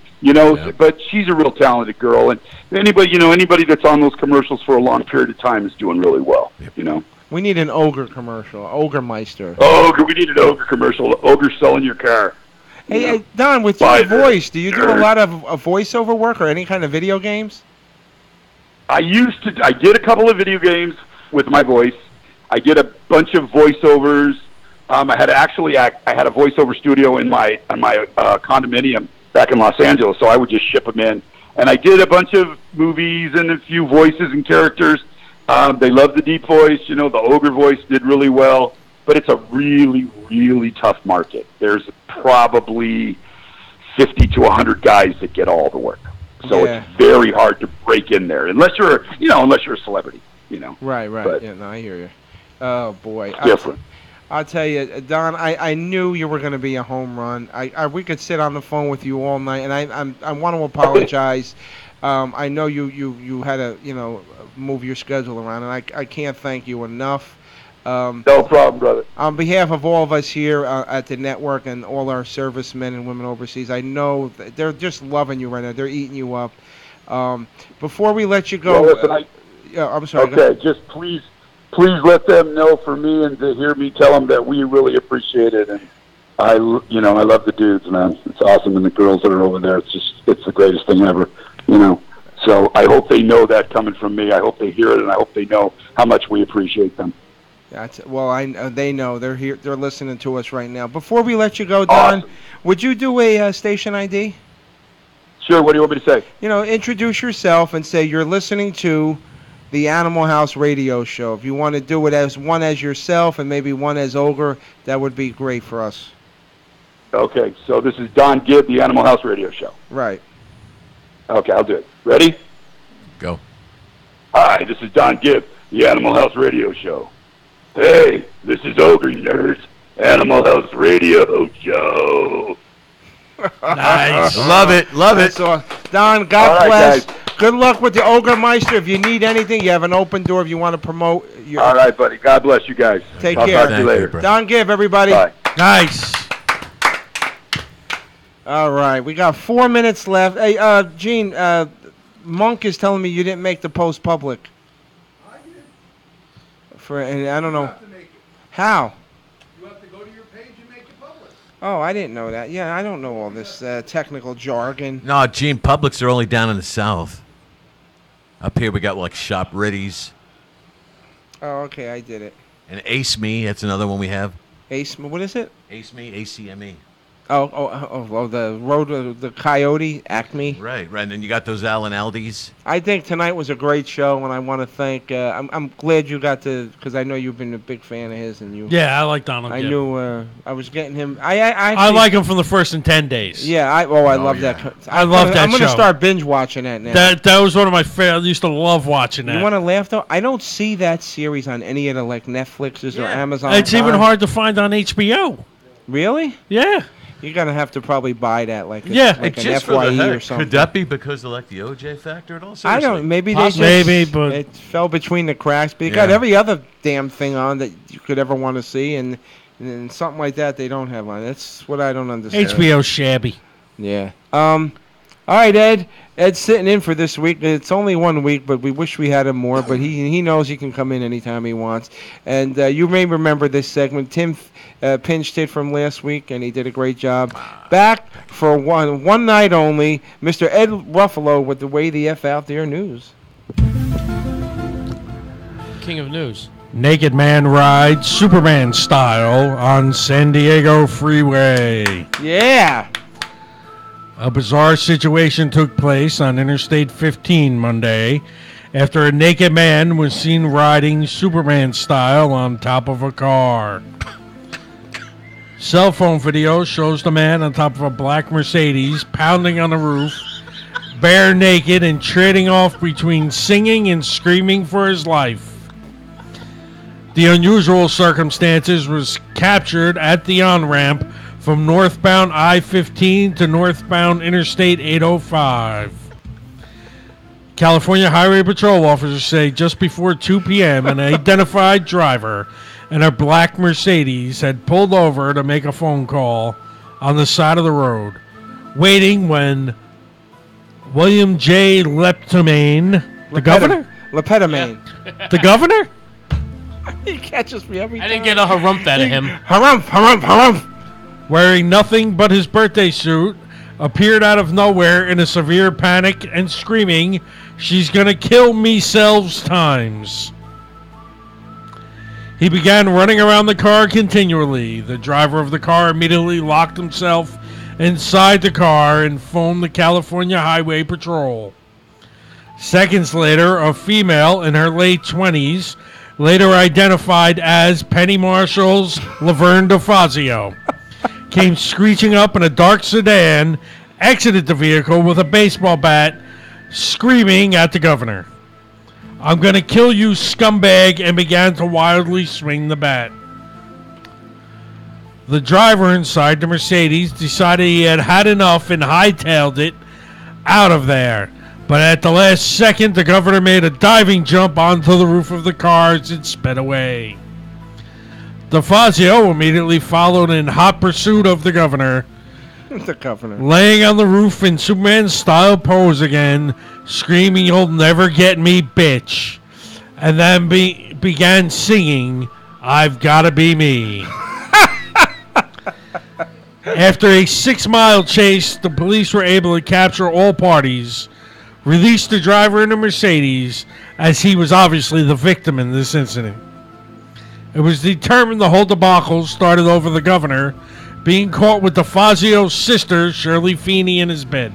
E: but she's a real talented girl, and anybody that's on those commercials for a long period of time is doing really well,
A: We need an Ogre commercial, Ogre Meister.
E: Ogre, we need an Ogre commercial. Ogre selling your car.
A: Hey, Don, with your voice, do you do a lot of voiceover work or any kind of video games?
E: I did a couple of video games with my voice. I did a bunch of voiceovers. I had a voiceover studio in my condominium back in Los Angeles, so I would just ship them in. And I did a bunch of movies and a few voices and characters. They loved the deep voice. The Ogre voice did really well. But it's a really, really tough market. There's probably 50 to 100 guys that get all the work. So it's very hard to break in there, unless you're a celebrity,
A: Right.
E: But
A: I hear you. Oh, boy.
E: It's different.
A: I'll tell you, Don, I knew you were going to be a home run. We could sit on the phone with you all night, and I want to apologize. I know you had to, move your schedule around, and I can't thank you enough.
E: No problem, brother.
A: On behalf of all of us here at the network and all our servicemen and women overseas, I know that they're just loving you right now. They're eating you up. Before we let you go, I'm sorry.
E: Okay, just please let them know for me and to hear me tell them that we really appreciate it. And I love the dudes, man. It's awesome, and the girls that are over there. It's the greatest thing ever. So I hope they know that coming from me. I hope they hear it, and I hope they know how much we appreciate them.
A: They know they're here. They're listening to us right now. Before we let you go, Don, would you do a station ID?
E: Sure. What do you want me to say?
A: Introduce yourself and say you're listening to the Animal House Radio Show. If you want to do it as one as yourself and maybe one as Ogre, that would be great for us.
E: Okay. So this is Don Gibb, the Animal House Radio Show.
A: Right.
E: Okay, I'll do it. Ready?
D: Go.
E: Hi, this is Don Gibb, the Animal House Radio Show. Hey, this is Ogre Nerds, Animal House Radio Show.
D: Nice. Love it.
A: Don, God bless. Guys. Good luck with the Ogre Meister. If you need anything, you have an open door if you want to promote.
E: All right, buddy. God bless you guys.
A: Take
E: care.
A: I'll
E: talk to you later.
A: Don Gibb, everybody.
E: Bye.
C: Nice.
A: All right, we got 4 minutes left. Hey, Gene, Monk is telling me you didn't make the post public.
F: I did.
A: And I don't know. How?
F: You have to go to your page and make it public.
A: Oh, I didn't know that. Yeah, I don't know all this technical jargon.
D: No, Gene, Publix are only down in the south. Up here we got like Shop Ritty's.
A: Oh, okay, I did it.
D: And Ace Me, that's another one we have.
A: Ace Me, what is it?
D: Ace Me, ACME.
A: Oh, the road, the Coyote, Acme.
D: Right. And then you got those Allen Aldi's.
A: I think tonight was a great show, and I want to thank. I'm glad you got to, because I know you've been a big fan of his, and you.
C: Yeah, I like Donald.
A: I
C: Gibb.
A: knew I was getting him.
C: I like him from the first in 10 days.
A: Yeah, I love that.
C: I love that show.
A: I'm gonna start binge watching that now.
C: That was one of my favorites. I used to love watching that.
A: You want to laugh though? I don't see that series on any of the Netflixes or Amazon.
C: It's even hard to find on HBO.
A: Really?
C: Yeah.
A: You're gonna have to probably buy that, like an
D: just
A: FYE or something.
D: Could that be because of like the OJ factor and all?
A: I don't. Maybe
C: but
A: it fell between the cracks. But you got every other damn thing on that you could ever want to see, and and something like that they don't have on. That's what I don't understand.
C: HBO shabby.
A: Yeah. All right, Ed. Ed's sitting in for this week. It's only 1 week, but we wish we had him more. But he knows he can come in anytime he wants. And you may remember this segment. Tim pinched hit from last week, and he did a great job. Back for one night only, Mr. Ed Ruffalo with the Way the F Out There news.
V: King of news.
C: Naked man rides Superman style on San Diego freeway.
A: Yeah.
C: A bizarre situation took place on Interstate 15 Monday after a naked man was seen riding Superman style on top of a car. Cell phone video shows the man on top of a black Mercedes pounding on the roof, bare naked and trading off between singing and screaming for his life. The unusual circumstances was captured at the on-ramp from northbound I-15 to northbound Interstate 805. California Highway Patrol officers say just before 2 p.m. an identified driver in a black Mercedes had pulled over to make a phone call on the side of the road, waiting when William J. Leptamine, the governor?
A: Leptamine.
C: The governor?
A: He catches me every time.
V: I didn't get a harumph out of him.
A: Harumph.
C: Wearing nothing but his birthday suit, appeared out of nowhere in a severe panic and screaming, "She's gonna kill me 12 times." He began running around the car continually. The driver of the car immediately locked himself inside the car and phoned the California Highway Patrol. Seconds later, a female in her late 20s, later identified as Penny Marshall's Laverne DeFazio, came screeching up in a dark sedan, exited the vehicle with a baseball bat, screaming at the governor, "I'm going to kill you, scumbag," and began to wildly swing the bat. The driver inside the Mercedes decided he had had enough and hightailed it out of there. But at the last second, the governor made a diving jump onto the roof of the car as it sped away. DeFazio immediately followed in hot pursuit of the governor,
A: The governor.
C: laying on the roof in Superman-style pose again, screaming, "You'll never get me, bitch," and then began singing, "I've Gotta Be Me." After a 6-mile chase, the police were able to capture all parties, released the driver in a Mercedes, as he was obviously the victim in this incident. It was determined the whole debacle started over the governor being caught with DeFazio's sister, Shirley Feeney, in his bed.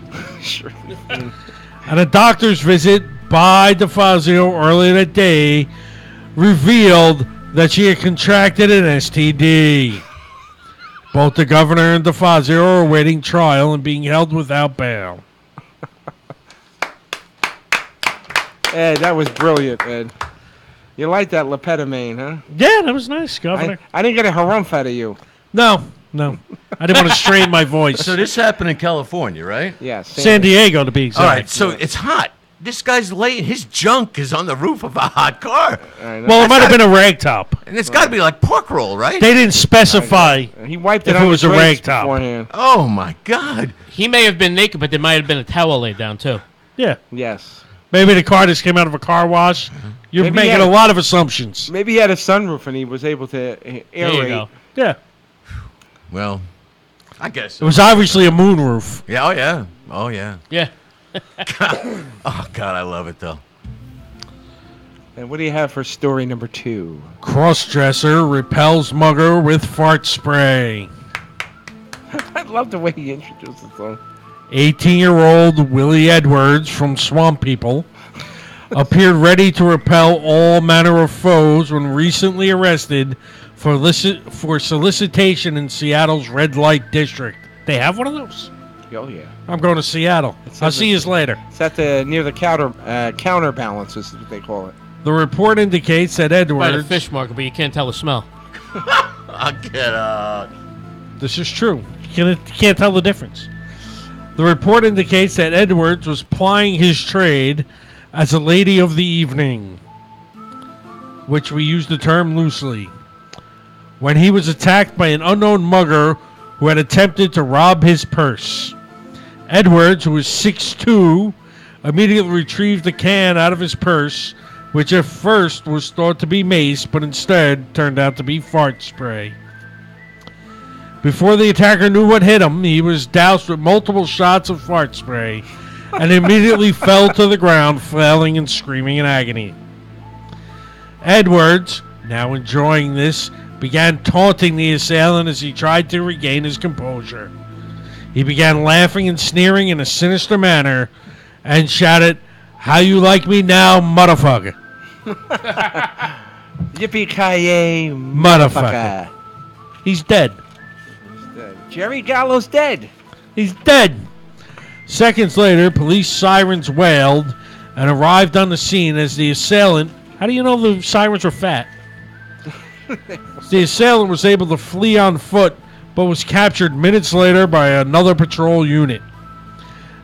C: And a doctor's visit by DeFazio earlier that day revealed that she had contracted an STD. Both the governor and DeFazio are awaiting trial and being held without bail.
A: Ed, that was brilliant, Ed. You like that Leptamine, huh?
C: Yeah, that was nice, Governor.
A: I didn't get a harumph out of you.
C: No. I didn't want to strain my voice.
D: So this happened in California, right?
A: Yeah,
C: San Diego, to be exact.
D: All right, so it's hot. This guy's late. His junk is on the roof of a hot car.
C: Well, it might have been a rag top.
D: And it's got to be like pork roll, right?
C: They didn't specify
A: He wiped
C: if
A: it on
C: it was
A: his
C: a rag
A: rags
C: top.
A: beforehand.
D: Oh, my God.
V: He may have been naked, but there might have been a towel laid down, too.
C: Yeah.
A: Yes.
C: Maybe the car just came out of a car wash. You're
A: Maybe he
C: making
A: had
C: a lot of assumptions.
A: Maybe he had a sunroof and he was able to aerate.
V: There you go.
C: Yeah.
D: Well, I guess.
C: It was obviously a moonroof.
D: Yeah, oh, yeah. Oh, yeah.
V: Yeah.
D: Oh, God, I love it, though.
A: And what do you have for story number 2?
C: Crossdresser repels mugger with fart spray.
A: I love the way he introduces them.
C: 18-year-old Willie Edwards from Swamp People appeared ready to repel all manner of foes when recently arrested for solicitation in Seattle's red light district. They have one of those?
A: Oh, yeah.
C: I'm going to Seattle. I'll see you later.
A: It's at near the counterbalance, is what they call it.
C: The report indicates that
V: By the
C: Edwards...
V: fish market, but you can't tell the smell.
D: I'll get out.
C: This is true. You can't tell the difference. The report indicates that Edwards was plying his trade as a lady of the evening, which we use the term loosely, when he was attacked by an unknown mugger who had attempted to rob his purse. Edwards, who was 6'2", immediately retrieved the can out of his purse, which at first was thought to be mace, but instead turned out to be fart spray. Before the attacker knew what hit him, he was doused with multiple shots of fart spray and immediately fell to the ground, flailing and screaming in agony. Edwards, now enjoying this, began taunting the assailant as he tried to regain his composure. He began laughing and sneering in a sinister manner and shouted, "How you like me now, motherfucker?"
A: Yippee-ki-yay,
C: Motherfucker. He's dead.
A: Jerry Gallo's dead.
C: He's dead. Seconds later, police sirens wailed and arrived on the scene as the assailant... How do you know the sirens were fat? The assailant was able to flee on foot, but was captured minutes later by another patrol unit.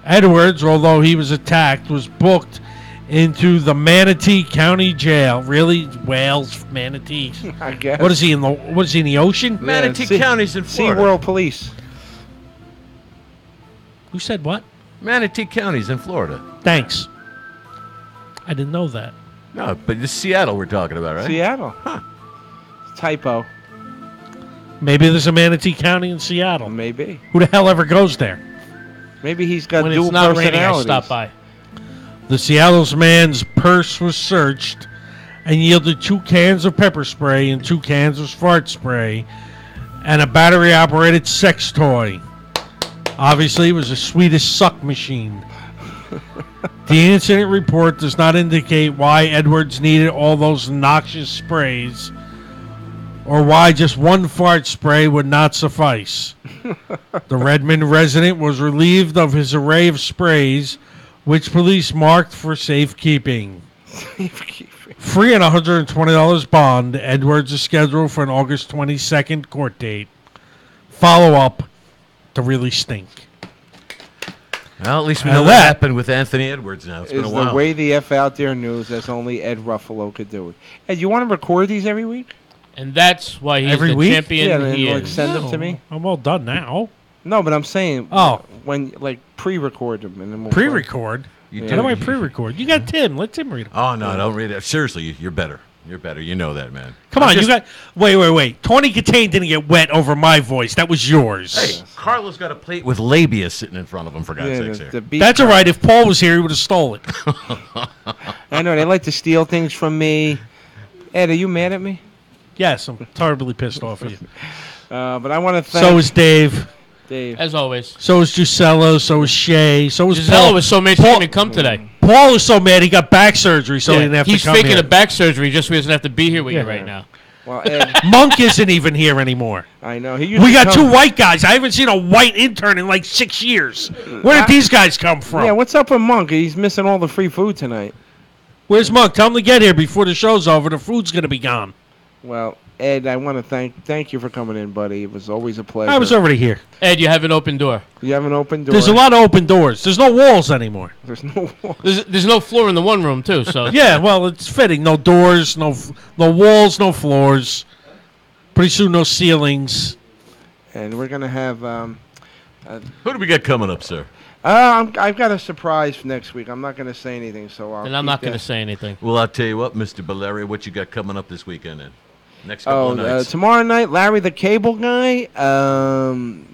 C: Edwards, although he was attacked, was booked into the Manatee County Jail. Really? Whales, manatees?
A: I guess.
C: What is he in the ocean?
D: Manatee County's in Florida.
A: SeaWorld Police.
C: Who said what?
D: Manatee County's in Florida.
C: Thanks. I didn't know that.
D: No, but it's Seattle we're talking about, right?
A: Seattle. Huh. Typo.
C: Maybe there's a Manatee County in Seattle.
A: Maybe.
C: Who the hell ever goes there?
A: Maybe he's got
V: When
A: dual
V: it's not raining, I
A: personalities.
V: stop by.
C: The Seattle's man's purse was searched and yielded 2 cans of pepper spray and 2 cans of fart spray and a battery-operated sex toy. Obviously, it was a Swedish suck machine. The incident report does not indicate why Edwards needed all those noxious sprays or why just one fart spray would not suffice. The Redmond resident was relieved of his array of sprays, which police marked for safekeeping. Free and $120 bond, Edwards is scheduled for an August 22nd court date. Follow-up to really stink.
D: Well, at least we
C: And
D: know what
C: that
D: happened with Anthony Edwards now. It's been a
A: Is
D: while.
A: the way the F out there news as only Ed Ruffalo could do it. Ed, you want to record these every week?
V: And that's why he's
C: Every
V: the
C: week?
V: champion
A: Yeah, and
V: he
A: like
V: is.
A: send them to me.
C: I'm all done now.
A: No, but I'm saying.
C: Oh.
A: When like pre-record them and then we'll
C: Pre-record?
D: You
C: How
D: do.
C: do I pre-record? You got Tim. Let Tim read them.
D: Oh, no, don't read it. Seriously, you're better. You're better. You know that, man.
C: Come
D: I'm
C: on,
D: just-
C: you got... Wait. Tawny Katane didn't get wet over my voice. That was yours.
D: Hey, Carlos got a plate with labia sitting in front of him, for God's sakes. Here.
C: That's all right. If Paul was here, he would have stole it.
A: I know they like to steal things from me. Ed, are you mad at me?
C: Yes, I'm terribly pissed off at you.
A: But I want to thank.
C: So is Dave.
A: Dave.
V: As always.
C: So is Gisello. So is Shay. So is
V: Giselle
C: Paul.
V: was so mad she
C: Paul,
V: didn't come today.
C: Paul is so mad he got back surgery, so he didn't have
V: He's
C: to come
V: faking
C: here.
V: a back surgery just so he doesn't have to be here with you right now.
A: Well, Ed,
C: Monk isn't even here anymore.
A: I know. He
C: We
A: usually
C: got
A: comes-
C: 2 white guys. I haven't seen a white intern in like 6 years. Where did these guys come from?
A: Yeah, what's up with Monk? He's missing all the free food tonight.
C: Where's Monk? Tell him to get here before the show's over. The food's going to be gone.
A: Well, Ed, I want to thank you for coming in, buddy. It was always a pleasure.
C: I was already here.
V: Ed, you have an open door.
A: You have an open door.
C: There's a lot of open doors. There's no walls anymore.
A: There's no walls.
V: There's no floor in the one room too. So
C: Yeah, well, it's fitting. No doors, no walls, no floors. Pretty soon, no ceilings.
A: And we're gonna have.
D: Who do we got coming up, sir?
A: I've got a surprise for next week. I'm not gonna say anything, so I'll.
V: and I'm
A: keep
V: not going to
A: that.
V: say anything.
D: Well, I'll tell you what, Mr. Valeria, what you got coming up this weekend then? Next couple of nights.
A: Tomorrow night, Larry the Cable Guy.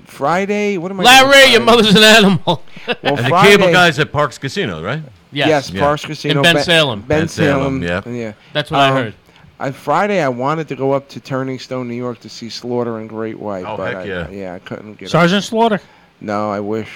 A: Friday, what am I?
V: Larry, your mother's an animal.
A: Well,
D: And the
A: Friday,
D: cable guy's at Parks Casino, right?
A: Yes,
D: Yeah.
A: Parks Casino.
V: In Ben Salem.
A: Ben Salem,
D: yeah.
A: yeah.
V: That's what I heard.
A: On Friday, I wanted to go up to Turning Stone, New York, to see Slaughter and Great White,
D: Oh,
A: but
D: heck yeah.
A: I couldn't get.
C: Sergeant Slaughter?
A: No, I wish.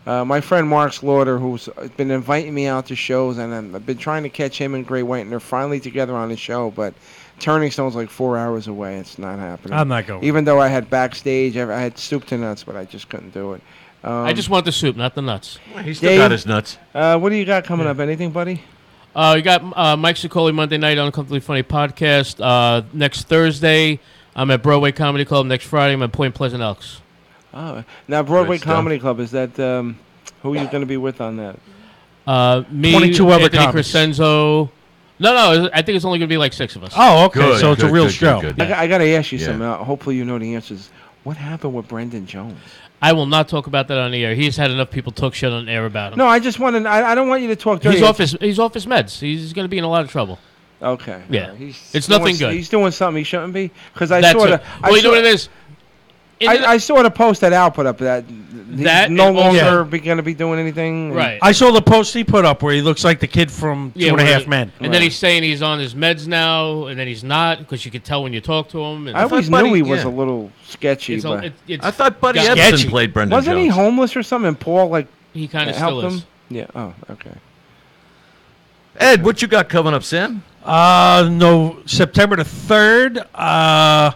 A: My friend Mark Slaughter, who's been inviting me out to shows, and I've been trying to catch him and Great White, and they're finally together on the show, but Turning Stone's like 4 hours away. It's not happening.
C: I'm not going.
A: Even though I had backstage, I had soup to nuts, but I just couldn't do it.
V: I just want the soup, not the nuts.
D: He's still
A: Dave,
D: got his nuts.
A: What do you got coming up? Anything, buddy?
V: You got Mike Sicoli Monday night on Uncomfortably Funny podcast. Next Thursday, I'm at Broadway Comedy Club. Next Friday, I'm at Point Pleasant Elks.
A: Oh, now Broadway
D: Good stuff.
A: Comedy Club, is that who are you going to be with on that?
V: Me,
C: 22 other
V: Anthony
C: comics.
V: Crescenzo, No, I think it's only going to be like 6 of us.
C: Oh, okay. So it's a real show.
A: I got to ask you
V: Yeah.
A: something. Hopefully you know the answers. What happened with Brendan Jones?
V: I will not talk about that on the air. He's had enough people talk shit on the air about him.
A: No, I just want to. I don't want you to talk dirty.
V: He's off his meds. He's going to be in a lot of trouble.
A: Okay.
V: Yeah.
A: He's
V: It's
A: doing
V: nothing good.
A: He's doing something he shouldn't be. Because I
V: That's
A: saw
V: it.
A: the.
V: Well, you know what it is?
A: I saw the post that Al put up that he's
V: That
A: no
V: and also-
A: longer going to be doing anything. and-
C: I saw the post he put up where he looks like the kid from Two and a Half Men.
V: And then he's saying he's on his meds now, and then he's not because you could tell when you talk to him. And
A: I always knew he was a little sketchy.
V: It's a-
A: but
V: it's
D: I thought Buddy
V: got-
D: Ebsen
V: Sketchy.
D: played Brendan
A: Wasn't he
D: Jones.
A: homeless or something? And Paul
V: He kind of
A: helped
V: still
A: him.
V: is.
A: Yeah. Oh, okay.
D: Ed, what you got coming up, Sam?
C: No, September the 3rd.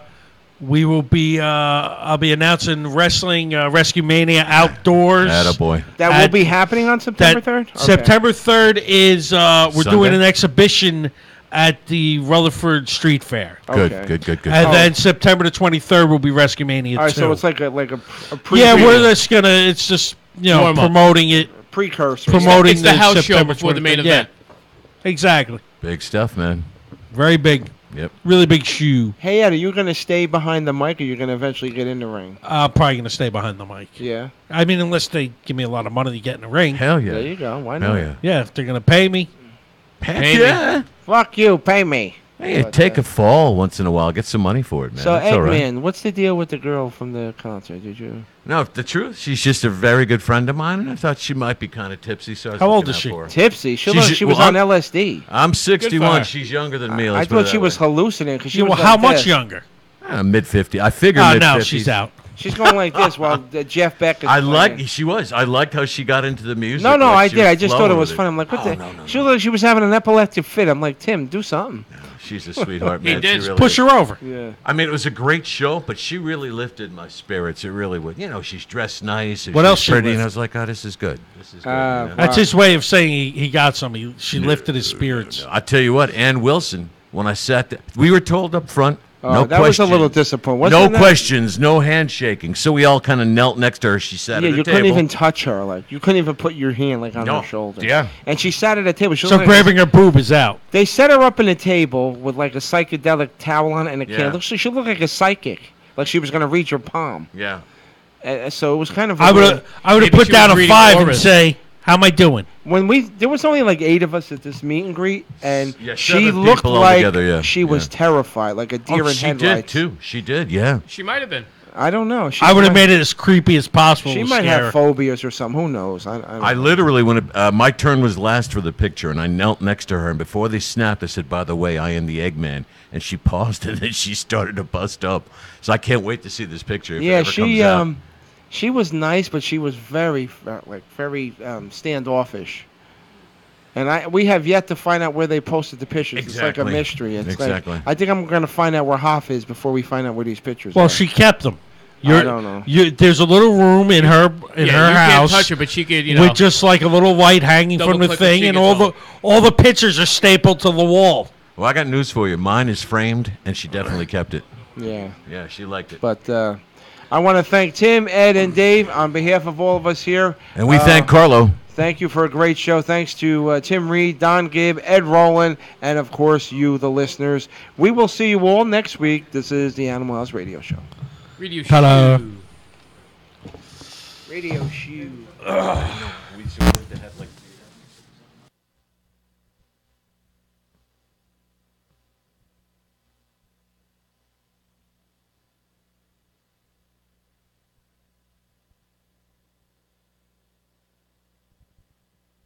C: We will be. I'll be announcing wrestling Rescue Mania outdoors.
D: Attaboy.
A: That will be happening on September 3rd? Okay.
C: September 3rd is we're
D: Sunday?
C: doing an exhibition at the Rutherford Street Fair.
D: Good,
A: Okay.
D: good.
C: And then September the 23rd will be Rescue Mania
A: All right,
C: 2.
A: so it's like a
C: Yeah, we're just gonna. It's just
A: Warm up.
C: promoting it.
A: Precursor.
C: Promoting
V: It's the house show
C: September
V: before the main
C: 23rd.
V: event.
C: Yeah, exactly.
D: Big stuff, man.
C: Very big.
D: Yep.
C: Really big shoe.
A: Hey, Ed, are you going to stay behind the mic or you're going to eventually get in the ring?
C: Probably gonna stay behind the mic.
A: Yeah.
C: I mean, unless they give me a lot of money to get in the ring.
D: Hell yeah.
A: There you go. Why
D: Hell
A: not?
D: yeah.
C: Yeah, if they're gonna pay me.
D: Heck yeah.
A: Fuck you. Pay me.
D: Hey,
A: But,
D: take a fall once in a while. Get some money for it, man.
A: So,
D: That's all right.
A: Eggman, what's the deal with the girl from the concert? Did you?
D: No, the truth, she's just a very good friend of mine, and I thought she might be kind of tipsy. So I was
C: How old
D: looking
C: is
D: out
C: she?
D: for her.
A: Tipsy? She
D: She's-
A: was
D: well,
A: on
D: I'm-
A: LSD.
D: I'm
A: Good
D: 61.
A: for
D: She's younger than me.
A: I
D: let's put
A: thought
D: it
A: she
D: that
A: was
D: way.
A: hallucinating because she
C: Yeah,
A: was
C: well, how
A: like
C: much
A: this.
C: younger?
D: Mid-50. I figured
C: Oh,
D: mid-50s.
C: no, she's out.
A: She's going like this while Jeff Beck is
D: I
A: playing.
D: she was. I liked how she got into the music.
A: No,
D: like
A: I
D: she
A: did.
D: was
A: I just thought
D: flowing
A: it was
D: with
A: funny. I'm like, what
D: Oh,
A: the?
D: no, no.
A: She looked like she was having an epileptic fit. I'm like, Tim, do something.
D: She's a sweetheart,
A: He
D: man.
A: did.
D: She really
C: Push
D: is.
C: her over.
A: Yeah.
D: I mean, it was a great show, but she really lifted my spirits. It really would. You know, she's dressed nice. And
C: What
D: she's
C: else she
D: pretty, and
C: lift?
D: I was like, oh, this is good. This is good. you know?
C: That's his way of saying he got something. She lifted his spirits.
D: I tell you what, Ann Wilson, when I sat there, we were told up front,
A: Oh,
D: no
A: that
D: questions.
A: was a little disappointing.
D: No
A: Wasn't that-
D: questions, no handshaking. So we all kind of knelt next to her. She sat
A: Yeah,
D: at a
A: you
D: table.
A: couldn't even touch her. Like you couldn't even put your hand like on
D: No.
A: her shoulder.
D: Yeah.
A: And she sat at a table. She
C: So
A: looked like
C: grabbing her boob is out.
A: They set her up in a table with like a psychedelic towel on it and a
D: Yeah.
A: candle. She looked like a psychic, like she was going to reach her palm.
D: Yeah.
A: So it was kind of.
C: I would have put down a 5 and say, "How am I doing?"
A: When there was only like 8 of us at this meet and greet, and
D: Yeah,
A: she
D: 7
A: looked
D: people
A: like
D: altogether, yeah,
A: she was
D: yeah.
A: terrified, like a deer in
D: she
A: headlights.
D: did, too. She did, yeah.
V: She might have been.
A: I don't know. She
C: I would have
A: might-
C: made it as creepy as possible.
A: She
C: to
A: might
C: scare
A: have
C: her.
A: phobias or something. Who knows? I don't
D: I
A: know.
D: literally, when my turn was last for the picture, and I knelt next to her, and before they snapped, I said, by the way, I am the Eggman. And she paused, and then she started to bust up. So I can't wait to see this picture if it
A: Yeah,
D: ever comes out.
A: she was nice, but she was very standoffish. And we have yet to find out where they posted the pictures. It's like a
D: Exactly.
A: mystery. It's
D: Exactly.
A: Like, I think I'm going to find out where Hoff is before we find out where these pictures
C: Well,
A: are.
C: she kept them.
A: I don't know.
C: There's a little room in her
V: Yeah, you
C: house.
V: can't touch her, but she could, you know,
C: with just like a little light hanging from the
V: double-click and
C: thing,
V: she
C: and
V: gets
C: all the pictures are stapled to the wall.
D: Well, I got news for you. Mine is framed, and she definitely kept it.
A: Yeah.
D: Yeah, she liked it.
A: But I want to thank Tim, Ed, and Dave on behalf of all of us here.
D: And we thank Carlo.
A: Thank you for a great show. Thanks to Tim Reed, Don Gibb, Ed Rowland, and, of course, you, the listeners. We will see you all next week. This is the Animal House Radio Show.
V: Radio
C: Hello.
A: Radio Shoe.